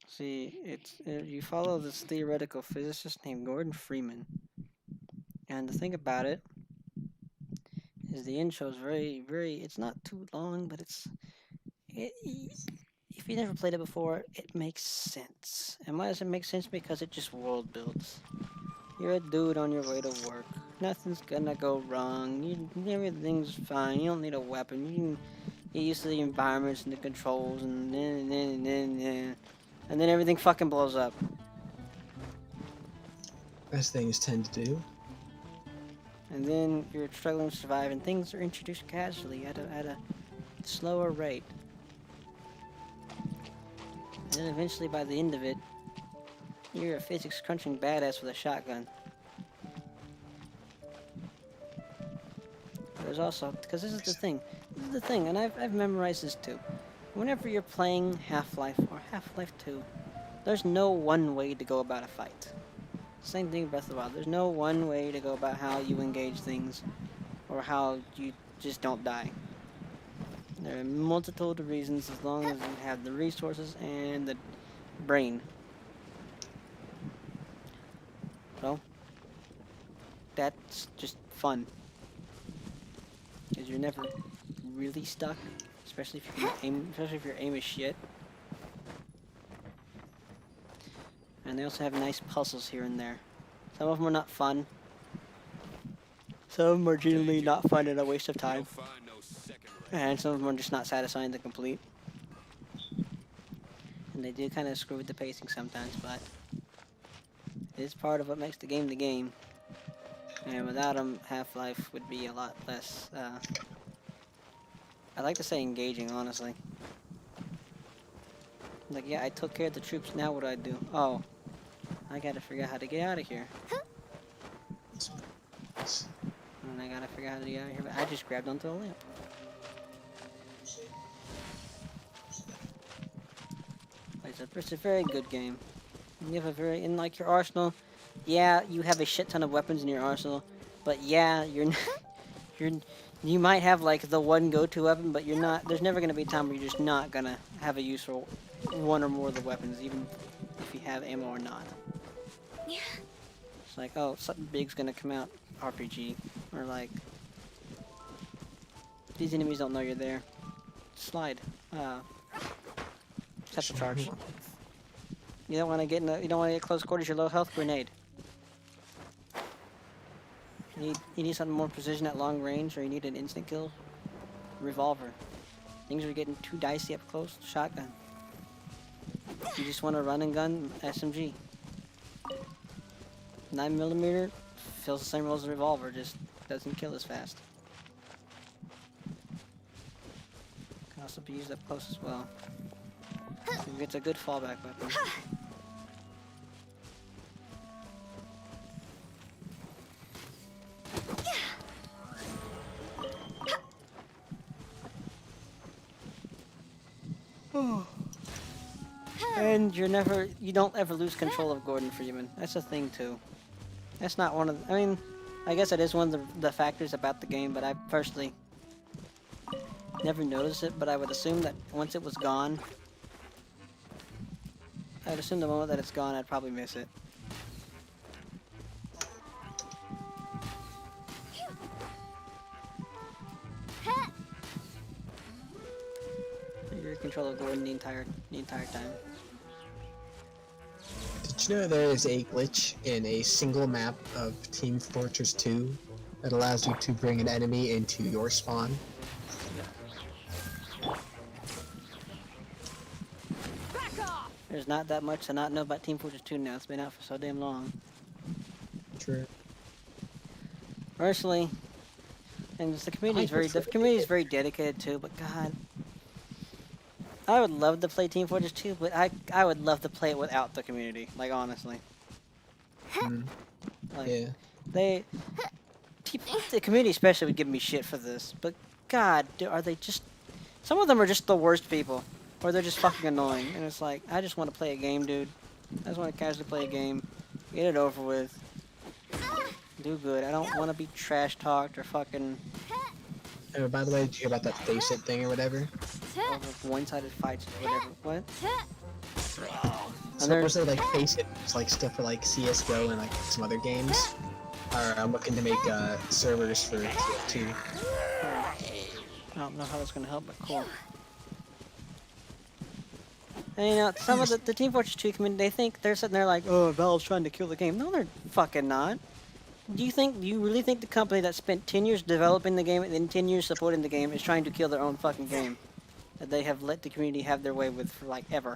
See, you follow this theoretical physicist named Gordon Freeman, and the thing about it is the intro is it's not too long, but if you never played it before, it makes sense. And why does it make sense? Because it just world builds. You're a dude on your way to work. Nothing's gonna go wrong. Everything's fine. You don't need a weapon. You can get used to the environments and the controls, and then everything fucking blows up. As things tend to do. And then you're struggling to survive, and things are introduced casually at a slower rate. And then eventually, by the end of it, you're a physics crunching badass with a shotgun. There's also, because this is the thing, and I've memorized this too. Whenever you're playing Half-Life or Half-Life 2, there's no one way to go about a fight. Same thing with Breath of the Wild. There's no one way to go about how you engage things, or how you just don't die. There are a multitude of reasons as long as you have the resources and the brain. So, that's just fun. Because you're never really stuck, especially if your aim is shit. And they also have nice puzzles here and there. Some of them are not fun. Some of them are genuinely not fun and a waste of time. And some of them are just not satisfying to complete. And they do kind of screw with the pacing sometimes, but it is part of what makes the game. And without them, Half-Life would be a lot less, I like to say engaging, honestly. Like, yeah, I took care of the troops, now what do I do? Oh, I gotta figure out how to get out of here. And I gotta figure out how to get out of here, but I just grabbed onto a lamp. It's a very good game. You have in like your arsenal, yeah, you have a shit ton of weapons in your arsenal, but yeah, you might have like the one go-to weapon, but there's never gonna be a time where you're just not gonna have a use for one or more of the weapons, even if you have ammo or not. Yeah. It's like, oh, something big's gonna come out, RPG, or like, these enemies don't know you're there. Slide. Special charge. You don't want to get close quarters. Your low health grenade. You need something more precision at long range, or you need an instant kill. Revolver. Things are getting too dicey up close. Shotgun. You just want to run and gun. SMG. 9mm fills the same role as a revolver, just doesn't kill as fast. Can also be used up close as well. It's a good fallback weapon. And you don't ever lose control of Gordon Freeman. That's a thing too. That's not one of I mean, I guess it is one of the factors about the game, but I personally never noticed it, but I would assume that once it was gone, I'd assume the moment that it's gone, I'd probably miss it. You're in control of Gordon the entire time. Did you know there is a glitch in a single map of Team Fortress 2 that allows you to bring an enemy into your spawn? There's not that much to not know about Team Fortress 2 now. It's been out for so damn long. True. Personally, and the community is very dedicated too. But God, I would love to play Team Fortress 2, but I would love to play it without the community. Like honestly, like, Yeah. The community especially would give me shit for this. But God, are they just? Some of them are just the worst people. Or they're just fucking annoying, and it's like, I just want to play a game, dude. I just want to casually play a game, get it over with, do good. I don't want to be trash talked or fucking Oh, by the way, did you hear about that face it thing or whatever? over one-sided fights or whatever. What? So was there like face it, it's like stuff for like CS:GO and like some other games? I'm looking to make servers for TF2. I don't know how that's gonna help, but cool. And you know, some of the Team Fortress 2 community, they think they're sitting there like, oh, Valve's trying to kill the game. No, they're fucking not. Do you really think the company that spent 10 years developing the game and then 10 years supporting the game is trying to kill their own fucking game? That they have let the community have their way with for like ever?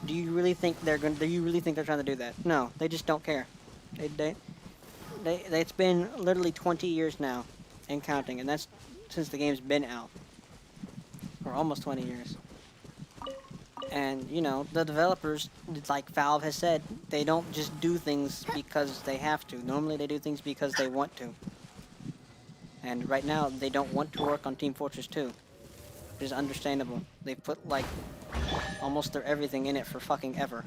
Do you really think they're trying to do that? No, they just don't care. It's been literally 20 years now and counting, and that's since the game's been out. Or almost 20 years. And, you know, the developers, like Valve has said, they don't just do things because they have to. Normally they do things because they want to. And right now, they don't want to work on Team Fortress 2. Which is understandable. They put, like, almost their everything in it for fucking ever.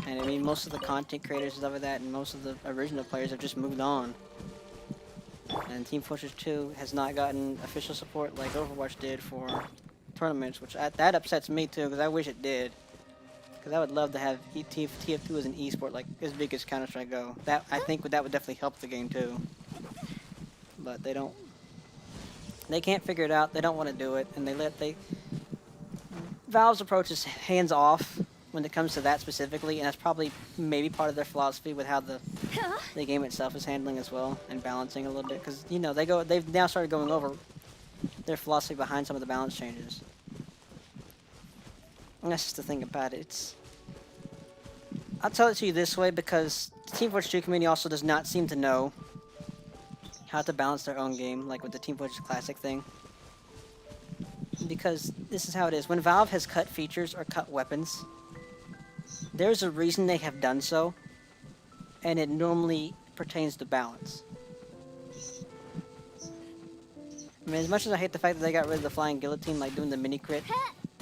And I mean, most of the content creators and stuff like that, and most of the original players have just moved on. And Team Fortress 2 has not gotten official support like Overwatch did for tournaments, which that upsets me too, because I wish it did. Because I would love to have TF2 as an esport, like as big as Counter-Strike Go. I think that would definitely help the game too. But they don't. They can't figure it out. They don't want to do it, and Valve's approach is hands off when it comes to that specifically, and that's probably maybe part of their philosophy with how the game itself is handling as well and balancing a little bit. Because you know they've now started going over their philosophy behind some of the balance changes. And that's just the thing about it. I'll tell it to you this way because the Team Fortress 2 community also does not seem to know how to balance their own game, like with the Team Fortress Classic thing. Because this is how it is. When Valve has cut features or cut weapons, there's a reason they have done so, and it normally pertains to balance. I mean, as much as I hate the fact that they got rid of the flying guillotine, like doing the mini crit,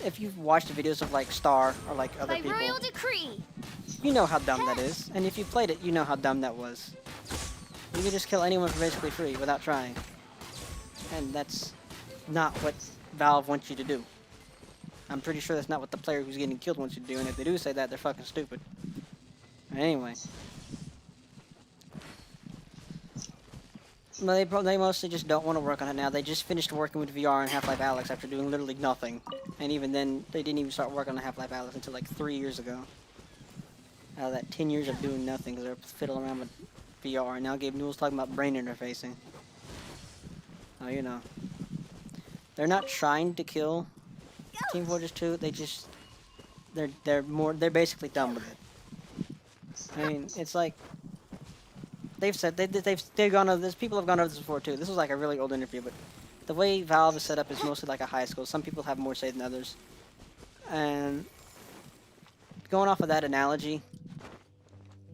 if you've watched the videos of like Star or like other people, royal decree, you know how dumb that is. And if you played it, you know how dumb that was. You can just kill anyone for basically free without trying. And that's not what Valve wants you to do. I'm pretty sure that's not what the player who's getting killed wants you to do, and if they do say that, they're fucking stupid. Anyway. Well, they mostly just don't want to work on it now. They just finished working with VR and Half-Life Alyx after doing literally nothing. And even then, they didn't even start working on Half-Life Alyx until like 3 years ago. Out of that 10 years of doing nothing, because they're fiddling around with VR. And now Gabe Newell's talking about brain interfacing. Oh, you know. They're not trying to kill Team Fortress 2, they're basically done with it. I mean, it's like they've said they've gone over this. People have gone over this before too. This was like a really old interview, but the way Valve is set up is mostly like a high school. Some people have more say than others. And going off of that analogy,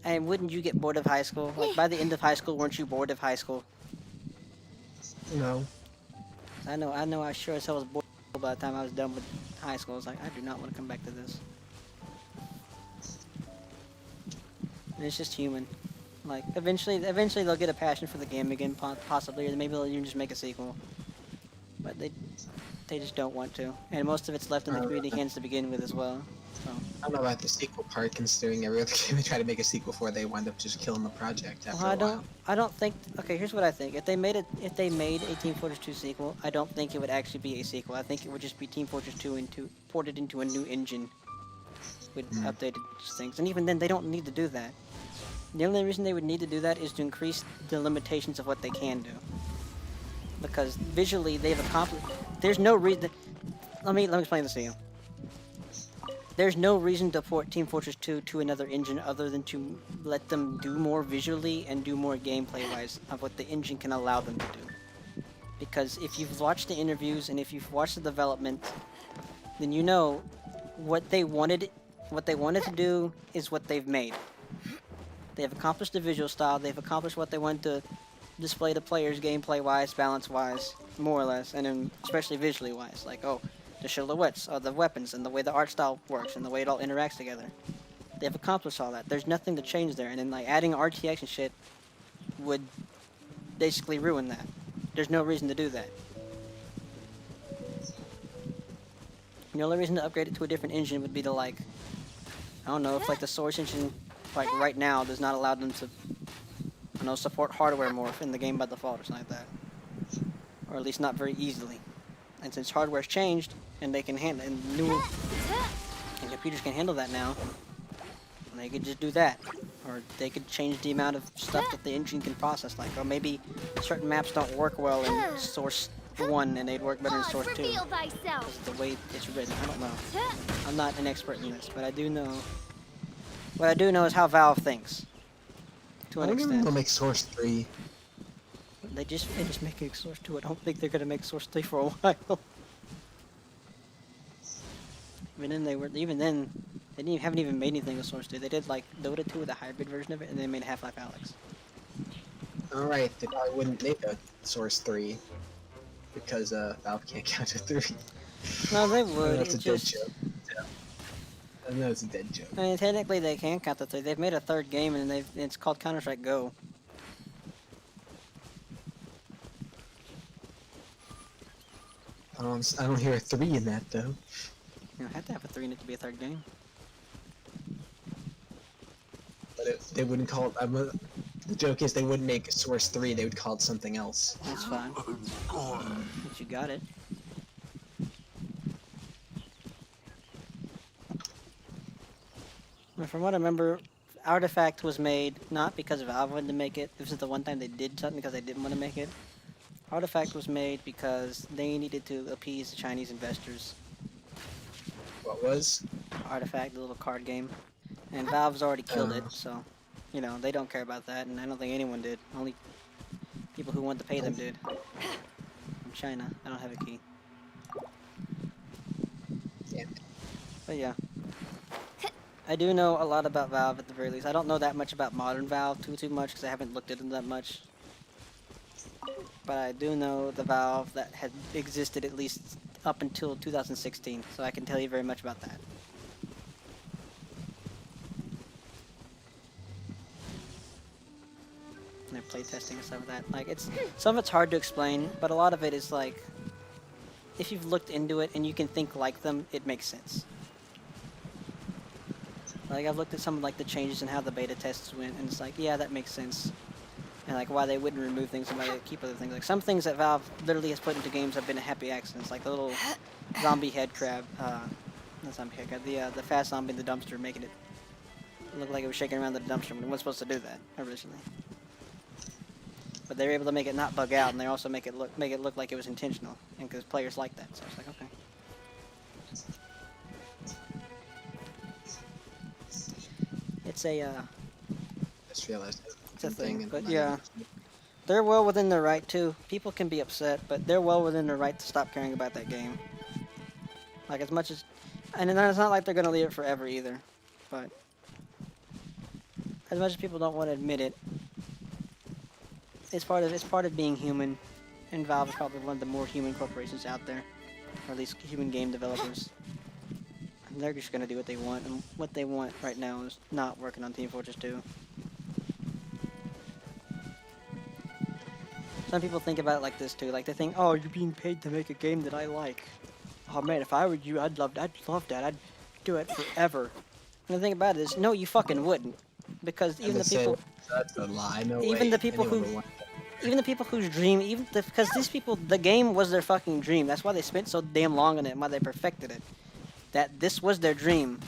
and wouldn't you get bored of high school? Like by the end of high school, weren't you bored of high school? No. I know. I sure as hell was bored by the time I was done with high school. I was like, I do not want to come back to this. And it's just human. Like, eventually they'll get a passion for the game again, possibly, or maybe they'll even just make a sequel. But they just don't want to. And most of it's left in the community hands to begin with as well. So. I don't know about the sequel part, considering every other game they try to make a sequel for, they wind up just killing the project after a while. I don't think. Okay, here's what I think. If they made a Team Fortress 2 sequel, I don't think it would actually be a sequel. I think it would just be Team Fortress 2 ported into a new engine with updated things. And even then, they don't need to do that. The only reason they would need to do that is to increase the limitations of what they can do. Because visually, they've accomplished. There's no reason. Let me explain this to you. There's no reason to port Team Fortress 2 to another engine other than to let them do more visually and do more gameplay-wise of what the engine can allow them to do. Because if you've watched the interviews and if you've watched the development, then you know what they wanted to do is what they've made. They have accomplished the visual style, they've accomplished what they want to display to players gameplay-wise, balance-wise, more or less, and then especially visually-wise. Like, oh, the silhouettes of the weapons and the way the art style works and the way it all interacts together. They've accomplished all that. There's nothing to change there, and then like adding RTX and shit would basically ruin that. There's no reason to do that. The only reason to upgrade it to a different engine would be to like, I don't know, if like the Source engine like right now does not allow them to, I don't know, support hardware morph in the game by default or something like that. Or at least not very easily. And since hardware's changed and they can handle and computers can handle that now, they could just do that. Or they could change the amount of stuff that the engine can process. Like, or maybe certain maps don't work well in Source 1 and they'd work better in Source 2. Because of the way it's written. I don't know. I'm not an expert in this, but I do know. What I do know is how Valve thinks. To an extent. They'll make Source 3. They just finished making Source 2. I don't think they're gonna make Source 3 for a while. Even then they haven't even made anything with Source 2. They did like Dota 2 with a hybrid version of it, and they made Half-Life Alyx. Alright, they probably wouldn't make a Source 3 because Valve can't count to 3. No, they would. That's a dead joke. I know it's a dead joke. I mean, technically they can count the 3. They've made a third game, and it's called Counter-Strike Go. I don't hear a 3 in that though. You don't have to have a 3 in it to be a third game. But they wouldn't call it. The joke is they wouldn't make Source 3. They would call it something else. That's fine. But you got it. From what I remember, Artifact was made not because Valve wanted to make it. This is the one time they did something because they didn't want to make it. Artifact was made because they needed to appease the Chinese investors. What was? Artifact, the little card game. And Valve's already killed it, so, you know, they don't care about that, and I don't think anyone did. Only people who want to pay them did. From China. I don't have a key. Yeah. But yeah. I do know a lot about Valve at the very least. I don't know that much about modern Valve too much because I haven't looked at them that much. But I do know the Valve that had existed at least up until 2016, so I can tell you very much about that. And their playtesting and stuff like that. Like, some of it's hard to explain, but a lot of it is like, if you've looked into it and you can think like them, it makes sense. Like, I've looked at some of like the changes in how the beta tests went, and it's like, yeah, that makes sense. And like why they wouldn't remove things and why they keep other things. Like some things that Valve literally has put into games have been happy accidents, like the little zombie head crab, not zombie head crab, the fast zombie in the dumpster, making it look like it was shaking around the dumpster when it wasn't supposed to do that originally. But they were able to make it not bug out, and they also make it look like it was intentional, and because players like that, so it's like okay. It's a Just realized it's a thing, but yeah, they're well within their right too. People can be upset, but they're well within their right to stop caring about that game. Like as much as, and then it's not like they're gonna leave it forever either. But as much as people don't want to admit it, it's part of being human, and Valve is probably one of the more human corporations out there. or at least human game developers. And they're just gonna do what they want, and what they want right now is not working on Team Fortress 2. Some people think about it like this too, like they think, oh, you're being paid to make a game that I like. Oh man, if I were you, I'd love that, I'd do it forever. And the thing about it is, no, you fucking wouldn't. Because even the people... That's a lie, no even way. the people Anyone who... would want Even the people whose dream, because these people, the game was their fucking dream. That's why they spent so damn long on it and why they perfected it. That this was their dream.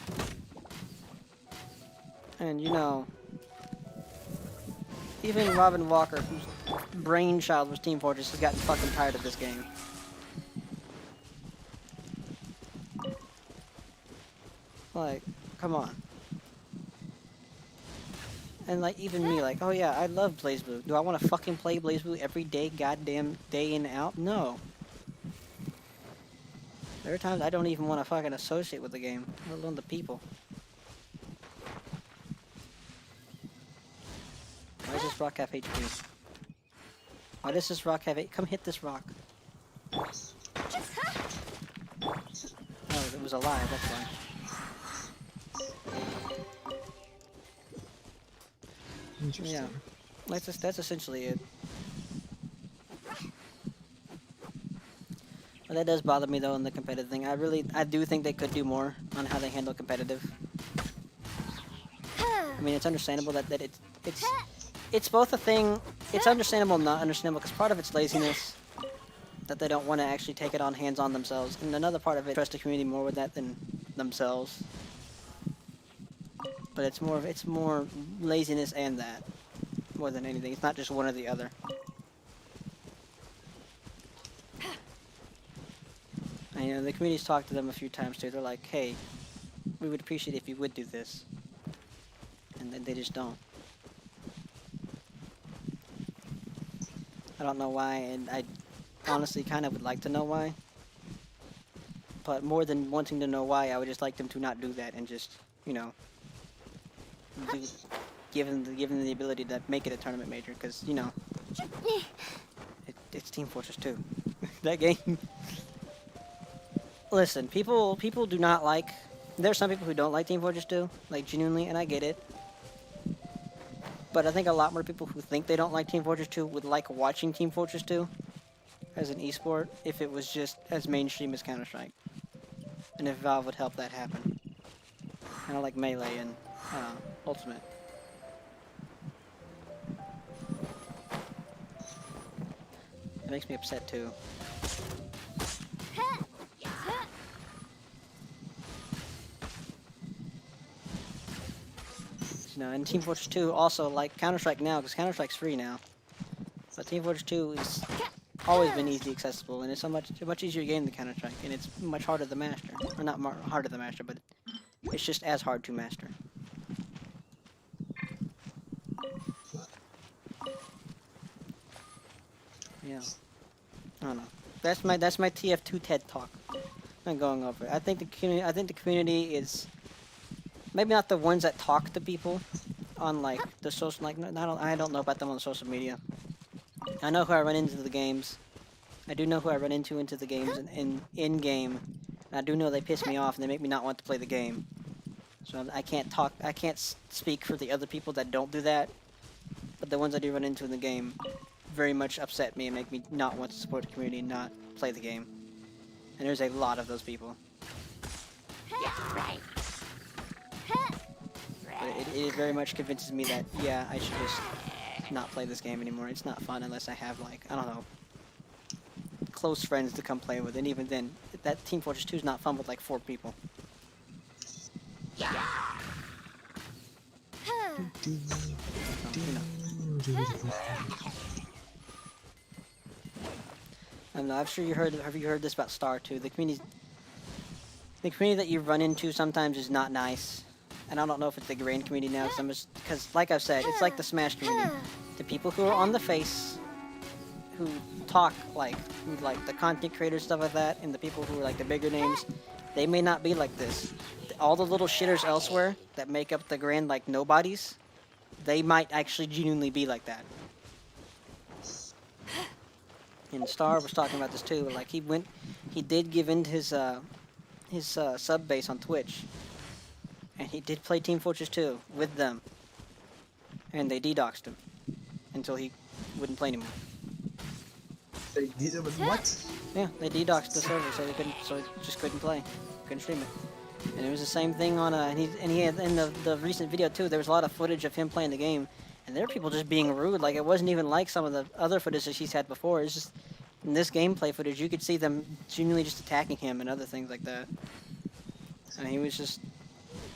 And you know, even Robin Walker, whose brainchild was Team Fortress, has gotten fucking tired of this game. Like, come on. And like even me, like, oh yeah, I love BlazBlue. Do I want to fucking play BlazBlue every day, goddamn day in and out? No. There are times I don't even want to fucking associate with the game, let alone the people. Why does this rock have HP? Why does this rock have Come hit this rock. Oh, it was alive, that's why. Yeah, that's essentially it. But that does bother me though in the competitive thing. I do think they could do more on how they handle competitive. I mean, it's understandable that it's both a thing. It's understandable and not understandable because part of it's laziness, that they don't want to actually take it on hands-on themselves, and another part of it trust the community more with that than themselves. But it's more laziness and that more than anything. It's not just one or the other. And you know, the community's talked to them a few times too. They're like, hey, we would appreciate if you would do this. And then they just don't. I don't know why, and I honestly kind of would like to know why. But more than wanting to know why, I would just like them to not do that and just, you know, give them the ability to make it a tournament major, because you know it's Team Fortress 2. That game. Listen, people do not like. There's some people who don't like Team Fortress 2, like genuinely, and I get it. But I think a lot more people who think they don't like Team Fortress 2 would like watching Team Fortress 2 as an esport if it was just as mainstream as Counter-Strike, and if Valve would help that happen. Kind of like Melee and Ultimate. It makes me upset too. You know, and Team Fortress 2 also, like Counter-Strike now, because Counter-Strike's free now. But Team Fortress 2 is always been easily accessible, and it's a much easier game than Counter-Strike, and it's much harder to master. Or not harder to master, but it's just as hard to master. Yeah. I don't know. That's my TF2 TED talk. I'm going over it. I think the community is maybe not the ones that talk to people on like the social, like I don't know about them on social media. I know who I run into the games. I do know who I run into the games and in game. And I do know they piss me off and they make me not want to play the game. So I can't speak for the other people that don't do that. But the ones I do run into in the game very much upset me and make me not want to support the community and not play the game. And there's a lot of those people. Yeah, right. But it very much convinces me that, yeah, I should just not play this game anymore. It's not fun unless I have, like, I don't know, close friends to come play with. And even then, that Team Fortress 2 is not fun with, like, 4 people. Yeah. I don't know, I'm sure have you heard this about Star too? The community that you run into sometimes is not nice. And I don't know if it's the grand community now, because like I've said, it's like the Smash community. The people who are on the face, who talk like the content creators, stuff like that, and the people who are like the bigger names, they may not be like this. All the little shitters elsewhere that make up the grand like nobodies, they might actually genuinely be like that. And Star was talking about this too. Like he did give in to his sub base on Twitch, and he did play Team Fortress 2 with them, and they DDoXed him until he wouldn't play anymore. They did it with what? Yeah, they DDoXed the server, so he just couldn't play, couldn't stream it. And it was the same thing on and he had in the recent video too. There was a lot of footage of him playing the game, and there were people just being rude. Like it wasn't even like some of the other footage that she's had before. It's just in this gameplay footage, you could see them genuinely just attacking him and other things like that. And he was just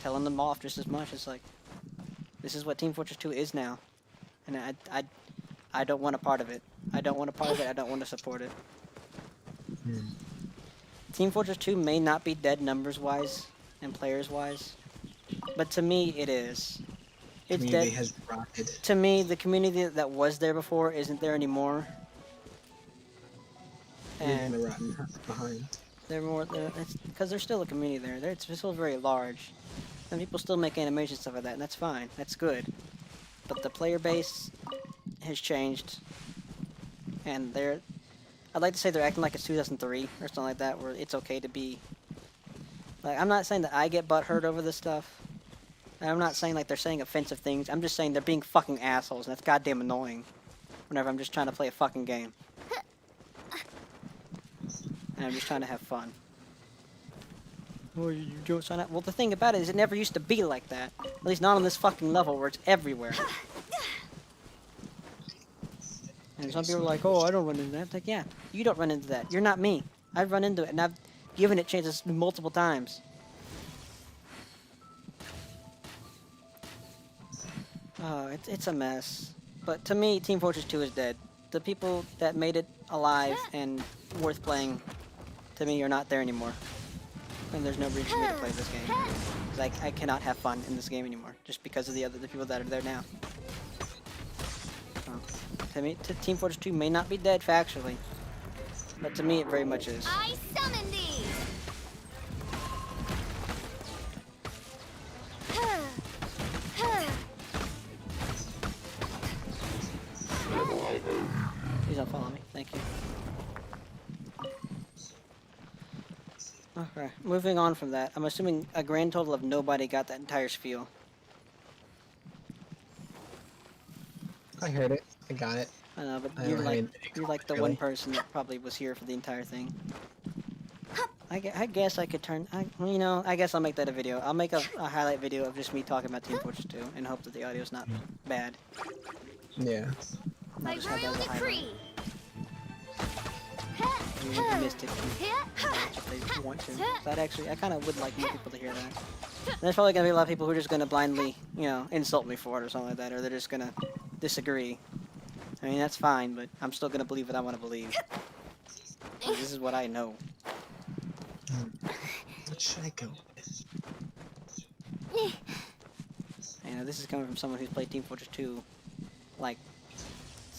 telling them off just as much. It's like, this is what Team Fortress 2 is now, and I don't want a part of it. I don't want a part of it. I don't want to support it. Team Fortress 2 may not be dead numbers-wise and players-wise, but to me, it is. It's Community dead. has rotted. To me, the community that was there before isn't there anymore. Leaving the And rotten behind. because there's still a community there. It's still very large, and people still make animations and stuff like that, and that's fine. That's good. But the player base has changed, and I'd like to say they're acting like it's 2003 or something like that, where it's okay to be. Like, I'm not saying that I get butthurt over this stuff. And I'm not saying like they're saying offensive things. I'm just saying they're being fucking assholes, and that's goddamn annoying. Whenever I'm just trying to play a fucking game. And I'm just trying to have fun. Oh, you don't sign up? Well, the thing about it is it never used to be like that. At least not on this fucking level where it's everywhere. And some people are like, oh, I don't run into that. It's like, yeah, you don't run into that. You're not me. I've run into it, and I've given it chances multiple times. Oh, it's a mess. But to me, Team Fortress 2 is dead. The people that made it alive and worth playing, to me, are not there anymore. And there's no reason for me to play this game. Because I cannot have fun in this game anymore, just because of the people that are there now. To me, Team Fortress 2 may not be dead factually, but to me it very much is. I summon thee! Please don't follow me, thank you. Okay, moving on from that, I'm assuming a grand total of nobody got that entire spiel. I heard it. I got it. I know, but I you're don't like have any the really. one person that probably was here for the entire thing. I guess I could turn. You know, I guess I'll make that a video. I'll make a highlight video of just me talking about Team Fortress 2 and hope that the audio's not bad. Yeah. I'll By just have that royal as a highlight. decree! You missed it if they want to. So I kind of would like more people to hear that. There's probably gonna be a lot of people who are just gonna blindly, you know, insult me for it or something like that, or they're just gonna disagree. I mean, that's fine, but I'm still gonna believe what I want to believe. This is what I know. What should I go with? You know, this is coming from someone who's played Team Fortress 2, like,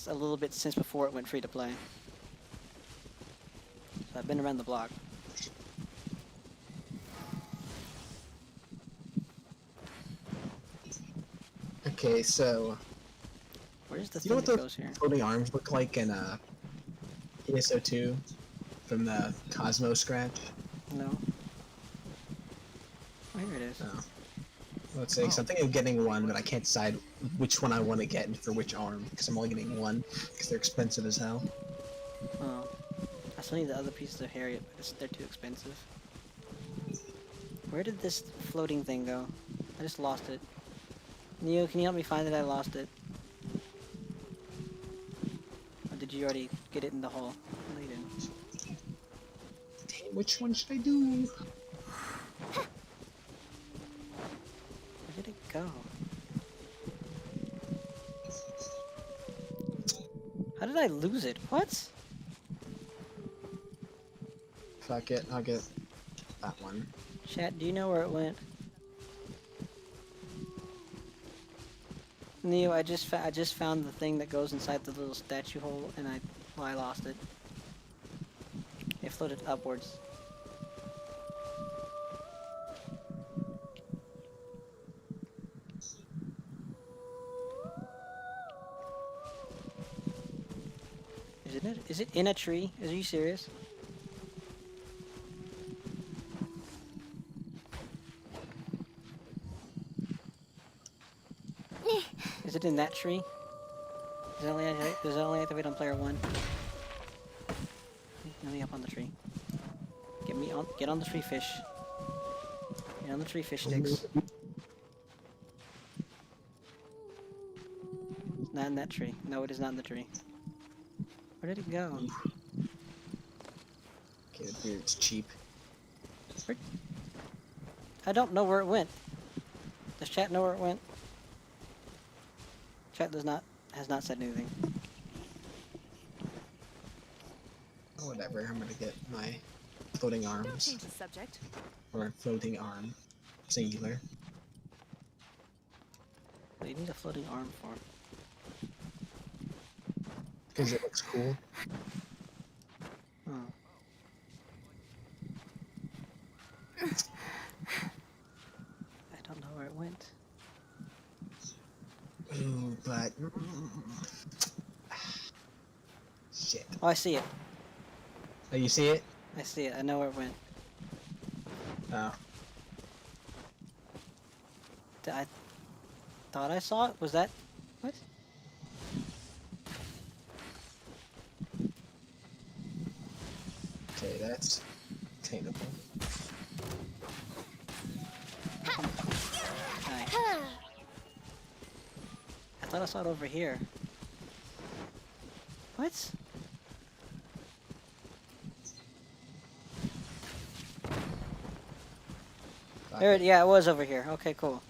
a little bit since before it went free to play. So I've been around the block. Okay, so Where's the you know thing what that goes here? the floating arms look like in PSO2 from the Cosmo scratch? No. Oh, here it is. Oh. Let's see, 'cause I'm thinking of getting one, but I can't decide which one I want to get and for which arm, because I'm only getting one, because they're expensive as hell. Oh. I still need the other pieces of Harriet, but they're too expensive. Where did this floating thing go? I just lost it. Neo, can you help me find it? I lost it. Or did you already get it in the hole? No, you didn't. Damn, which one should I do? Where did it go? How did I lose it? What? Fuck it, I'll get that one. Chat, do you know where it went? Neo, I just found the thing that goes inside the little statue hole, and I lost it. It floated upwards. Isn't it? Is it in a tree? Are you serious? Is it in that tree? Does it only activate on player 1? Let me up on the tree. Get on the tree, fish. Get on the tree, fish sticks. It's not in that tree. No, it is not in the tree. Where did it go? Okay, the beard's cheap. I don't know where it went. Does chat know where it went? Chat has not said anything. Oh, whatever, I'm gonna get my floating Don't arms. change the subject. Or floating arm. Singular. What do you need a floating arm for? Because it looks cool. Oh. I don't know where it went. Ooh, but... Shit. Oh, I see it. Oh, you see it? I see it. I know where it went. Oh. I thought I saw it. Was that... What? Okay, that's attainable. Nice. I thought I saw it over here. What? There it, yeah, it was over here. Okay, cool.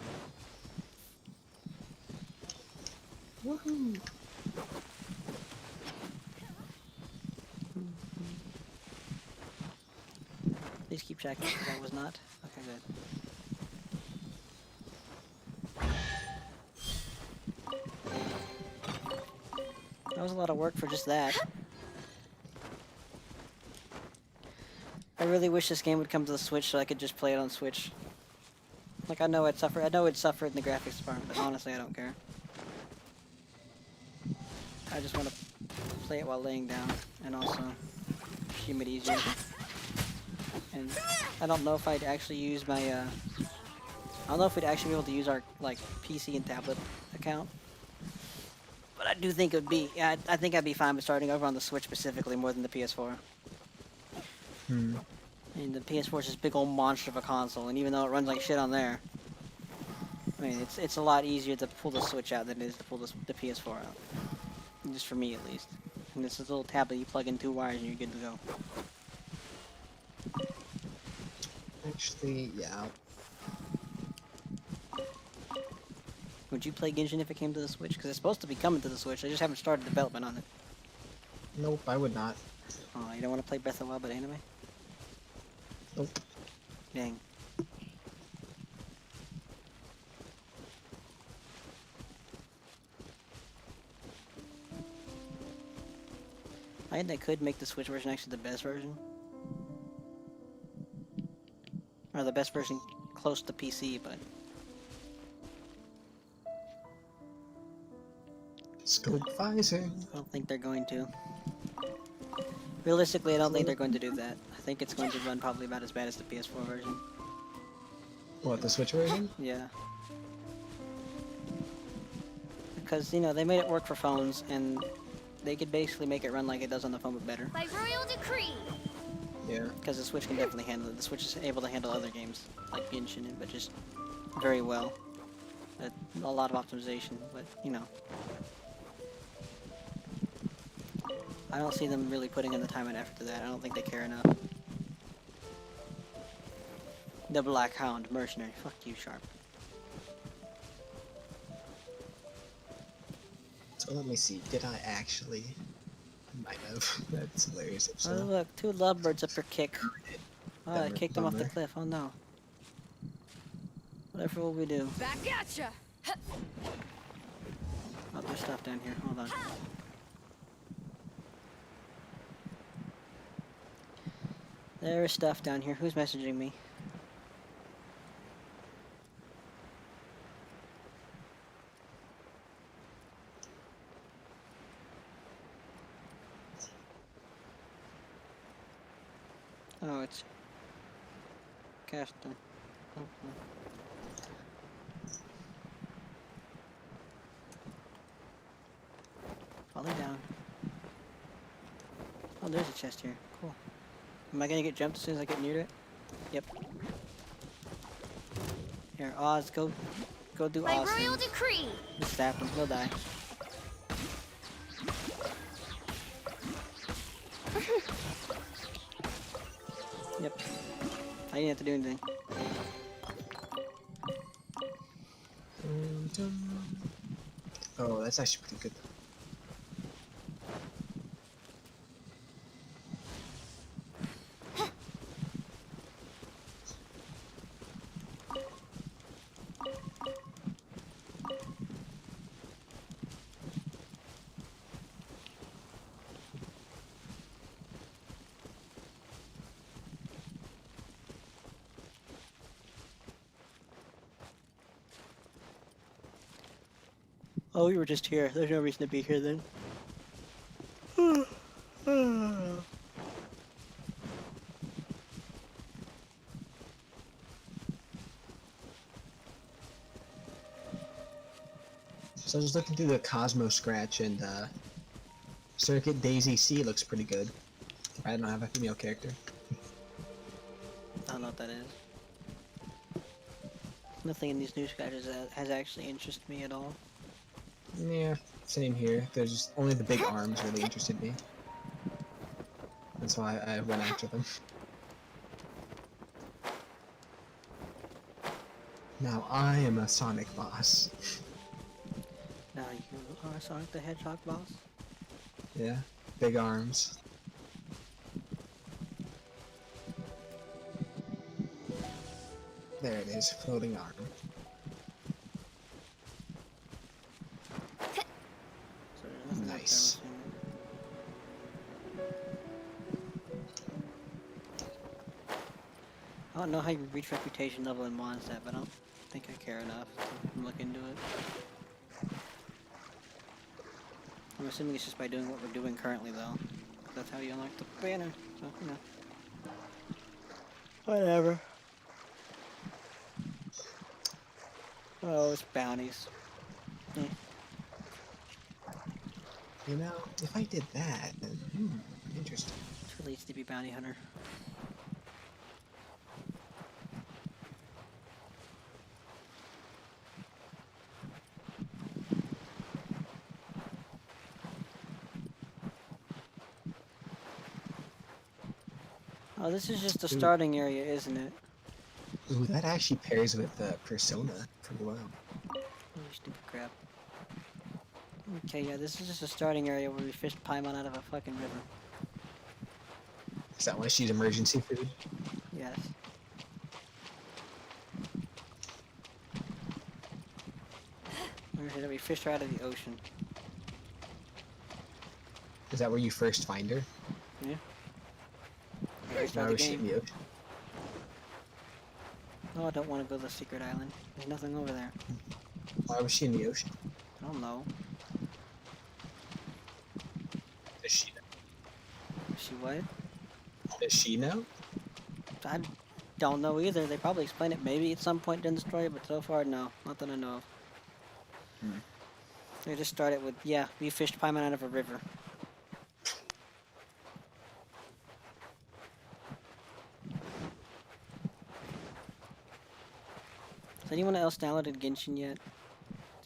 Woohoo! Please keep checking. That was not. Okay, good. That was a lot of work for just that. I really wish this game would come to the Switch so I could just play it on Switch. Like, I know it suffered in the graphics department, but honestly, I don't care. I just want to play it while laying down, and also stream it easier. And I don't know if I'd actually use my, I don't know if we'd actually be able to use our, like, PC and tablet account. But I do think it would be, yeah, I think I'd be fine with starting over on the Switch specifically more than the PS4. Hmm. I mean, the PS4 is this big old monster of a console, and even though it runs like shit on there, I mean, it's a lot easier to pull the Switch out than it is to pull the PS4 out. Just for me, at least. And this is a little tablet you plug in 2 wires and you're good to go. Actually, yeah. Would you play Genshin if it came to the Switch? Because it's supposed to be coming to the Switch. I just haven't started development on it. Nope, I would not. Oh, you don't want to play Breath of the Wild but anime? Nope. Dang. I think they could make the Switch version actually the best version. Or the best version close to PC, but... Scope vising. I don't think they're going to. Realistically, I don't think they're going to do that. I think it's going to run probably about as bad as the PS4 version. What, the Switch version? Yeah. Because, you know, they made it work for phones, and they could basically make it run like it does on the phone, but better. By royal decree. Yeah. Because the Switch can definitely handle it. The Switch is able to handle other games, like Genshin, but just very well. A lot of optimization, but, you know. I don't see them really putting in the time and effort to that. I don't think they care enough. The Black Hound Mercenary. Fuck you, Sharp. So let me see. Did I actually? I might have. That's hilarious. If so. Oh, look. 2 lovebirds up for kick. Oh, I Bummer, kicked them off the bummer. cliff. Oh, no. Whatever will we do? Back at ya! Oh, there's stuff down here. Hold on. There is stuff down here. Who's messaging me? Oh, it's casting. Falling down. Oh, there's a chest here. Cool. Am I gonna get jumped as soon as I get near it? Yep. Here, Oz, go do By Oz royal thing. decree. Just stab him, he'll die. Yep. I didn't have to do anything. Oh, that's actually pretty good. Oh, we were just here. There's no reason to be here then. So I was looking through the Cosmo Scratch and Circuit Daisy C looks pretty good. I don't have a female character. I don't know what that is. Nothing in these new scratches has actually interested me at all. Yeah, same here. There's just only the big arms really interested me. That's why I went after them. Now I am a Sonic boss. Now you are Sonic the Hedgehog boss? Yeah, big arms. There it is, floating arm. So there's nothing up there, I'm Nice. assuming. I don't know how you reach reputation level in Mondstadt, but I don't think I care enough to look into it. I'm assuming it's just by doing what we're doing currently, though. 'Cause that's how you unlock the banner, so, you know. Whatever. Oh, it's bounties. Eh. You know, if I did that, then, interesting. It's really easy to be bounty hunter. Oh, this is just the Dude. starting area, isn't it? Ooh, that actually pairs with Persona pretty well. Holy stupid crap. Okay, yeah, this is just a starting area where we fished Paimon out of a fucking river. Is that why she's emergency food? Yes. Or should we fished her out of the ocean? Is that where you first find her? Yeah. Why Start the was she in game. the ocean? Oh, I don't want to go to the secret island. There's nothing over there. Why was she in the ocean? I don't know. Does she know? She what? Does she know? I don't know either. They probably explain it maybe at some point during the story, but so far, no. Not that I know of. They just started with, yeah, we fished Paimon out of a river. Has anyone else downloaded Genshin yet?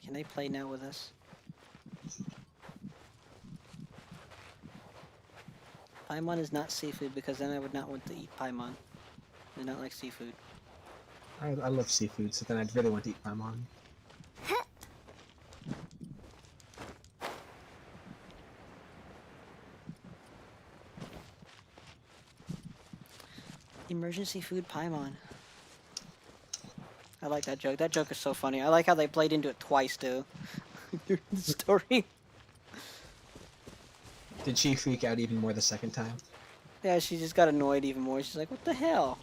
Can they play now with us? Paimon is not seafood because then I would not want to eat Paimon. I not like seafood. I love seafood, so then I'd really want to eat Paimon. Emergency food Paimon. I like that joke. That joke is so funny. I like how they played into it twice too. During the story. Did she freak out even more the second time? Yeah, she just got annoyed even more. She's like, what the hell?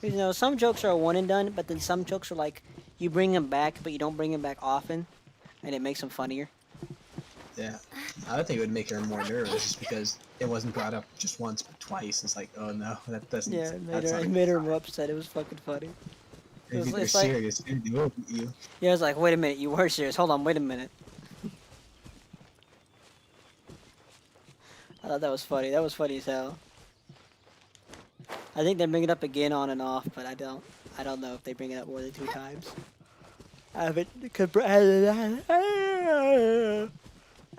You know, some jokes are a one and done, but then some jokes are like, you bring them back, but you don't bring them back often, and it makes them funnier. Yeah. I would think it would make her more nervous just because it wasn't brought up just once but twice. It's like, oh no, that doesn't. Yeah, it made that's her, not it a made good her sign. more upset. It was fucking funny. If you're It's like, serious, dude, they will beat you. yeah, I was like, wait a minute, you were serious. Hold on, wait a minute. I thought that was funny. That was funny as hell. I think they bring it up again on and off, but I don't know if they bring it up more than 2 times. I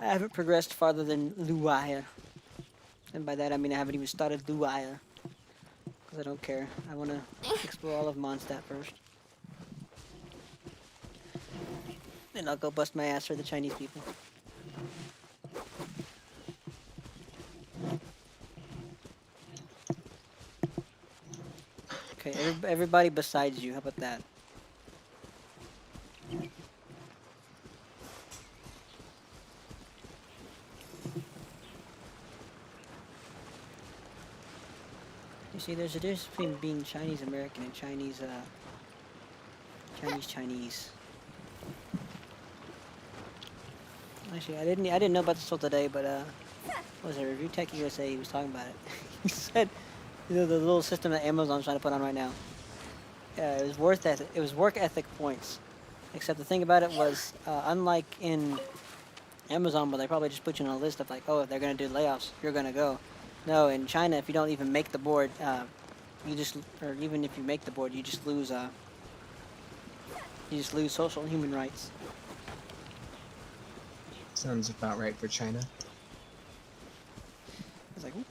haven't progressed farther than Luaya. And by that I mean I haven't even started Luaya. Because I don't care. I want to explore all of Mondstadt first. Then I'll go bust my ass for the Chinese people. Okay, everybody besides you, how about that? You see, there's a difference between being Chinese American and Chinese, Chinese. Actually, I didn't know about this till today, but what was it, Review Tech USA? He was talking about it. He said, you know, the little system that Amazon's trying to put on right now. It was work ethic points. Except the thing about it was, unlike in Amazon, where they probably just put you on a list of like, oh, if they're gonna do layoffs, you're gonna go. No, in China, if you don't even make the board, you just, or even if you make the board, you just lose social and human rights. Sounds about right for China. I was like, ooh.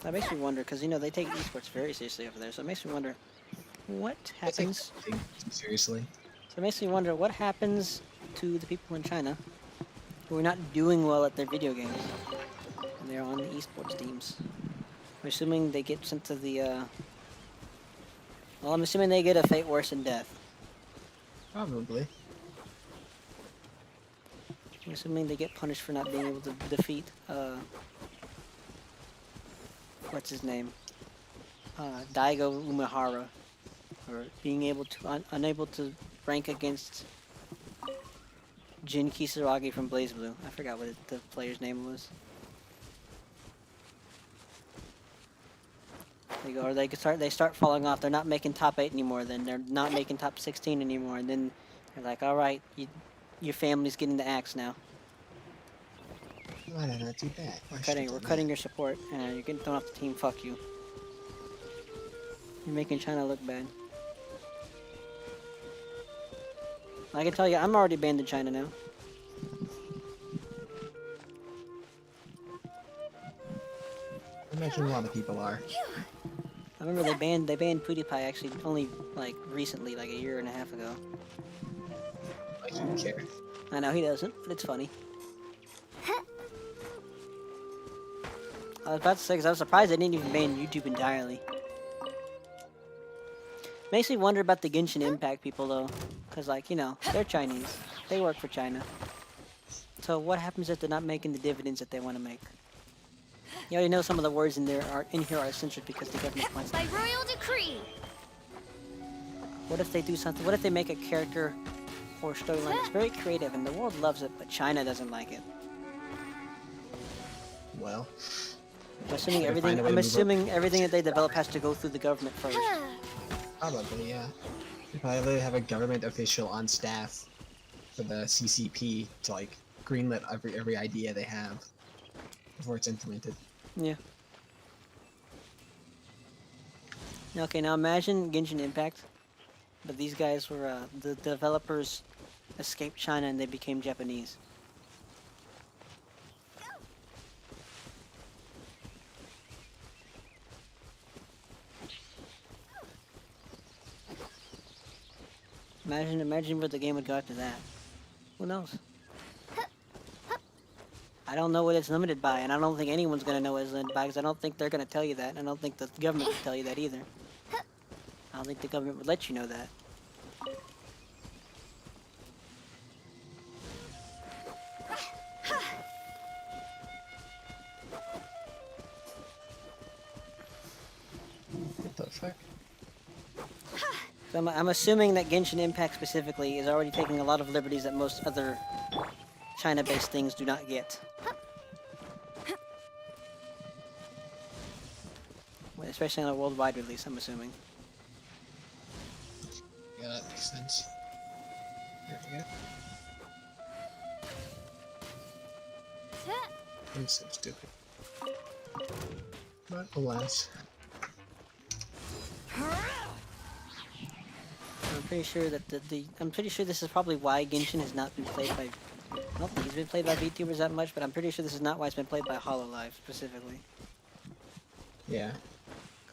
That makes me wonder, because, you know, they take esports very seriously over there, so it makes me wonder, what happens... Seriously? So it makes me wonder, what happens to the people in China who are not doing well at their video games, and they're on the esports teams? I'm assuming they get sent to the, well, I'm assuming they get a fate worse than death. Probably. I'm assuming they get punished for not being able to defeat, what's his name? Daigo Umehara. Or being able to, unable to rank against Jin Kisaragi from BlazBlue. I forgot what the player's name was. They go, or they start falling off. They're not making top 8 anymore. Then they're not making top 16 anymore. And then they're like, all right, your family's getting the axe now. Why not do that? We're cutting your support. You're getting thrown off the team. Fuck you. You're making China look bad. I can tell you, I'm already banned in China now. I imagine a lot of people are. I remember they banned PewDiePie actually only like recently, like a year and a half ago. Like, you don't care. I know he doesn't, but it's funny. I was about to say, because I was surprised they didn't even ban YouTube entirely. Makes me wonder about the Genshin Impact people though, because like, you know, they're Chinese. They work for China. So what happens if they're not making the dividends that they want to make? You already know some of the words in here are censored because the government wants them. By royal decree. What if they do something? What if they make a character or storyline that's very creative and the world loves it, but China doesn't like it? Well, I'm assuming Gotta find a way to move everything that they develop has to go through the government first. probably, yeah. They probably have a government official on staff for the CCP to like greenlit every idea they have before it's implemented. Yeah. Okay, now imagine Genshin Impact, but these guys were the developers escaped China and they became Japanese. Imagine where the game would go after that. Who knows? I don't know what it's limited by, and I don't think anyone's gonna know what it's limited by, because I don't think they're gonna tell you that, and I don't think the government will tell you that either. I don't think the government would let you know that. What the fuck? So I'm assuming that Genshin Impact specifically is already taking a lot of liberties that most other China-based things do not get. Especially on a worldwide release, I'm assuming. Yeah, that makes sense. There we go. I'm so stupid. But alas. I'm pretty sure that I'm pretty sure this is probably why Genshin has not been played by. I don't think it's been played by VTubers that much, but I'm pretty sure this is not why it's been played by HoloLive specifically. Yeah.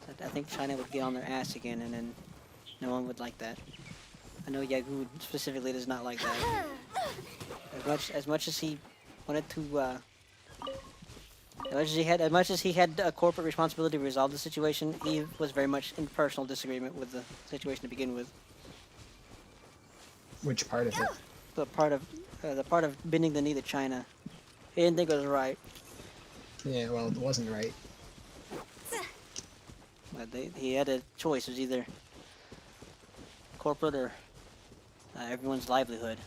I think China would get on their ass again, and then no one would like that. I know Yagoo specifically does not like that. As much as he wanted to, as much as he had a corporate responsibility to resolve the situation, he was very much in personal disagreement with the situation to begin with. Which part of it? The part of bending the knee to China. He didn't think it was right. Yeah, well, it wasn't right. But he had a choice. It was either corporate or everyone's livelihood.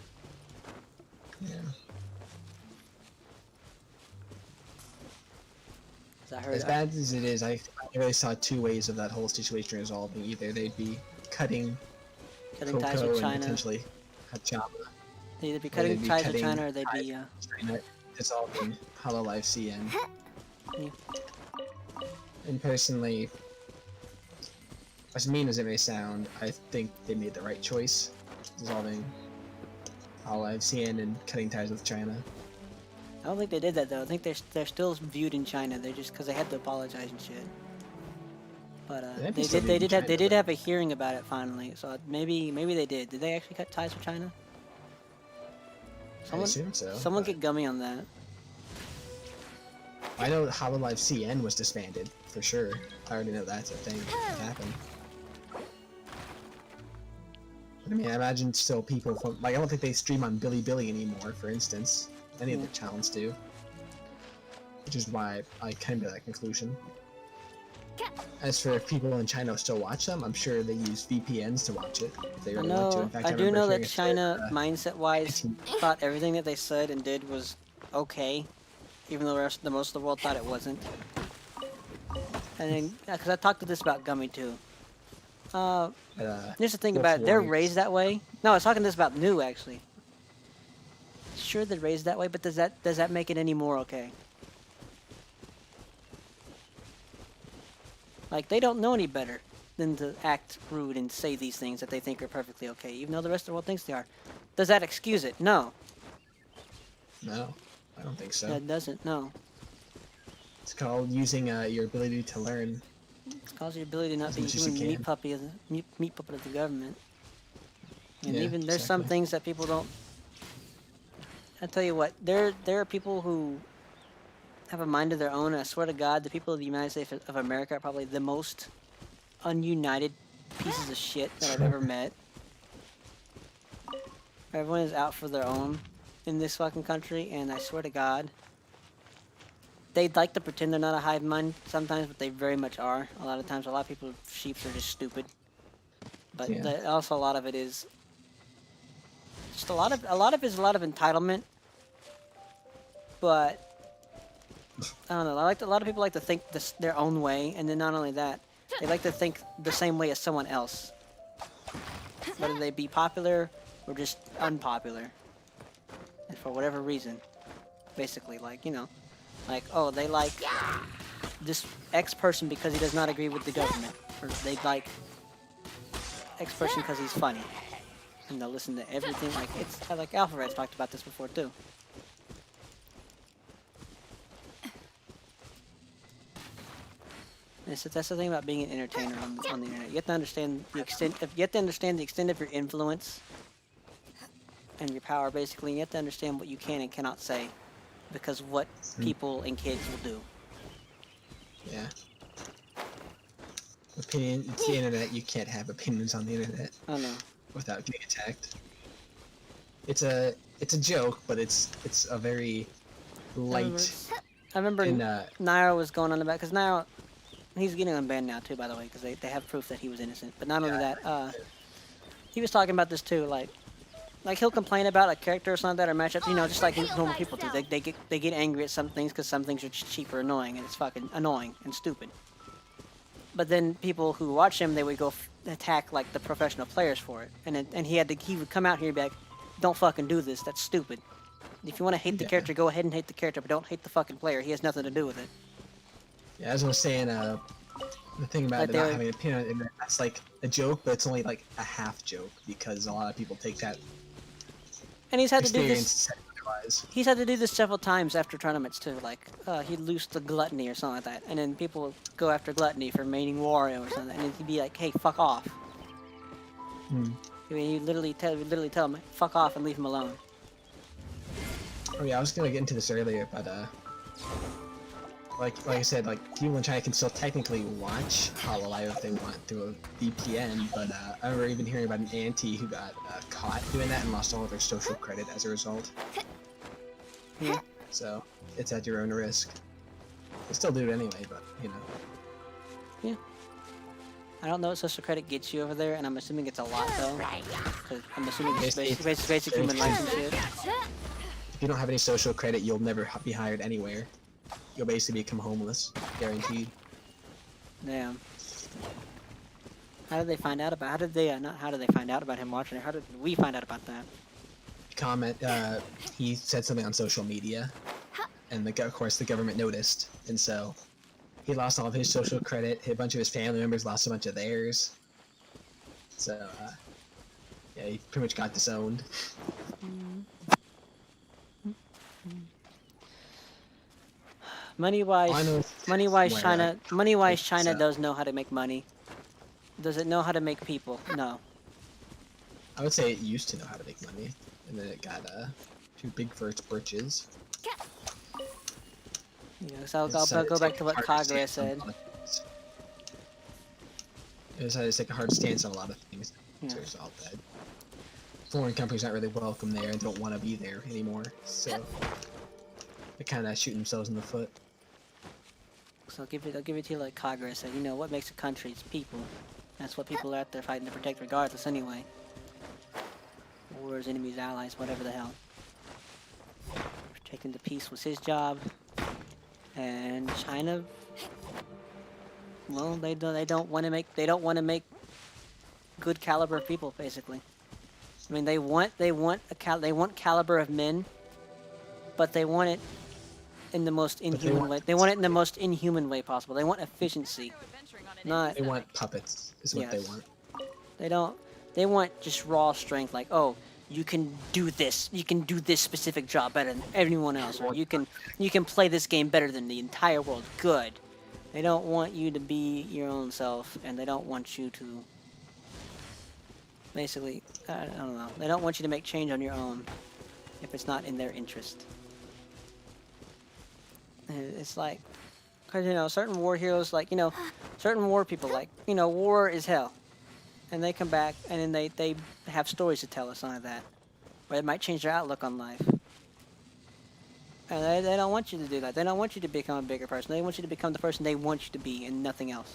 Yeah. As bad as it is, I really saw two ways of that whole situation resolving. Either they'd be cutting ties Cocoa with and China. potentially Hachama. They'd either be cutting ties with China or they'd be China dissolving HoloLive CN. Yeah. And personally, as mean as it may sound, I think they made the right choice, dissolving HoloLive CN and cutting ties with China. I don't think they did that though. I think they're still viewed in China. They're just because they had to apologize and shit. But they did have a hearing about it finally. So maybe they did. Did they actually cut ties with China? I assume so. Someone get Gummy on that. I know HoloLive CN was disbanded for sure. I already know that's a thing that happened. But I mean, I imagine still people from, like, I don't think they stream on Bilibili anymore, for instance. Any of the channels do. Which is why I came to that conclusion. As for if people in China still watch them, I'm sure they use VPNs to watch it if they really want to. In fact, I do know that hearing China, mindset-wise, thought everything that they said and did was okay, even though the most of the world thought it wasn't. And then, because I talked to this about Gummy too. Here's the thing about it, they're raised that way. No, I was talking this about New actually. Sure, they're raised that way, but does that make it any more okay? Like, they don't know any better than to act rude and say these things that they think are perfectly okay, even though the rest of the world thinks they are. Does that excuse it? No. No, I don't think so. That doesn't, no. It's called using your ability to learn. It's called your ability to not be human meat puppet of the government. And Yeah, even there's some things that people don't. I tell you what, there are people who have a mind of their own, and I swear to God, the people of the United States of America are probably the most ununited pieces of shit that I've ever met. Everyone is out for their own in this fucking country, and I swear to God, they'd like to pretend they're not a hive mind sometimes, but they very much are. A lot of times, a lot of people, sheeps are just stupid. But also a lot of it is just a lot of it is a lot of entitlement. But I don't know. A lot of people like to think their own way, and then not only that, they like to think the same way as someone else, whether they be popular or just unpopular, and for whatever reason. Basically, like, you know, like, oh, they like this X person because he does not agree with the government, or they like X person because he's funny, and they'll listen to everything. Like, it's like Alphared's talked about this before too. That's the thing about being an entertainer on the internet. You have to understand the extent. You have to understand the extent of your influence and your power, basically. And you have to understand what you can and cannot say, because of what people and kids will do. Yeah. Opinion. It's the internet. You can't have opinions on the internet. Oh no. Without getting attacked. It's a joke, but it's a very light. I remember Nairo was going on about, because Nairo, he's getting unbanned now too, by the way, because they have proof that he was innocent. But not only that, he was talking about this too. Like, like he'll complain about a character or something that or matchups, you know, just like normal people do. They get angry at some things because some things are just cheap or annoying, and it's fucking annoying and stupid. But then people who watch him, they would go attack like the professional players for it, and he would come out here and be like, "Don't fucking do this. That's stupid. If you want to hate the character, go ahead and hate the character, but don't hate the fucking player. He has nothing to do with it." Yeah, as I was saying, the thing about Like not having an opinion on it, that's like a joke, but it's only like a half joke because a lot of people take that And he's had to do experience this. otherwise. He's had to do this several times after tournaments too. Like he'd lose to Gluttony or something like that, and then people would go after Gluttony for maining Wario or something, and he'd be like, "Hey, fuck off." Hmm. I mean, he'd literally tell him, "Fuck off" and leave him alone. Oh yeah, I was gonna get into this earlier, but like I said, like people in China can still technically watch Hololive if they want through a VPN, but I remember even hearing about an auntie who got caught doing that and lost all of her social credit as a result. Yeah. So it's at your own risk. They still do it anyway, but you know. Yeah. I don't know what social credit gets you over there, and I'm assuming it's a lot though. Cause I'm assuming it's basic human rights and shit. If you don't have any social credit, you'll never be hired anywhere. You'll basically become homeless, guaranteed. Damn. How did they find out about? How did they not? How did they find out about him watching it? How did we find out about that? He said something on social media, and of course the government noticed, and so he lost all of his social credit. A bunch of his family members lost a bunch of theirs. So yeah, he pretty much got disowned. Money wise, China does know how to make money. Does it know how to make people? No. I would say it used to know how to make money, and then it got too big for its britches. Yeah, so I'll go back to what Kagura said. It decided to take a hard stance on a lot of things. Yeah. As a result, that foreign companies aren't really welcome there and don't want to be there anymore. So they kind of shoot themselves in the foot. So I'll give it to you like Kagura said. You know what makes a country? It's people. That's what people are out there fighting to protect, regardless. Anyway. Wars, enemies, allies, whatever the hell. Protecting the peace was his job, and China. Well, they don't want to make good caliber of people, basically. I mean, they want caliber of men, but they want it in the most inhuman way. They want it in the most inhuman way possible. They want efficiency, not. They want puppets, is what they want. They don't. They want just raw strength, like, oh, you can do this. You can do this specific job better than everyone else, or you can play this game better than the entire world. Good. They don't want you to be your own self, and they don't want you to. Basically, I don't know. They don't want you to make change on your own if it's not in their interest. It's like, cause you know, certain war heroes, like, you know, certain war people, like, you know, war is hell. And they come back, and then they have stories to tell us on that. Or it might change their outlook on life. And they don't want you to do that. They don't want you to become a bigger person. They want you to become the person they want you to be, and nothing else.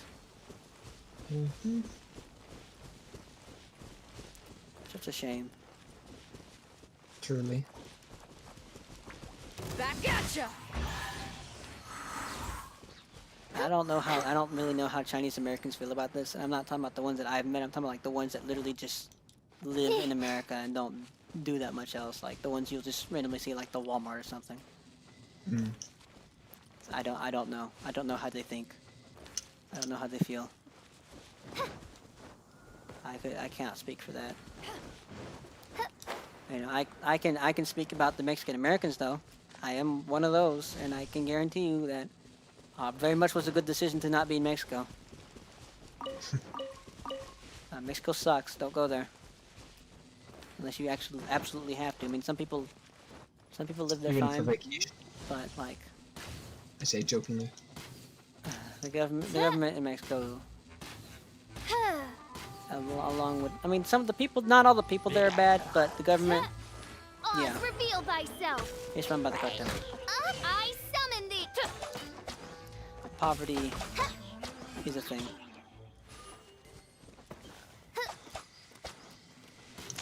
Mm-hmm. Such a shame. Truly. Back at ya! I don't really know how Chinese Americans feel about this. And I'm not talking about the ones that I've met. I'm talking about like the ones that literally just live in America and don't do that much else. Like the ones you'll just randomly see like the Walmart or something. Mm. I don't know. I don't know how they think. I don't know how they feel. I cannot speak for that. You know, I can speak about the Mexican Americans though. I am one of those, and I can guarantee you that very much was a good decision to not be in Mexico. Mexico sucks. Don't go there unless you actually absolutely have to. I mean, some people live there Even fine, for vacation. but like I say jokingly. the government in Mexico. Along with, I mean, some of the people, not all the people there are bad, but the government, yeah, Reveal thyself. it's run by the cartel. I summon thee. Poverty is a thing.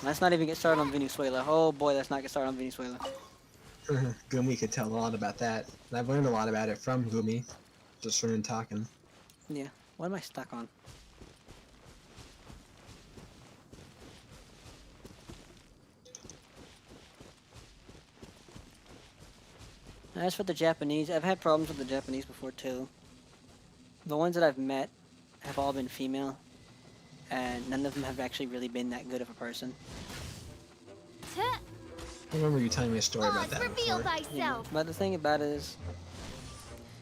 Let's not even get started on Venezuela. Oh boy, let's not get started on Venezuela. Gumi could tell a lot about that. And I've learned a lot about it from Gumi, just from him talking. Yeah. What am I stuck on? As for the Japanese, I've had problems with the Japanese before too. The ones that I've met have all been female, and none of them have actually really been that good of a person. I remember you telling me a story about Oz, that reveal before. thyself. But the thing about it is,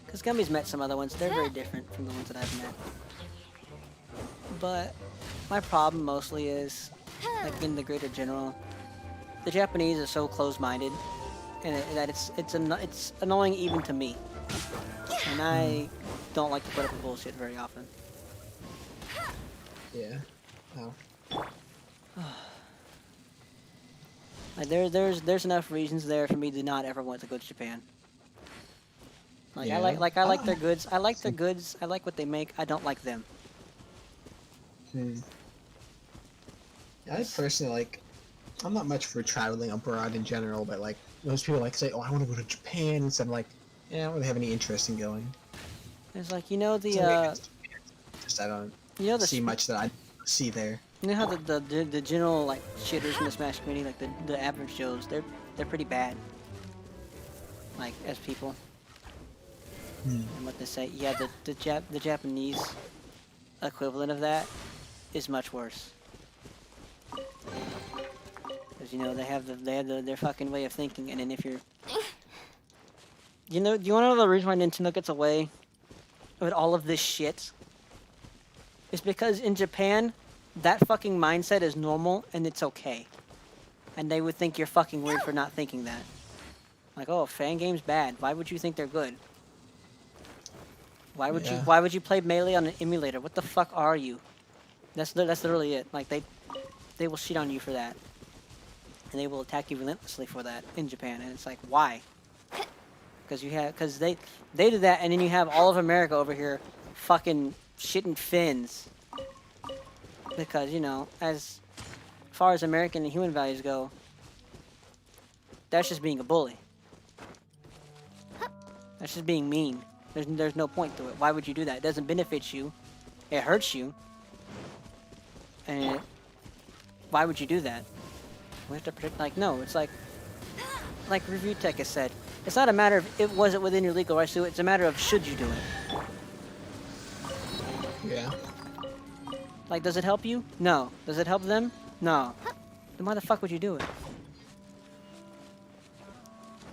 because Gumby's met some other ones, they're very different from the ones that I've met. But my problem mostly is, like in the greater general, the Japanese are so close-minded, and that it's annoying even to me. And I don't like to put up with bullshit very often. Yeah. Oh. Like there's enough reasons there for me to not ever want to go to Japan. Like Yeah. I like their goods. I like their goods. I like what they make. I don't like them. I personally like. I'm not much for traveling abroad in general, but like most people like say, "Oh, I want to go to Japan," and so I'm like, "Yeah, I don't really have any interest in going." It's like you know the Just I don't the see much that I see there. you know how the general like shitters in the Smash community, like the average Joes, they're pretty bad. Like as people. And what they say, yeah, the Japanese equivalent of that is much worse. Because you know they have their fucking way of thinking, and then if you're, you know, do you want to know the reason why Nintendo gets away with all of this shit? It's because in Japan, that fucking mindset is normal and it's okay, and they would think you're fucking weird for not thinking that. Like, oh, fan game's bad. Why would you think they're good? Why would you play Melee on an emulator? What the fuck are you? That's literally it. Like they will shit on you for that, and they will attack you relentlessly for that in Japan. And it's like, why? Because they do that, and then you have all of America over here, fucking shitting Finns. Because you know, as far as American and human values go, that's just being a bully. That's just being mean. There's no point to it. Why would you do that? It doesn't benefit you. It hurts you. And why would you do that? We have to protect. Like no, it's like Review Tech has said. It's not a matter of it wasn't within your legal rights to do it. It's a matter of should you do it. Yeah. Like, does it help you? No. Does it help them? No. Then why the fuck would you do it?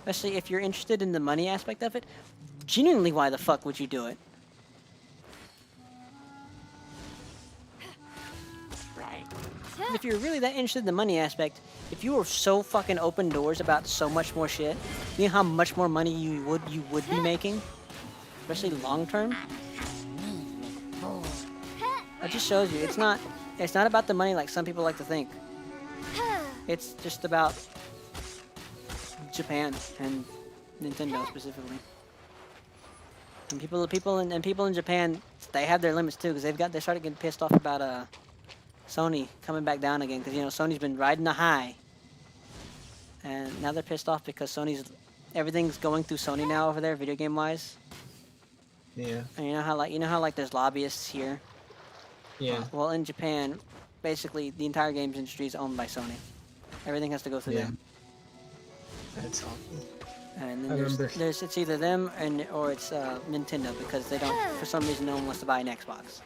Especially if you're interested in the money aspect of it. Genuinely, why the fuck would you do it? If you're really that interested in the money aspect, if you were so fucking open doors about so much more shit, you know how much more money you would be making? Especially long term? That just shows you it's not about the money like some people like to think. It's just about Japan and Nintendo specifically. And people in Japan, they have their limits too, because they started getting pissed off about Sony coming back down again, because you know Sony's been riding a high, and now they're pissed off because everything's going through Sony now over there, video game wise. Yeah. And you know how there's lobbyists here. Yeah. Well, in Japan, basically the entire games industry is owned by Sony. Everything has to go through them. That's awful. And then it's either them or it's Nintendo, because they don't, for some reason, no one wants to buy an Xbox.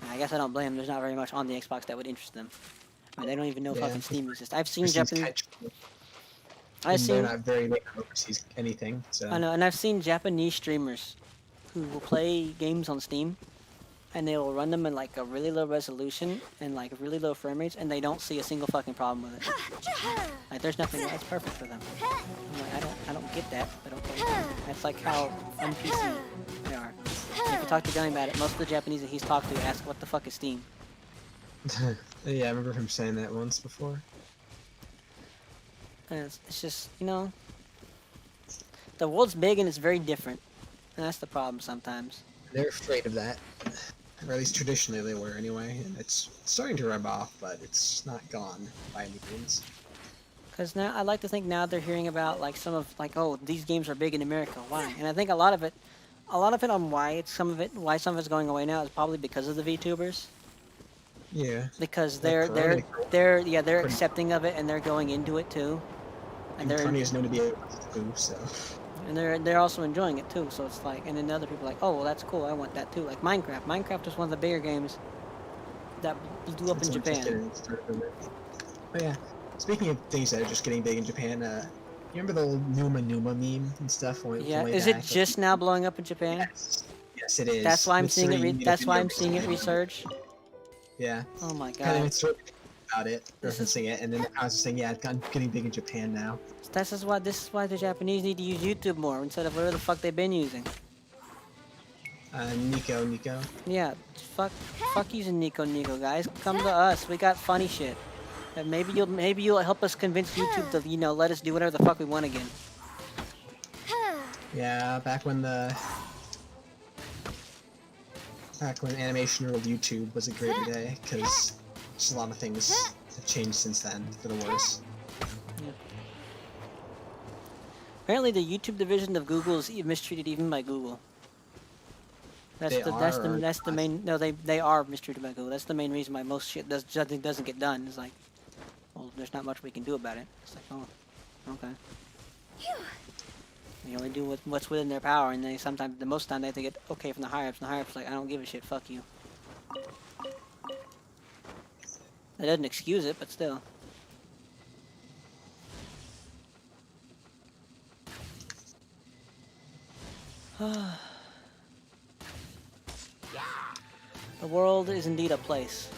And I guess I don't blame them. There's not very much on the Xbox that would interest them. I mean, they don't even know fucking Steam exists. I've seen Japanese. They're not very big overseas anything. So. I know, and I've seen Japanese streamers who will play games on Steam, and they will run them in like a really low resolution and like really low frame rates, and they don't see a single fucking problem with it. Like there's nothing that's perfect for them. I'm like, I don't get that, but okay. That's like how un-PC they are. If you talk to Johnny about it, most of the Japanese that he's talked to ask what the fuck is Steam. Yeah, I remember him saying that once before. And it's just, you know, the world's big and it's very different. And that's the problem sometimes. They're afraid of that. or at least traditionally they were anyway, and it's starting to rub off, but it's not gone by any means. Because now I like to think now they're hearing about like some of like, oh, these games are big in America. Why? And I think a lot of it on why some of it's going away now is probably because of the VTubers. Yeah. Because Like Corona, they're accepting of it and they're going into it too. And they're Corona is known to be a boo, so. and they're also enjoying it too. So it's like, and then the other people are like, oh, well, that's cool. I want that too. Like Minecraft. Minecraft is one of the bigger games that blew up in It's just Japan. getting started. Oh yeah. Speaking of things that are just getting big in Japan, you remember the old Numa meme and stuff? From Yeah, way is back? it just now blowing up in Japan? Yes, it is. That's why I'm seeing Mitsuri it. made a That's why I'm video seeing it resurge. Yeah. Oh my Kind of god. Mitsuri about it, This referencing it, and then I was saying, yeah, it's getting big in Japan now. This is why the Japanese need to use YouTube more instead of whatever the fuck they've been using. Nico. Yeah, fuck using Nico, guys. Come to us. We got funny shit. And maybe you'll help us convince YouTube to let us do whatever the fuck we want again. Yeah, back when animation ruled YouTube was a great day, because just a lot of things have changed since then for the worse. Yeah. Apparently, the YouTube division of Google is mistreated even by Google. That's the main. No, they are mistreated by Google. That's the main reason why most shit doesn't get done. It's like, well, there's not much we can do about it. It's like, oh, okay. They only do what's within their power, and they sometimes, the most time, they have to get okay from the higher ups. And the higher ups like, I don't give a shit. Fuck you. That doesn't excuse it, but still. The world is indeed a place.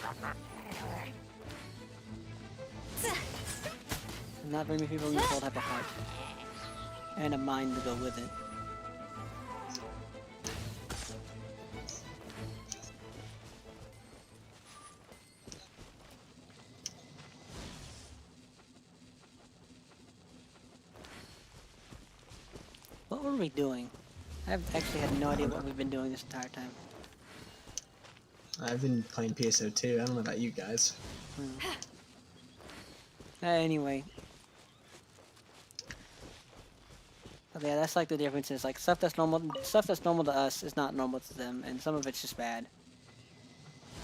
And not very many people in this world have a heart. And a mind to go with it. What were we doing? I've actually had no idea what we've been doing this entire time. I've been playing PSO2, I don't know about you guys. Anyway. But yeah, that's like the difference is like stuff that's normal to us is not normal to them, and some of it's just bad.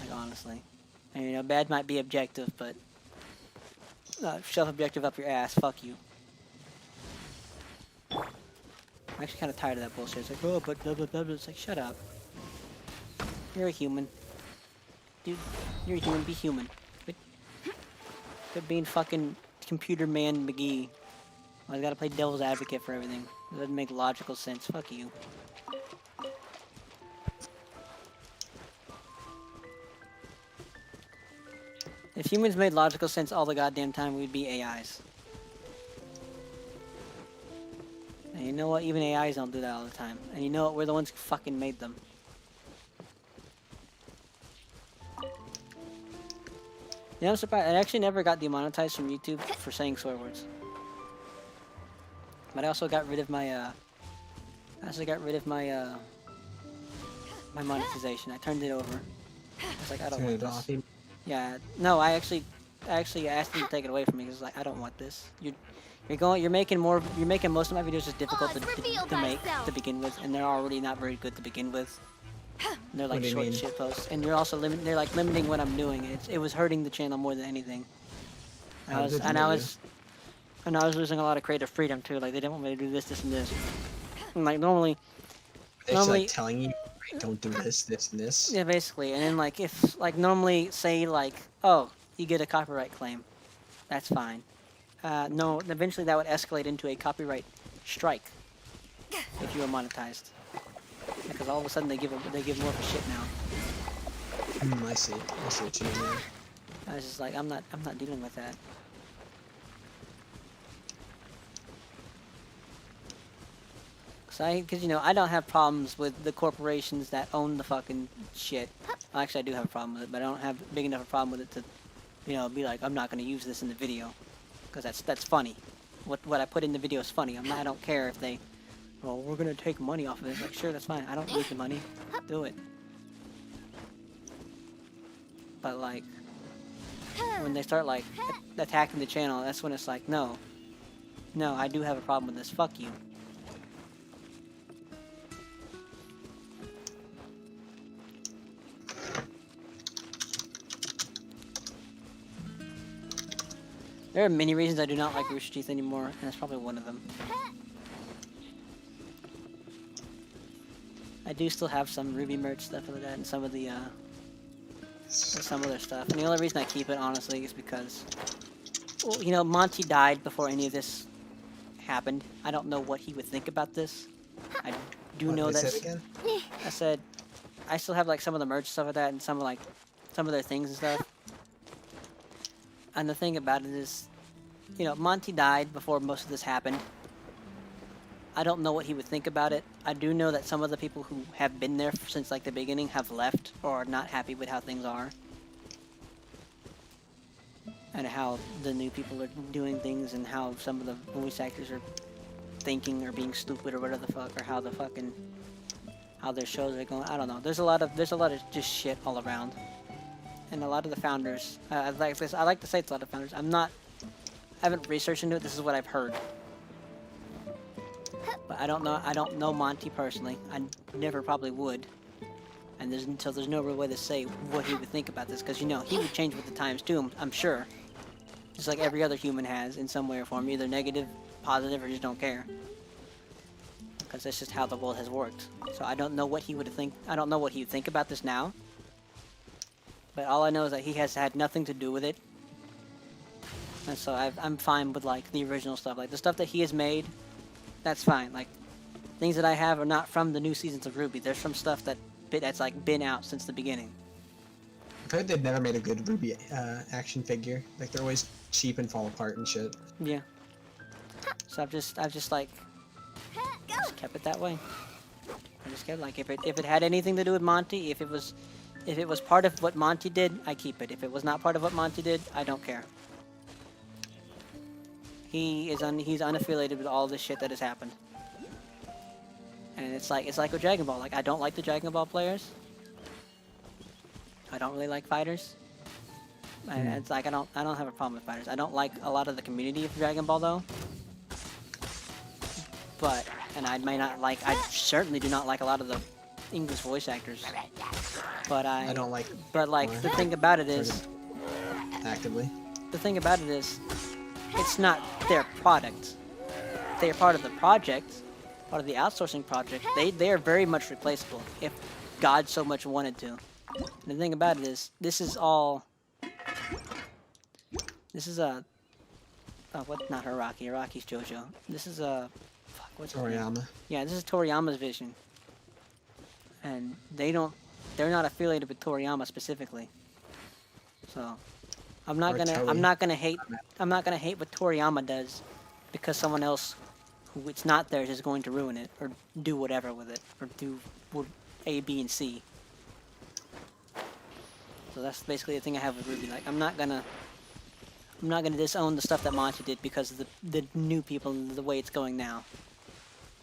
Like honestly. And bad might be objective, but shove objective up your ass, fuck you. I'm actually kind of tired of that bullshit. It's like, oh, but blah blah blah blah. It's like, shut up. You're a human. Dude, you're a human, be human. Quit being fucking computer man McGee. I gotta play devil's advocate for everything. It doesn't make logical sense. Fuck you. If humans made logical sense all the goddamn time, we'd be AIs. And you know what? Even AIs don't do that all the time. And you know what? We're the ones who fucking made them. You know, I'm surprised. I actually never got demonetized from YouTube for saying swear words. But I also got rid of my, my monetization. I turned it over. I was like, I don't want this. Yeah, no, I actually asked him to take it away from me because like, I don't want this. You're making most of my videos just difficult to make to begin with, and they're already not very good to begin with. And they're like short shit posts, and you're also limiting what I'm doing. It was hurting the channel more than anything. I was losing a lot of creative freedom too. Like they didn't want me to do this, and this. And like normally, like telling you, don't do this, and this. Yeah, basically. And then like if normally say like, oh, you get a copyright claim, that's fine. No, eventually that would escalate into a copyright strike if you were monetized. Because all of a sudden they give more of a shit now. I see what you mean. I was just like, I'm not dealing with that. Because I don't have problems with the corporations that own the fucking shit. Well, actually, I do have a problem with it, but I don't have big enough a problem with it to, be like, I'm not going to use this in the video, because that's funny. What I put in the video is funny. I don't care if they, well, we're going to take money off of it. Like, sure, that's fine. I don't need the money. Do it. But like, when they start like attacking the channel, that's when it's like, no, I do have a problem with this. Fuck you. There are many reasons I do not like Rooster Teeth anymore, and that's probably one of them. I do still have some Ruby merch stuff like that, and some of the some other stuff. And the only reason I keep it, honestly, is because, well, you know, Monty died before any of this happened. I don't know what he would think about this. I do know that. I said, I still have like some of the merch stuff like that, and some of their things and stuff. And the thing about it is, you know, Monty died before most of this happened. I don't know what he would think about it. I do know that some of the people who have been there since like the beginning have left or are not happy with how things are. And how the new people are doing things and how some of the voice actors are thinking or being stupid or whatever the fuck, or how their shows are going. I don't know. There's a lot of just shit all around. And a lot of the founders, I like to say it's a lot of founders. I haven't researched into it. This is what I've heard. But I don't know Monty personally. I never probably would. And there's no real way to say what he would think about this, because you know he would change with the times too. I'm sure, just like every other human has in some way or form, either negative, positive, or just don't care. Because that's just how the world has worked. So I don't know what he would think. I don't know what he would think about this now. But all I know is that he has had nothing to do with it. And so I'm fine with like the original stuff. Like the stuff that he has made, that's fine. Like things that I have are not from the new seasons of Ruby. They're from stuff that's like been out since the beginning. I've heard they've never made a good Ruby action figure. Like they're always cheap and fall apart and shit. Yeah. So I've just like just kept it that way. I just kept like if it had anything to do with Monty, if it was part of what Monty did, I keep it. If it was not part of what Monty did, I don't care. He's unaffiliated with all this shit that has happened. And it's like with Dragon Ball. Like I don't like the Dragon Ball players. I don't really like fighters. And it's like I don't have a problem with fighters. I don't like a lot of the community of Dragon Ball though. But I certainly do not like a lot of the English voice actors. But I don't like. But like the thing about it is, actively. The thing about it is, it's not their product. They're part of the project, part of the outsourcing project. They are very much replaceable if God so much wanted to. And the thing about it is, this is a what? Not Hiraki. Hiraki's JoJo. This is a what's Toriyama. Yeah, this is Toriyama's vision. And they're not affiliated with Toriyama specifically. So I'm not gonna hate what Toriyama does because someone else who it's not theirs is going to ruin it or do whatever with it or do A, B, and C. So that's basically the thing I have with Ruby. Like I'm not gonna disown the stuff that Monty did because of the new people and the way it's going now.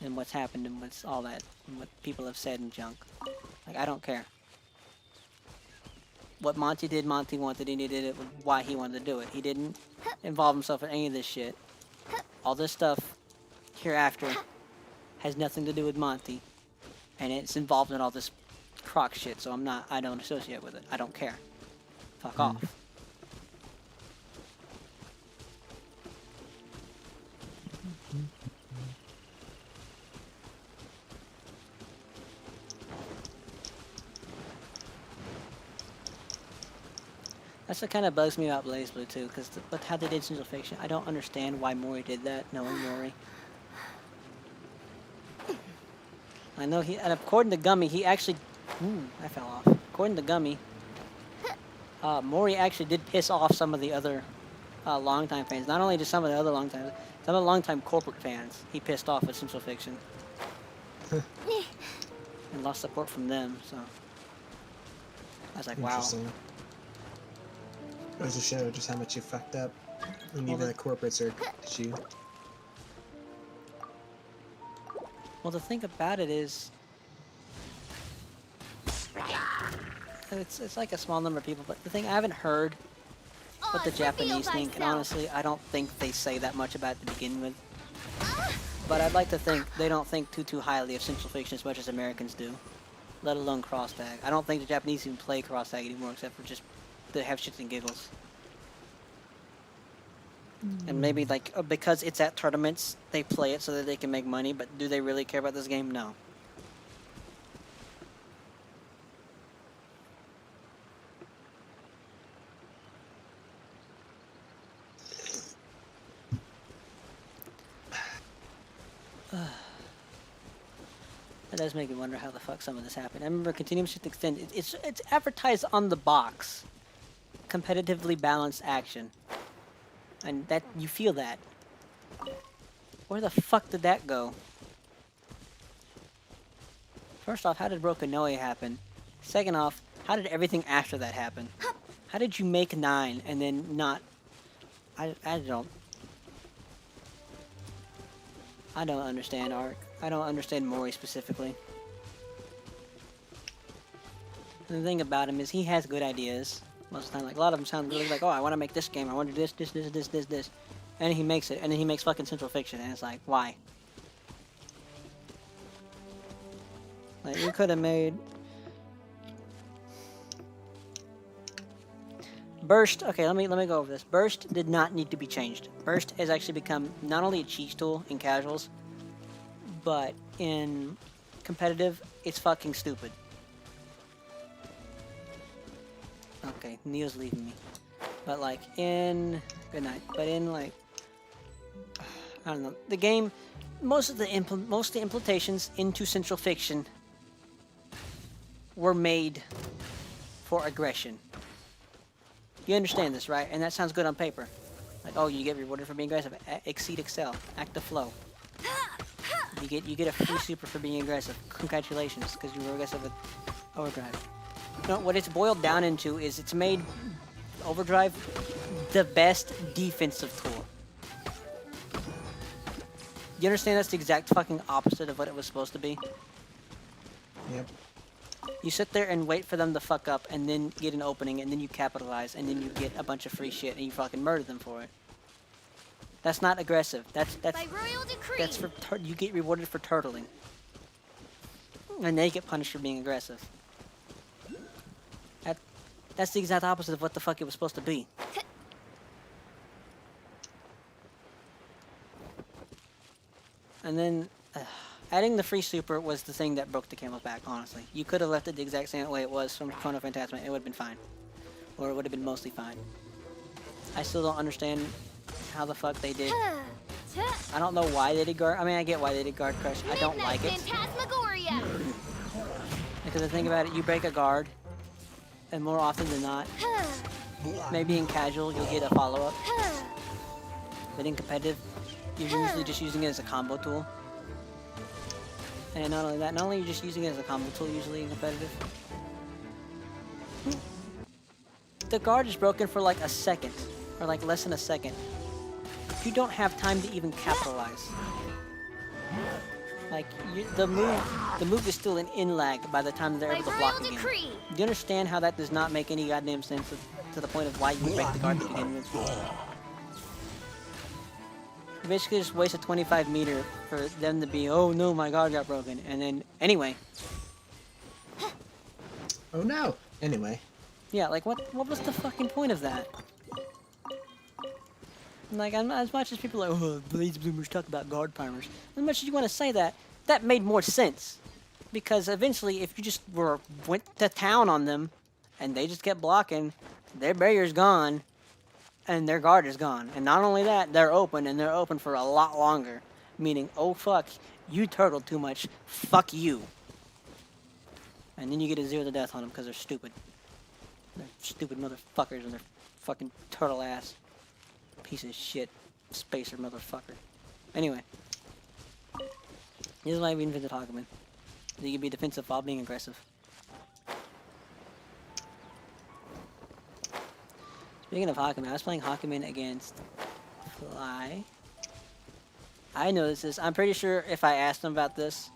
And what's happened and what's all that and what people have said and junk. Like I don't care. What Monty did, Monty wanted, and he did it why he wanted to do it. He didn't involve himself in any of this shit. All this stuff hereafter has nothing to do with Monty. And it's involved in all this crock shit, so I don't associate with it. I don't care. Fuck off. That's what kind of bugs me about BlazBlue too, because with how they did Central Fiction, I don't understand why Mori did that, knowing Mori. I know and according to Gummy, he actually, I fell off. According to Gummy, Mori actually did piss off some of the other longtime fans. Not only just some of the other some of the longtime corporate fans, he pissed off with Central Fiction. And lost support from them, so. I was like, wow. Goes to show just how much you fucked up. And even the corporates are you. Well, the thing about it is, It's like a small number of people, but the thing I haven't heard what the Oz, Japanese reveal think, and thyself. honestly, I don't think they say that much about it to begin with. But I'd like to think they don't think too highly of Central Fiction as much as Americans do, let alone cross tag. I don't think the Japanese even play cross tag anymore, except for just to have shits and giggles. And maybe like because it's at tournaments, they play it so that they can make money. But do they really care about this game? No. That does make me wonder how the fuck some of this happened. I remember Continuum Shift Extend. It's advertised on the box. Competitively balanced action. And that you feel that. Where the fuck did that go? First off, how did Broken happen? Second off, how did everything after that happen? How did you make 9 and then not? I don't understand Arc. I don't understand Mori specifically. And the thing about him is he has good ideas. Most of the time, like a lot of them sound really like, oh, I want to make this game. I want to do this. And he makes it. And then he makes fucking Central Fiction. And it's like, why? Like, you could have made... Burst, okay, let me go over this. Burst did not need to be changed. Burst has actually become not only a cheat tool in casuals, but in competitive, it's fucking stupid. Okay, Neo's leaving me. But like in good night. But in like I don't know. The game, most of the implementations into Central Fiction were made for aggression. You understand this, right? And that sounds good on paper. Like, oh, you get rewarded for being aggressive. Exceed Excel. Active Flow. You get a free super for being aggressive. Congratulations, because you were aggressive with Overdrive. No, what it's boiled down into is it's made Overdrive the best defensive tool. You understand that's the exact fucking opposite of what it was supposed to be? Yep. You sit there and wait for them to fuck up and then get an opening and then you capitalize and then you get a bunch of free shit and you fucking murder them for it. That's not aggressive. That's By royal decree. that's for you get rewarded for turtling. And they get punished for being aggressive. That's the exact opposite of what the fuck it was supposed to be. And then adding the free super was the thing that broke the camel's back, honestly. You could have left it the exact same way it was from Chrono Phantasma, it would have been fine. Or it would have been mostly fine. I still don't understand how the fuck they did. I don't know why they did guard. I mean, I get why they did guard crush. I don't like it. Phantasmagoria. Because the thing about it, you break a guard, and more often than not, maybe in casual you'll get a follow-up. But in competitive, you're usually just using it as a combo tool. And not only that, not only are you just using it as a combo tool usually in competitive. The guard is broken for like a second, or like less than a second. You don't have time to even capitalize. Like, the move is still in lag by the time they're able to block again. Do you understand how that does not make any goddamn sense to the point of why you break the guard to begin with? You basically just wasted 25 meter for them to be, oh no, my guard got broken, and then, anyway. Oh no! Anyway. Yeah, like, what was the fucking point of that? Like, as much as people are like, oh, Blaze Bloomers talk about guard primers, as much as you want to say that, that made more sense. Because eventually, if you just went to town on them, and they just kept blocking, their barrier's gone, and their guard is gone. And not only that, they're open, and they're open for a lot longer. Meaning, oh fuck, you turtled too much, fuck you. And then you get a 0 to death on them because they're stupid. They're stupid motherfuckers and they're fucking turtle ass. Piece of shit. Spacer motherfucker. Anyway. This is why we invented Hakumen. You can be defensive while being aggressive. Speaking of Hakumen, I was playing Hakumen against Fly. I noticed this. I'm pretty sure if I asked them about this,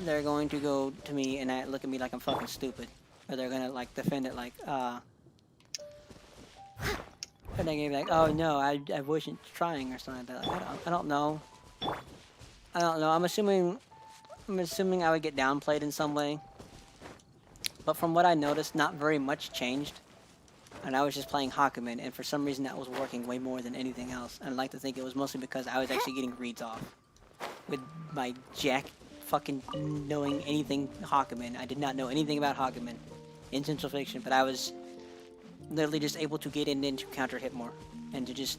they're going to go to me and look at me like I'm fucking stupid. or they're gonna like defend it like and they're gonna be like, oh no, I wasn't trying or something like that. Like, I don't know. I don't know. I'm assuming I would get downplayed in some way. But from what I noticed, not very much changed. And I was just playing Hakumen, and for some reason that was working way more than anything else. And I'd like to think it was mostly because I was actually getting reads off. With my jack fucking knowing anything Hakumen. I did not know anything about Hakumen in Central Fiction, but I was literally just able to get in to counter hit more. And to just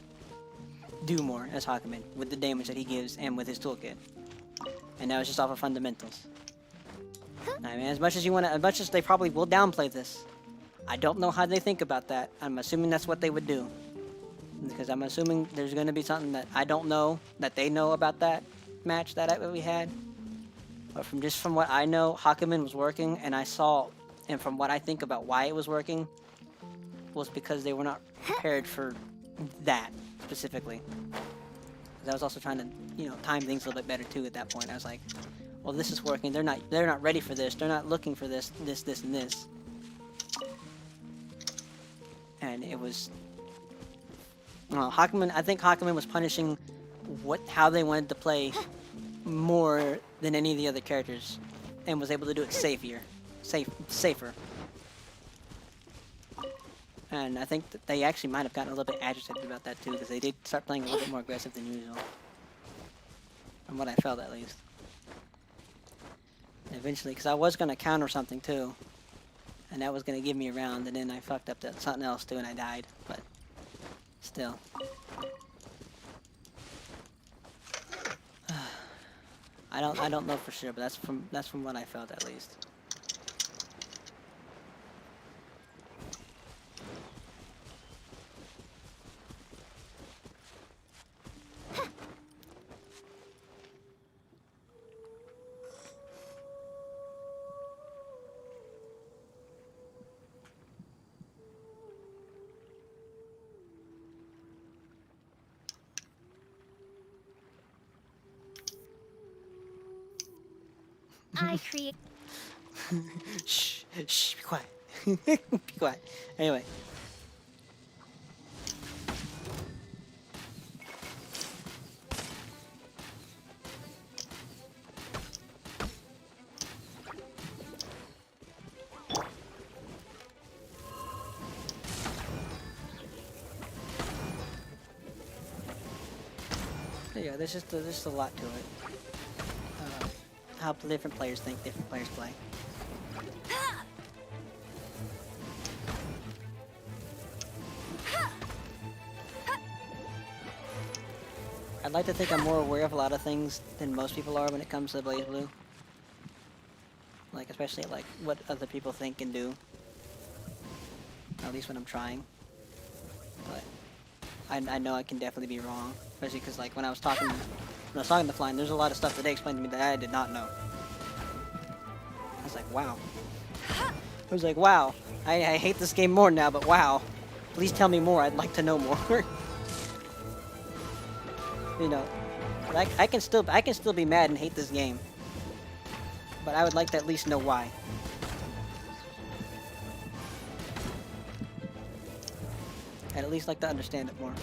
do more as Hakumen with the damage that he gives and with his toolkit. And that was just off of fundamentals. I mean, as much as they probably will downplay this, I don't know how they think about that. I'm assuming that's what they would do. Because I'm assuming there's going to be something that I don't know, that they know about that match that we had. But from what I know, Hakumen was working, and I saw, and from what I think about why it was working, was because they were not prepared for that, specifically. Because I was also trying to, you know, time things a little bit better too at that point. I was like, well, this is working. They're not ready for this. They're not looking for this, and this. And it was Hakumen. I think Hakumen was punishing how they wanted to play more than any of the other characters, and was able to do it safer. And I think that they actually might have gotten a little bit agitated about that too, because they did start playing a little bit more aggressive than usual, from what I felt at least. Eventually, because I was going to counter something too, and that was going to give me a round, and then I fucked up that something else too, and I died. But still, I don't know for sure, but that's from what I felt at least. I create. Shh, be quiet. Be quiet. Anyway. Yeah, there's just a lot to it. How different players think different players play. I'd like to think I'm more aware of a lot of things than most people are when it comes to Blaze Blue. Like, especially like what other people think and do. At least when I'm trying. But I know I can definitely be wrong. Especially because like when I was talking to Flying, there's a lot of stuff that they explained to me that I did not know. I was like, wow. I was like, wow. I hate this game more now, but wow. Please tell me more. I'd like to know more. You know, I can still be mad and hate this game. But I would like to at least know why. I'd at least like to understand it more.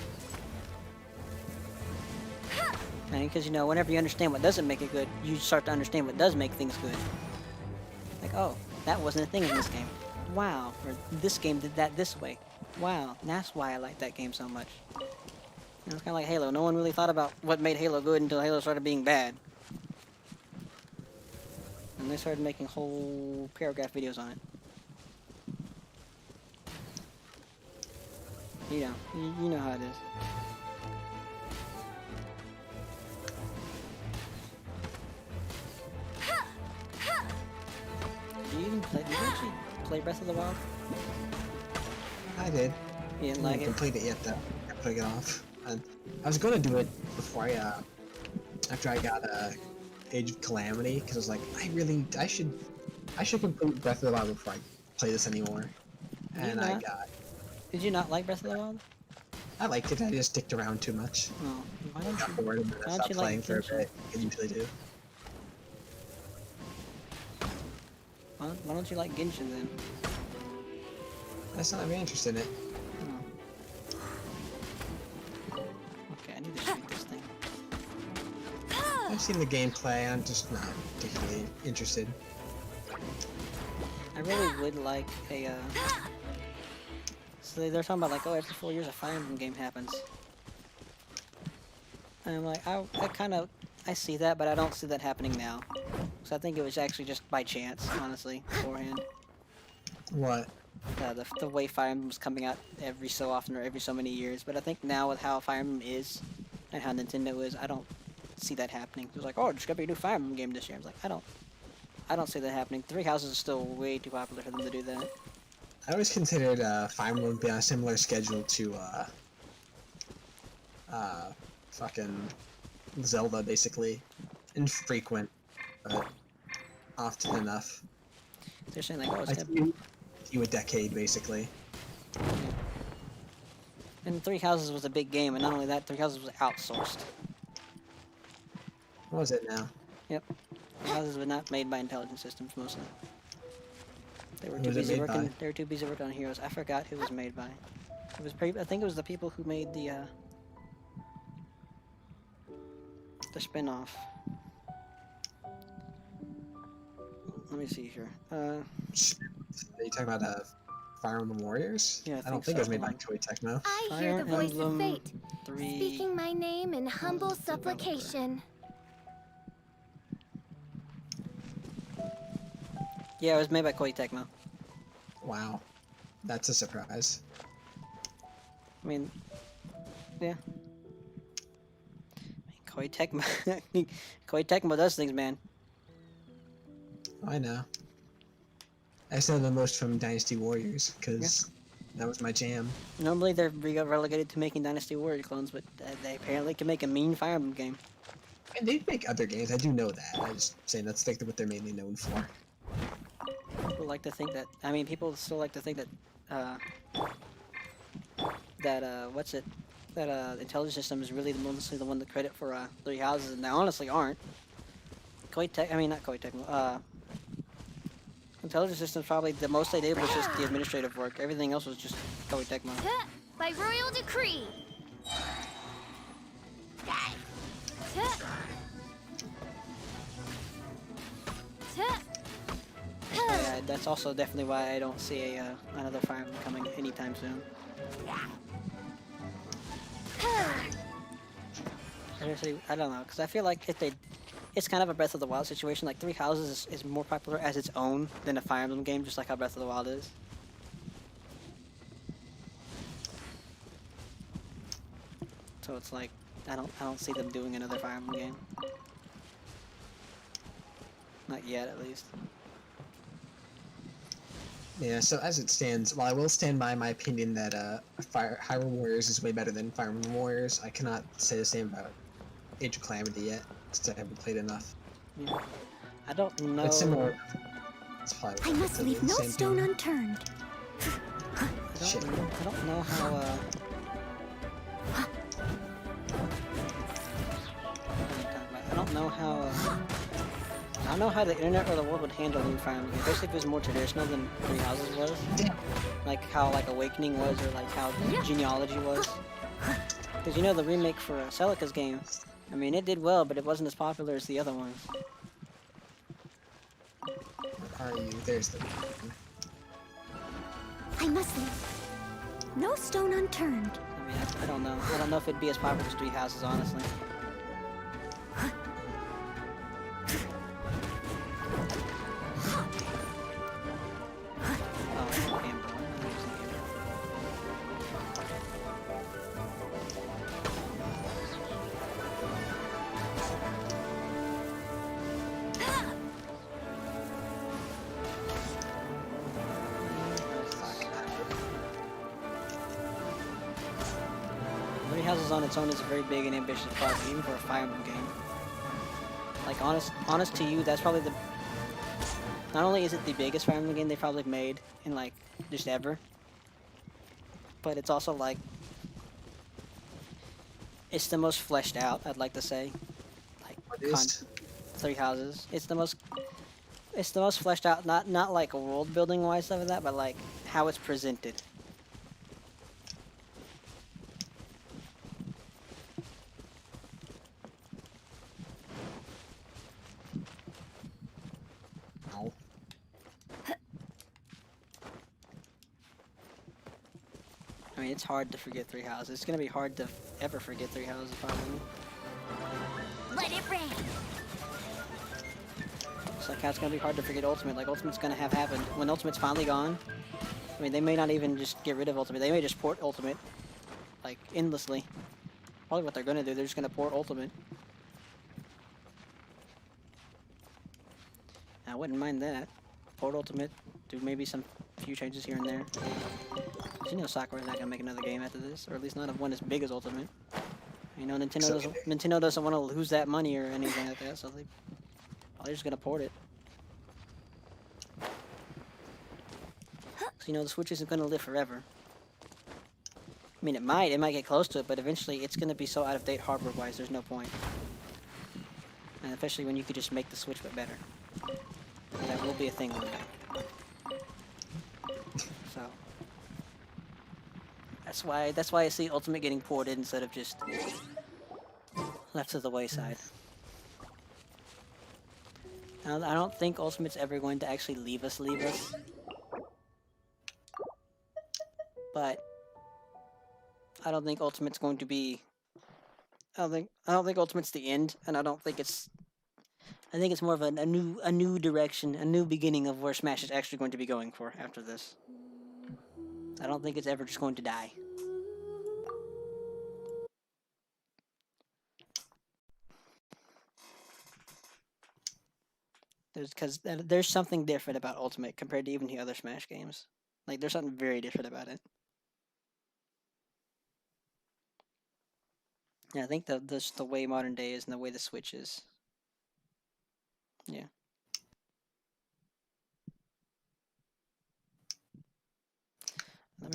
And because, you know, whenever you understand what doesn't make it good, you start to understand what does make things good. Like, oh, that wasn't a thing in this game. Wow, or this game did that this way. Wow, and that's why I like that game so much. You know, it's kind of like Halo. No one really thought about what made Halo good until Halo started being bad. And they started making whole paragraph videos on it. You know how it is. Did you actually play Breath of the Wild? I did. You didn't I like didn't it? complete it yet though. I'm putting it off. And I was going to do it before after I got Age of Calamity, because I was like, I should complete Breath of the Wild before I play this anymore. And I got. Did you not like Breath of the Wild? I liked it. I just sticked around too much. Oh, why don't Got you? bored and then I Why don't stopped you playing like for a Genshin? bit. I usually do. Why don't you like Genshin then? That's not very interested in it. Okay, I need to shoot this thing. I've seen the gameplay, I'm just not particularly interested. I really would like a, So they're talking about like, oh, every 4 years a Fire Emblem game happens. And I'm like, I see that, but I don't see that happening now. So I think it was actually just by chance, honestly, beforehand. What? The way Fire Emblem was coming out every so often or every so many years. But I think now with how Fire Emblem is and how Nintendo is, I don't see that happening. It was like, oh, there's gonna be a new Fire Emblem game this year. I was like, I don't see that happening. Three Houses is still way too popular for them to do that. I always considered Fire Emblem to be on a similar schedule to fucking Zelda, basically. Infrequent, but often enough. They're saying like, oh, it's Like you a decade, basically. And Three Houses was a big game, and not only that, Three Houses was outsourced. What was it now? Yep. Three Houses were not made by Intelligent Systems mostly. They were Who too was it busy made working. by? They were too busy working on Heroes. I forgot who it was made by. It was I think it was the people who made the spin-off. Let me see here. Are you talking about Fire Emblem Warriors? Yeah, I don't think think it was so. made by Koei Tecmo. I Fire hear the voice Emblem of fate, 3. speaking my name in humble developer. supplication. Yeah, it was made by Koei Tecmo. Wow. That's a surprise. I mean, yeah. Koei Tecmo. Koei Tecmo does things, man. I know. I just know the most from Dynasty Warriors, because that was my jam. Normally they're relegated to making Dynasty Warrior clones, but they apparently can make a mean Fire Emblem game. And they make other games, I do know that. I just saying that's like what they're mainly known for. People like to think that. I mean, people still like to think that. That Intelligent System is really mostly the one to credit for Three Houses, and they honestly aren't. Not Koei Tecmo. Intelligent System's probably the most they did was just the administrative work. Everything else was just Koei Tecmo. By royal decree. Yeah, that's also definitely why I don't see another Fire Emblem coming anytime soon. Seriously, I don't know, because I feel like it's kind of a Breath of the Wild situation. Like Three Houses is more popular as its own than a Fire Emblem game, just like how Breath of the Wild is. So it's like I don't see them doing another Fire Emblem game. Not yet, at least. Yeah, so as it stands, while I will stand by my opinion that Hyrule Warriors is way better than Fire Emblem Warriors, I cannot say the same about Age of Calamity yet, because I haven't played enough. Yeah. I don't know. It's similar. It's probably I must relatively leave the no same stone thing. unturned. Shit. I don't know how. I don't know how. I don't know how the internet or the world would handle new Fire Emblem, especially if it was more traditional than Three Houses was. Yeah. Like how Awakening was, or like how Genealogy was. Because you know the remake for Celica's game, I mean it did well, but it wasn't as popular as the other ones. Where are you? There's the. I must leave no stone unturned. I mean I don't know. I don't know if it'd be as popular as Three Houses, honestly. Three Houses on its own is a very big and ambitious project, even for a Fire Emblem game. Like, honest to you, that's probably the... Not only is it the biggest Fire Emblem game they've probably made in, like, just ever, but it's also, like... It's the most fleshed out, I'd like to say. Like, What is? Three Houses. It's the most... It's the most fleshed out, not like world building wise stuff of that, but like how it's presented. No. I mean, it's hard to forget three houses. It's gonna be hard to ever forget three houses, probably. Let it rain. It's like how it's gonna be hard to forget Ultimate. Like, Ultimate's gonna have happened. When Ultimate's finally gone, I mean, they may not even just get rid of Ultimate. They may just port Ultimate, like, endlessly. Probably what they're gonna do. They're just gonna port Ultimate. I wouldn't mind that. Port Ultimate, do maybe some few changes here and there. 'Cause you know Sakura's not gonna make another game after this, or at least not of one as big as Ultimate. You know, Nintendo doesn't want to lose that money or anything like that, so they're just gonna port it. So, you know, the Switch isn't gonna live forever. I mean, it might get close to it, but eventually it's gonna be so out of date hardware-wise, there's no point. And especially when you could just make the Switch but better. That will be a thing one day. So that's why I see Ultimate getting ported instead of just left to the wayside. I don't think Ultimate's ever going to actually leave us. But I don't think Ultimate's going to be. I don't think Ultimate's the end, and I don't think it's. I think it's more of a new direction, a new beginning of where Smash is actually going to be going for after this. I don't think it's ever just going to die. There's something different about Ultimate compared to even the other Smash games. Like, there's something very different about it. Yeah, I think the way modern day is and the way the Switch is. Yeah.